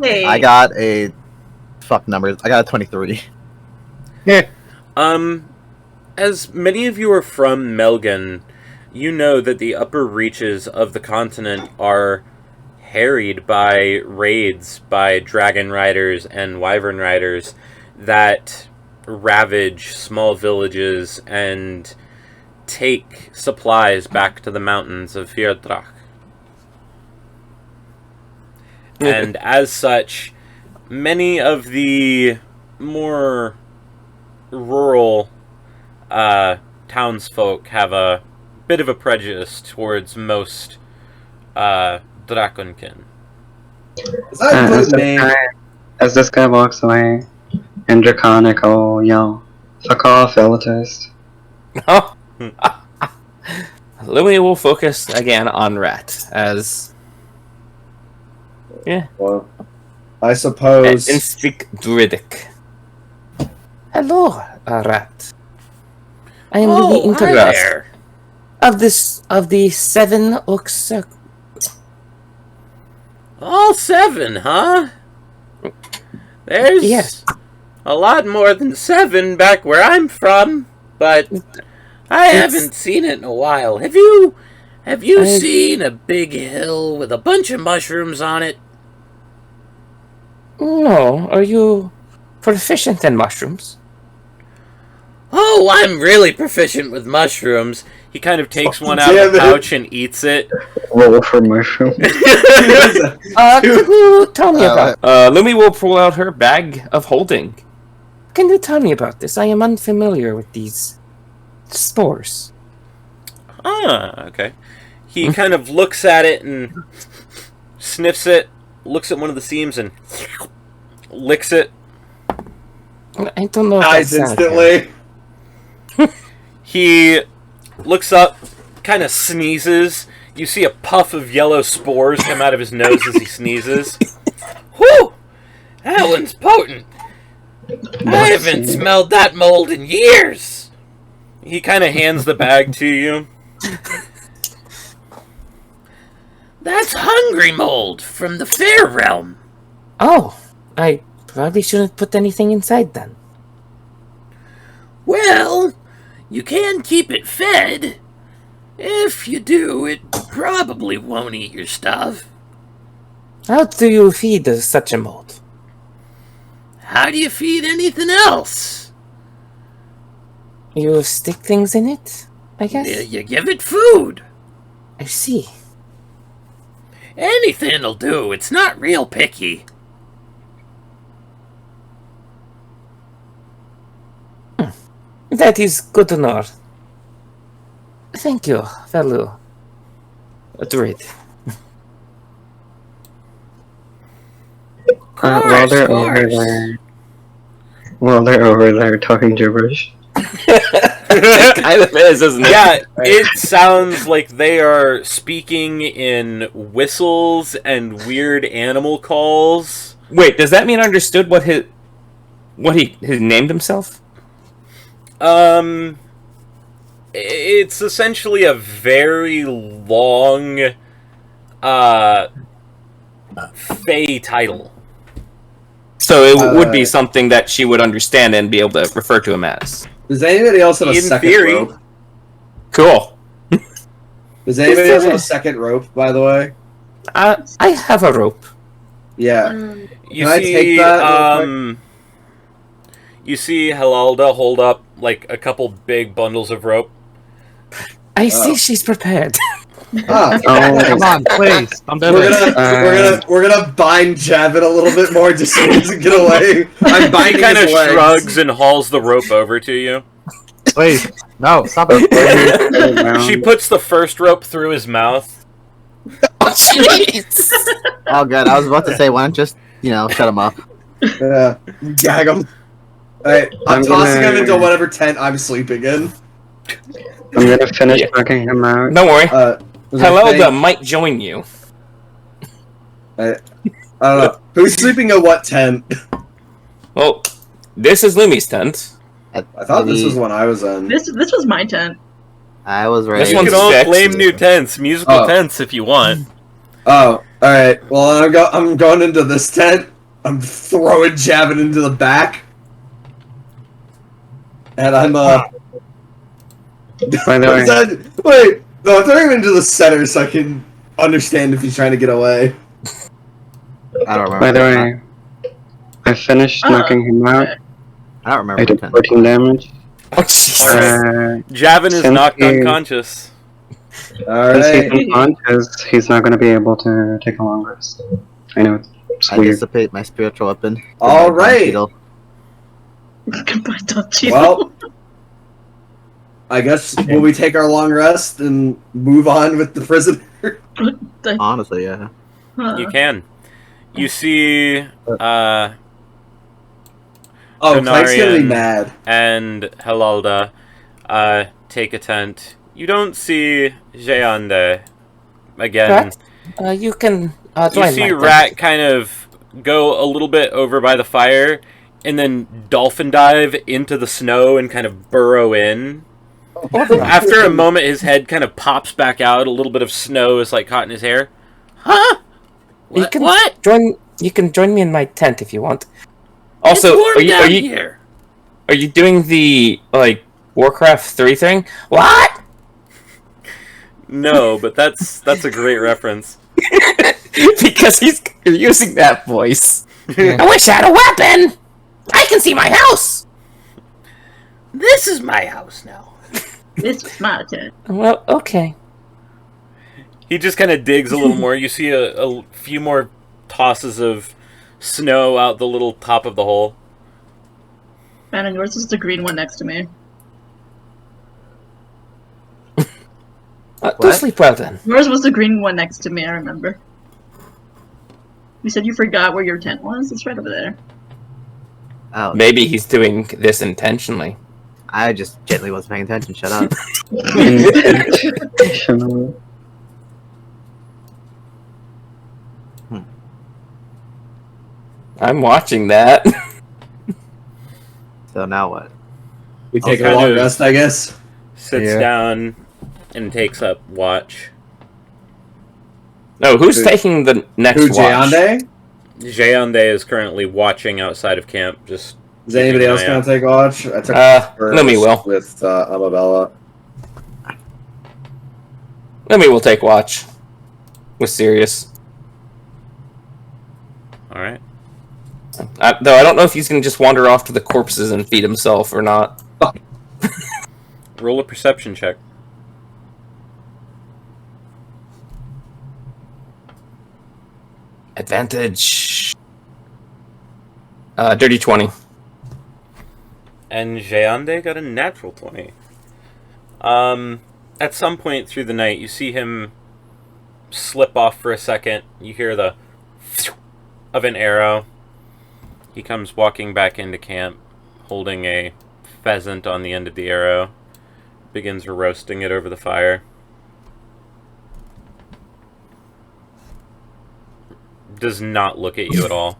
Hey. I got a fuck numbers. I got a 23. As many of you are from Melgan, you know that the upper reaches of the continent are harried by raids by dragon riders and wyvern riders that ravage small villages and take supplies back to the mountains of Fierdrach. And as such, many of the more rural townsfolk have a bit of a prejudice towards most Draconkin. Is that a As good name? this guy walks away, and Draconic will yell, "Fuck off, elitist!" Oh. Lumi will focus again on Rat as Well, I suppose. and speak Druidic. Hello, Rat. I am Lumi hi Intergrass. there. of the 7 Oak Circle. All 7, huh? There's Yes. a lot more than 7 back where I'm from, but I haven't seen it in a while. Have you seen a big hill with a bunch of mushrooms on it? No, are you proficient in mushrooms? Oh, I'm really proficient with mushrooms. He kind of takes one out Damn of the it. pouch and eats it. Roll for mushroom. Can you tell me about... Lumi will pull out her bag of holding. Can you tell me about this? I am unfamiliar with these spores. Ah, okay. He kind of looks at it and sniffs it, looks at one of the seams and licks it. I don't know if Dies that's instantly. He looks up, kind of sneezes. You see a puff of yellow spores come out of his nose as he sneezes. Whew! That one's potent. I haven't smelled that mold in years. He kind of hands the bag to you. That's hungry mold from the fair realm. Oh, I probably shouldn't put anything inside then. Well, you can keep it fed. If you do, it probably won't eat your stuff. How do you feed such a mold? How do you feed anything else? You stick things in it, I guess? You give it food. I see. Anything'll do. It's not real picky. That is good to know. Thank you, fellow druid. While they're over there talking gibberish. It kind of is, isn't it? Yeah, it sounds like they are speaking in whistles and weird animal calls. Wait, does that mean I understood what he named himself? It's essentially a very long, Fey title. So it would be something that she would understand and be able to refer to him as. Does anybody else have a In second theory. rope? Cool. Does anybody else have a second rope, by the way? I have a rope. Yeah. You Can I see, take that real you see Halalda hold up like a couple big bundles of rope. I see she's prepared. Ah, Come on, please. I'm doing we're gonna bind Javin a little bit more just so he doesn't get away. I'm He binding kind of his legs. shrugs and hauls the rope over to you. Please. No, stop it. She puts the first rope through his mouth. Oh, jeez. Oh, good. I was about to say, why don't you just, shut him up? Yeah, gag him. Alright, I'm I'm tossing gonna- him into whatever tent I'm sleeping in. I'm gonna finish knocking him out. Don't worry. Was there Halalda thing- might join you. I don't know. Who's sleeping in what tent? Well, this is Lumi's tent. I thought this was one I was in. This was my tent. I was ready. This You one's can all fixed. claim new tents, musical Oh. tents if you want. Oh, alright. Well, I'm going into this tent. I'm throwing Javin into the back. And I'm, By the way, Wait! No, I'm throwing him into the center so I can understand if he's trying to get away. I don't remember. by the way, I finished knocking him out. I don't remember. I did the 14 damage. Oh, jeez. Javin is Since knocked he- unconscious. Since Alright. he's unconscious, he's not going to be able to take a long rest. I know it's I weird. dissipate my spiritual weapon. Alright. Beetle. Goodbye, Dutchie. Well, I guess will we take our long rest and move on with the prisoner? Honestly, yeah. You can. You see, Oh, Clank's gonna be Denarian. mad. and Halalda take a tent. You don't see Jeande again. You can You join see my tent. Rat kind of go a little bit over by the fire, and then dolphin dive into the snow and kind of burrow in. After a moment, his head kind of pops back out. A little bit of snow is like caught in his hair. Huh? You What? can What? You can join me in my tent if you want. It's Also, warm down are you here. are you doing the like Warcraft 3 thing? What? No, but that's a great reference. Because you're using that voice. Yeah. I wish I had a weapon. I can see my house. This is my house now. This was my turn. Well, okay. He just kind of digs a little more. You see a few more tosses of snow out the little top of the hole. Man, and yours is the green one next to me. Do What? sleep well then. Yours was the green one next to me, I remember. You said you forgot where your tent was? It's right over there. Oh, Maybe he's doing this intentionally. I just gently wasn't paying attention. Shut up. Intentional. I'm watching that. So now what? We take Okay. a long rest, I guess. Sits Yeah. down and takes up watch. No, who's Who- taking the next Who, watch? Jayande? Jayande is currently watching outside of camp. Just Is anybody keeping an else eye going out. to take watch? I took Lemme will. with Amabella. Lemme will take watch. With Sirius. All right. Though I don't know if he's gonna just wander off to the corpses and feed himself or not. Roll a perception check. Advantage. Dirty 20. And Jayande got a natural 20. At some point through the night, you see him slip off for a second. You hear the of an arrow. He comes walking back into camp, holding a pheasant on the end of the arrow. Begins roasting it over the fire. Does not look at you at all.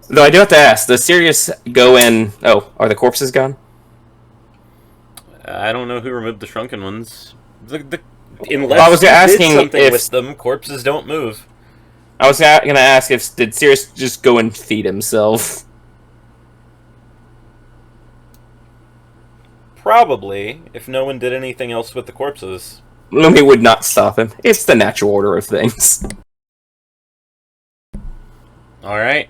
Though I do have to ask, does Sirius go in... Oh, are the corpses gone? I don't know who removed the shrunken ones. Unless Well, I was you did asking something if- with them, corpses don't move. I was gonna ask if... Did Sirius just go and feed himself? Probably, if no one did anything else with the corpses. Lumi would not stop him. It's the natural order of things. Alright.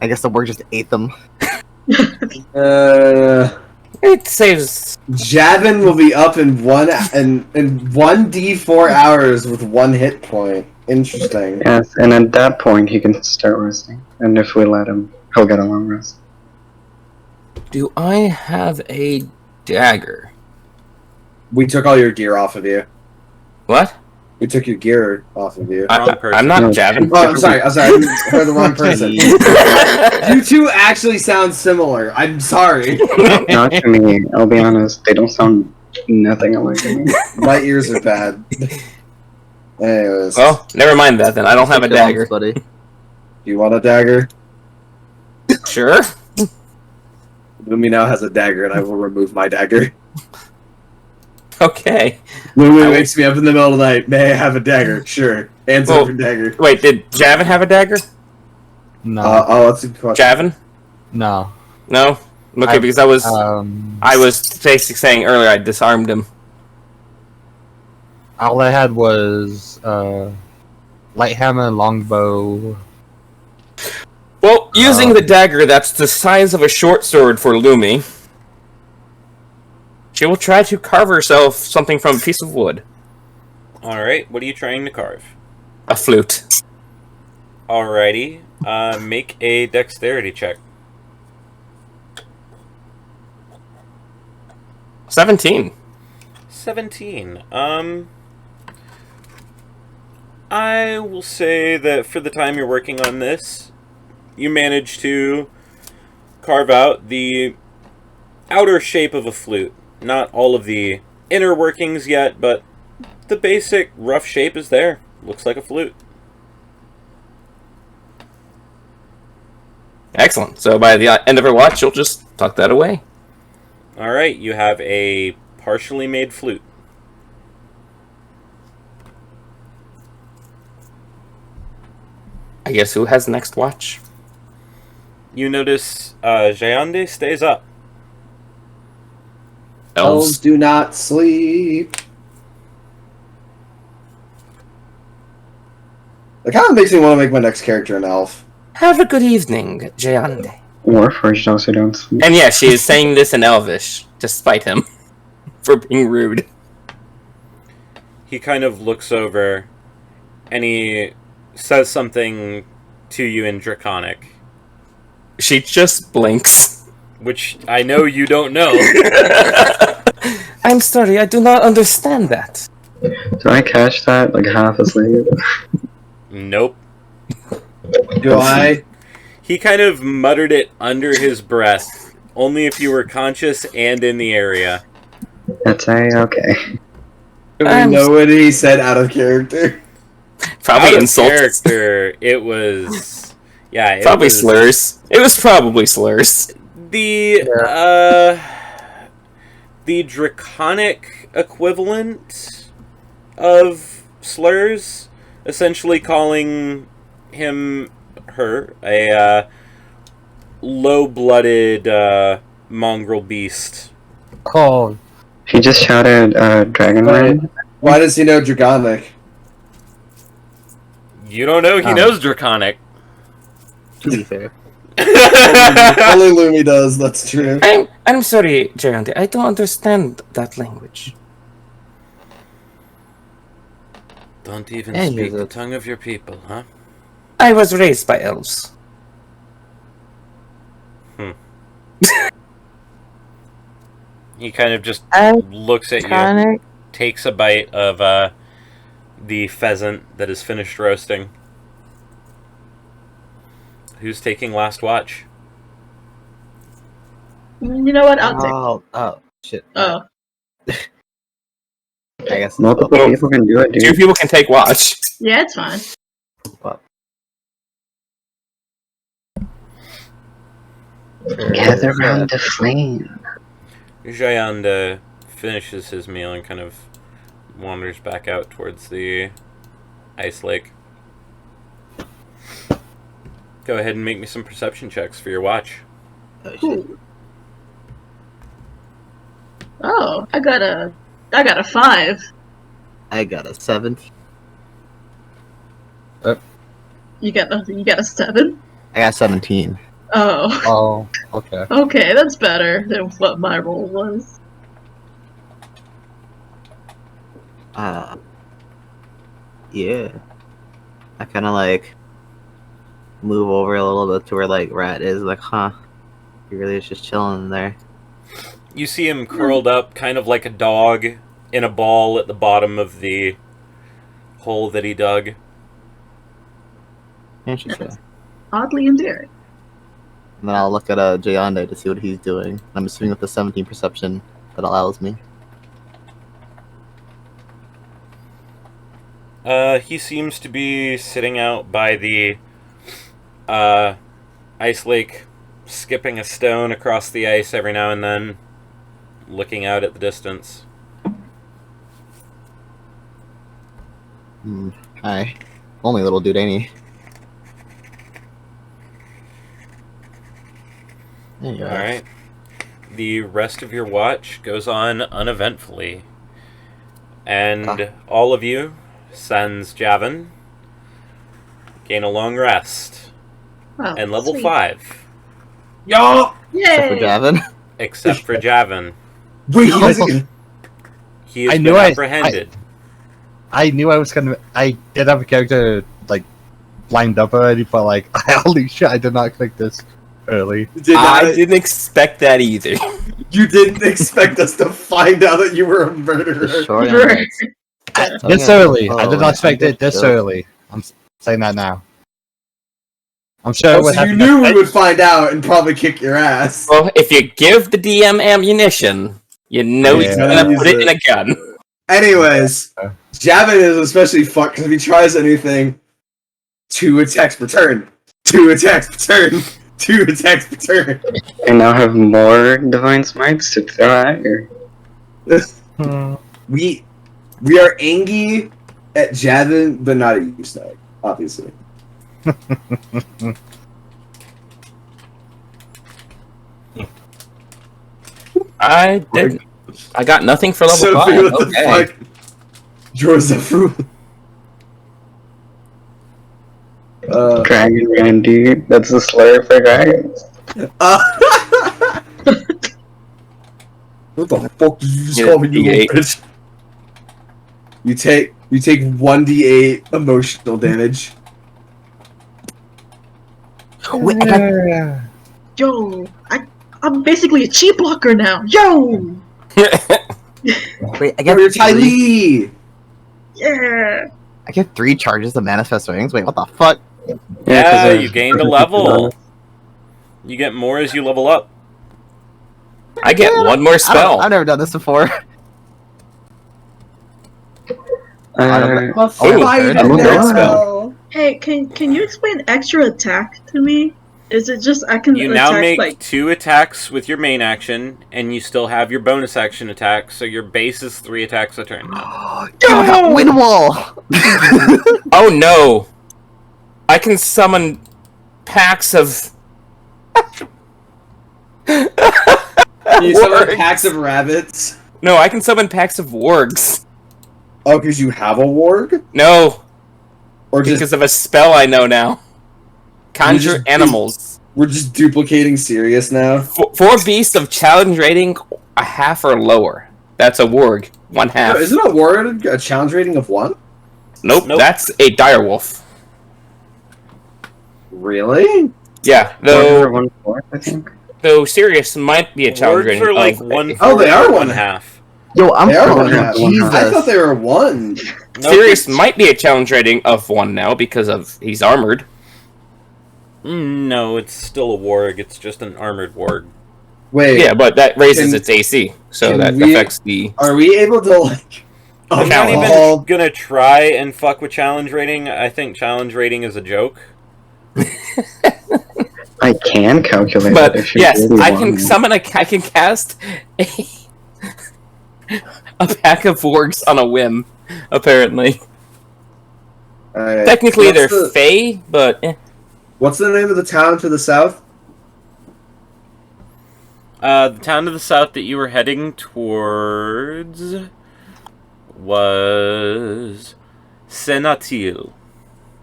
I guess the work just ate them. It saves... Javin will be up in one 1d4 hours with 1 hit point. Interesting. Yes, and at that point he can start resting. And if we let him, he'll get a long rest. Do I have a dagger? We took all your gear off of you. What? We took your gear off of you. Wrong person. I'm not No. Javin. Oh, I'm sorry. I heard the wrong person. You two actually sound similar. I'm sorry. Not to me, I'll be honest, they don't sound nothing alike to me. My ears are bad. Anyways. Well, never mind that then. I don't have a dagger. buddy. Do you want a dagger? Sure. Lumi now has a dagger, and I will remove my dagger. Okay. Lumi I will- wakes me up in the middle of the night. May I have a dagger? Sure. Hands Well- over dagger. Wait, did Javin have a dagger? No, That's a good question. Javin? no. No? Okay, because I was basically saying earlier I disarmed him. All I had was light hammer, longbow. Well, using the dagger that's the size of a short sword for Lumi, she will try to carve herself something from a piece of wood. Alright, what are you trying to carve? A flute. Alrighty. Make a dexterity check. 17. 17. I will say that for the time you're working on this, you manage to carve out the outer shape of a flute. Not all of the inner workings yet, but The basic rough shape is there. Looks like a flute. Excellent. So by the end of her watch, you'll just tuck that away. Alright, you have a partially made flute. I guess who has next watch? You notice Jayande stays up. Elves Elves. do not sleep. It kind of makes me want to make my next character an elf. Have a good evening, Jayande. Warforged also don't sleep. And yeah, she is saying this in Elvish to spite him for being rude. He kind of looks over and he says something to you in Draconic, She just blinks. which I know you don't know. I'm sorry, I do not understand that. Do I catch that like half asleep? Nope. Do I? He kind of muttered it under his breath, only if you were conscious and in the area. That's okay. Do we I'm know what he said out of character? Probably Out of insults. character, it was... Yeah, it Probably was slurs. It was probably slurs. the Draconic equivalent of slurs, essentially calling her a low-blooded mongrel beast. Oh, He just shouted Dragonland. Why does he know Draconic? You don't know he knows Draconic. To be fair. Only Lumi does, that's true. I'm sorry, Jayande. I don't understand that language. Don't even Hey, speak the Lizard. tongue of your people, huh? I was raised by elves. He kind of just I'm looks at you, Chronic. takes a bite of the pheasant that is finished roasting. Who's taking last watch? You know what? I'll take. Oh, shit. Oh, I guess. Multiple people can do it, Two dude. people can take watch. yeah, it's fine. Gather round the flame. Jayanda finishes his meal and kind of wanders back out towards the ice lake. Go ahead and make me some perception checks for your watch. Oh, shit. Cool. Oh, I got a 5. I got a 7. You got a 7. I got 17. Oh, oh, okay. okay, that's better than what my roll was. Yeah. I kind of like move over a little bit to where like Rat is, like, huh? He really is just chilling in there. You see him curled up, kind of like a dog, in a ball at the bottom of the hole that he dug. Interesting. Oddly endearing. And then I'll look at Jayande to see what he's doing. I'm assuming with the 17 perception that allows me. He seems to be sitting out by the ice lake, skipping a stone across the ice every now and then, looking out at the distance. Hi. Only little dude, ain't he? There you go. Alright. The rest of your watch goes on uneventfully. And all of you, sans Javin, gain a long rest. Oh, And level sweet. 5. Y'all! Except for Yay! Javin. Except for Javin. Wait, He has I been knew apprehended. I knew I was gonna. I did have a character like lined up already, but like, holy shit, I did not click this early. I didn't expect that either. You didn't expect us to find out that you were a murderer. The short Right. answer. This Okay. early, I did Oh, not expect it this sure. early. I'm saying that now. I'm sure it Oh, would so you happen. knew we would find out and probably kick your ass. Well, if you give the DM ammunition, you know he's Yeah. gonna put it in a gun. Anyways, Javin is especially fucked because if he tries anything, 2 attacks per turn. 2 attacks per turn. 2 attacks per turn. I now have more divine smites to throw at you. We are angry at Javin, but not at you, Snag, obviously. I got nothing for level Sophie, 5. what the Okay. fuck? Joseph. Dragon Randy, that's a slur for dragons. What the fuck did you just Yeah, call me, you little D8. bitch? You take 1d8 emotional damage. Wait, I got Yo, I'm basically a chi blocker now. Yo, wait, I Yo, got you're three, Ty yeah. I get 3 charges of Manifest Wings. Wait, what the fuck? Yeah, you gained a level. You get more as you level up. I get one more spell. I've never done this before. Uh, Oh, Fight I'm okay. now. Spell. Hey, can you explain extra attack to me? Is it just I can You attack now make like 2 attacks with your main action, and you still have your bonus action attack, so your base is 3 attacks a turn now. Yo, I got Wind Wall! Oh no! I can summon packs of. You summon Wargs. packs of rabbits. No, I can summon packs of wargs. Oh, because you have a warg? No, Or just because of a spell I know now. Conjure just- animals. we're just duplicating Sirius now? For beasts of challenge rating a half or lower. That's a warg. 1/2. No, isn't a warg a challenge rating of 1? Nope, Nope. that's a direwolf. Really? Yeah, Though, though 1/4, I think. Sirius might be a challenge Wargs rating are like of 1 Oh, they are 1/2. Yo, I'm They are fucking 1/2. Jesus. I thought they were 1. Sirius might be a challenge rating of 1 now because of he's armored. No, it's still a warg. It's just an armored warg. Wait, Yeah, but that raises Can- its AC, so can that we- affects the. are we able to, like... I'm not even Challenge. gonna try and fuck with challenge rating. I think challenge rating is a joke. I can calculate But it if you yes, really I want can me. summon I can cast a pack of wargs on a whim. Apparently, Alright. technically What's they're the- fey, but What's the name of the town to the south? The town to the south that you were heading towards was Senatil.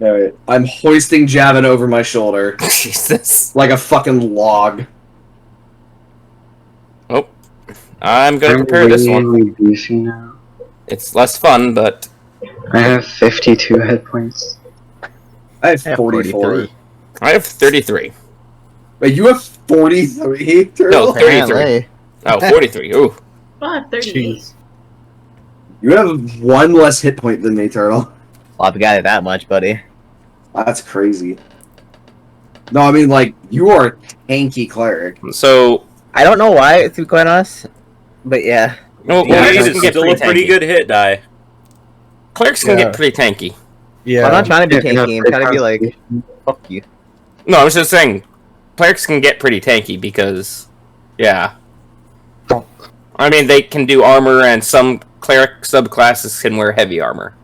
Alright. I'm hoisting Javin over my shoulder Jesus. like a fucking log. Oh, I'm gonna I'm prepare this one. really beefy now. It's less fun, but I have 52 hit points. I have 44. 43. I have 33. Wait, you have 43, Turtle? No, 33. Apparently. Oh, 43. Ooh. 538. You have 1 less hit point than me, Turtle. Well, I've got it that much, buddy. That's crazy. No, I mean, like, you are a tanky cleric. So, I don't know why, to be quite honest. But yeah. well, Yeah, clerics Blade can is get still pretty a pretty tanky. good hit die. Clerics can Yeah. get pretty tanky. Yeah. I'm not trying to be Yeah, tanky, I'm trying to be like, fuck you. No, I was just saying, clerics can get pretty tanky because, yeah. I mean, they can do armor, and some cleric subclasses can wear heavy armor.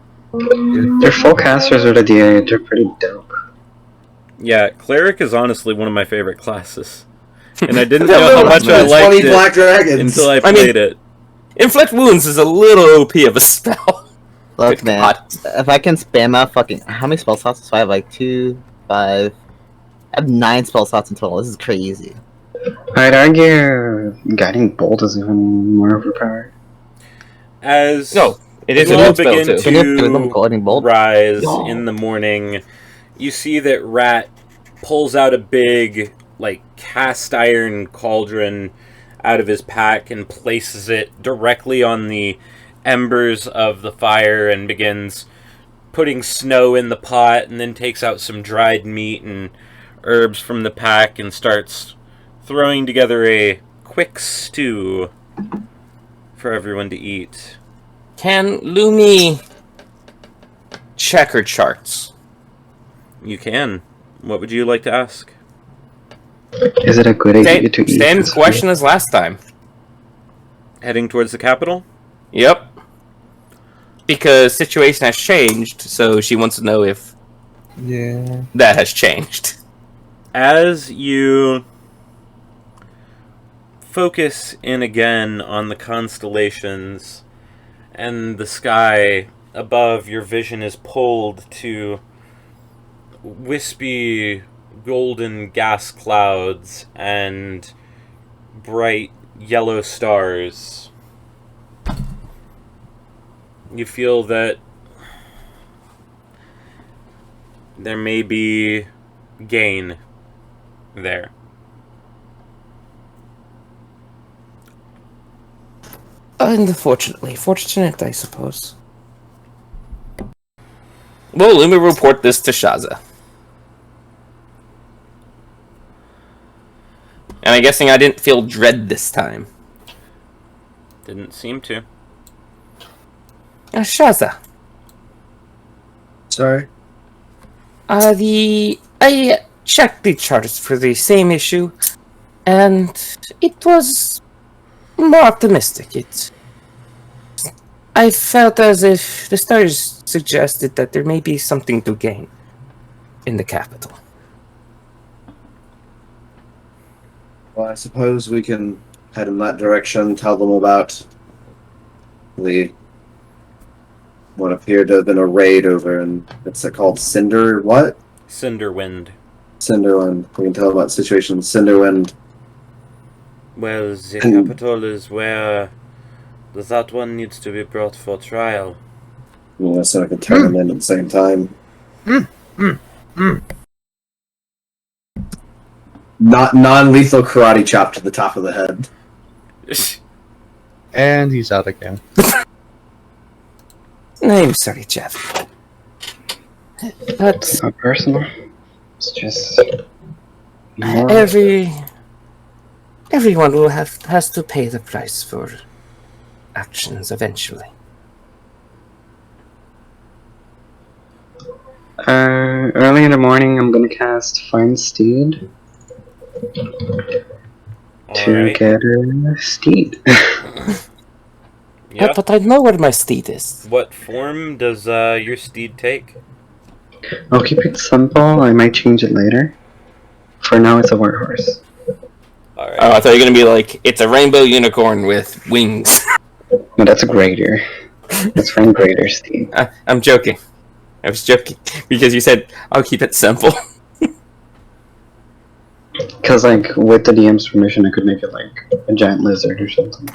Their full casters with a D8 are pretty dope. Yeah, cleric is honestly one of my favorite classes, and I didn't Yeah, know how well, much I 20 liked it black dragons. until I I mean- played it. Inflict wounds is a little OP of a spell. Look, Good man. God. If I can spam out fucking. How many spell slots? So I have like 2, 5. I have 9 spell slots in total. This is crazy. I'd argue Guiding Bolt is even more overpowered. As No, it is you a all good spell, begin too. Can you do them Guiding to Bolt? rise Yo. in the morning, you see that Rat pulls out a big, like, cast iron cauldron out of his pack and places it directly on the embers of the fire and begins putting snow in the pot, and then takes out some dried meat and herbs from the pack and starts throwing together a quick stew for everyone to eat. Can Lumi check her charts? You can. What would you like to ask? Is it a good idea to eat Same this question as last time. Heading towards the capital? Yep. Because situation has changed, so she wants to know if that has changed. As you focus in again on the constellations and the sky above, your vision is pulled to wispy golden gas clouds and bright yellow stars. You feel that there may be gain there. Unfortunately. Fortunate, I suppose. Well, let me report this to Shaza. And I'm guessing I didn't feel dread this time. Didn't seem to. Shaza. Sorry. I checked the charts for the same issue, and it was more optimistic. I felt as if the stars suggested that there may be something to gain in the capital. Well, I suppose we can head in that direction, tell them about what appeared to have been a raid over in, it's called Cinder, what? Cinderwind. Cinderwind. We can tell them about the situation in Cinderwind. Well, the capital is where that one needs to be brought for trial. Yeah, so I can turn them in at the same time. Not non-lethal karate chop to the top of the head. And he's out again. I'm sorry, Jeff. But It's not personal. It's just more. everyone has to pay the price for actions eventually. Early in the morning, I'm gonna cast Find Steed to Alright. get a steed. Yeah. But I know where my steed is. What form does your steed take? I'll keep it simple. I might change it later. For now, it's a warhorse. Alright. Oh, I thought you were gonna be like, it's a rainbow unicorn with wings. No, that's a greater. That's from greater steed. I'm joking. I was joking because you said I'll keep it simple. Because, like, with the DM's permission, I could make it like a giant lizard or something.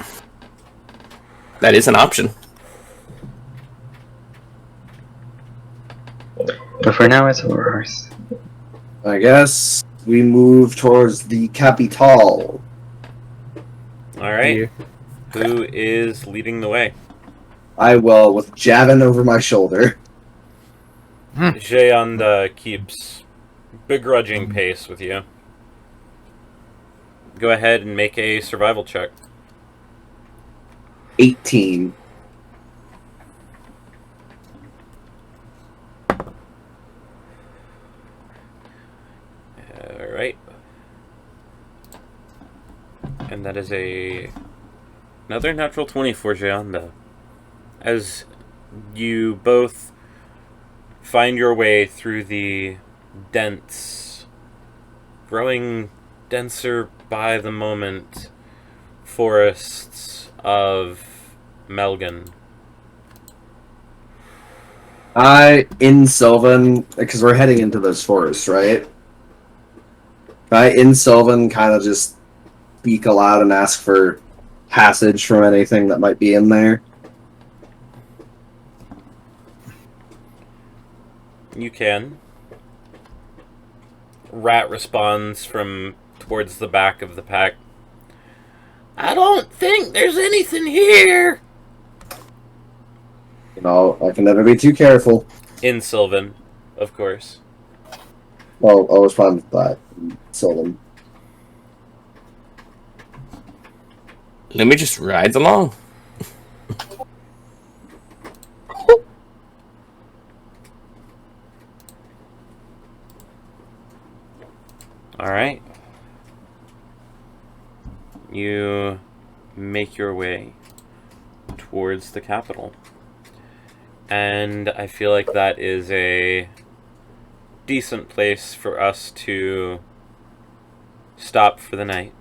That is an option. But for now, it's a warhorse. I guess we move towards the capital. Alright. Yeah. Who is leading the way? I will, with Javin over my shoulder. Jayanda keeps begrudging pace with you. Go ahead and make a survival check. 18. Alright. And that is another natural 20 for Jayanda. As you both find your way through the dense, growing denser by the moment, forests of Melgan. In Sylvan, because we're heading into those forests, right? In Sylvan, kind of just speak aloud and ask for passage from anything that might be in there. You can. Rat responds from towards the back of the pack. I don't think there's anything here. You know, I can never be too careful. In Sylvan, of course. Well, I'll respond to that. Sylvan. Let me just ride along. Alright. You make your way towards the capital. And I feel like that is a decent place for us to stop for the night.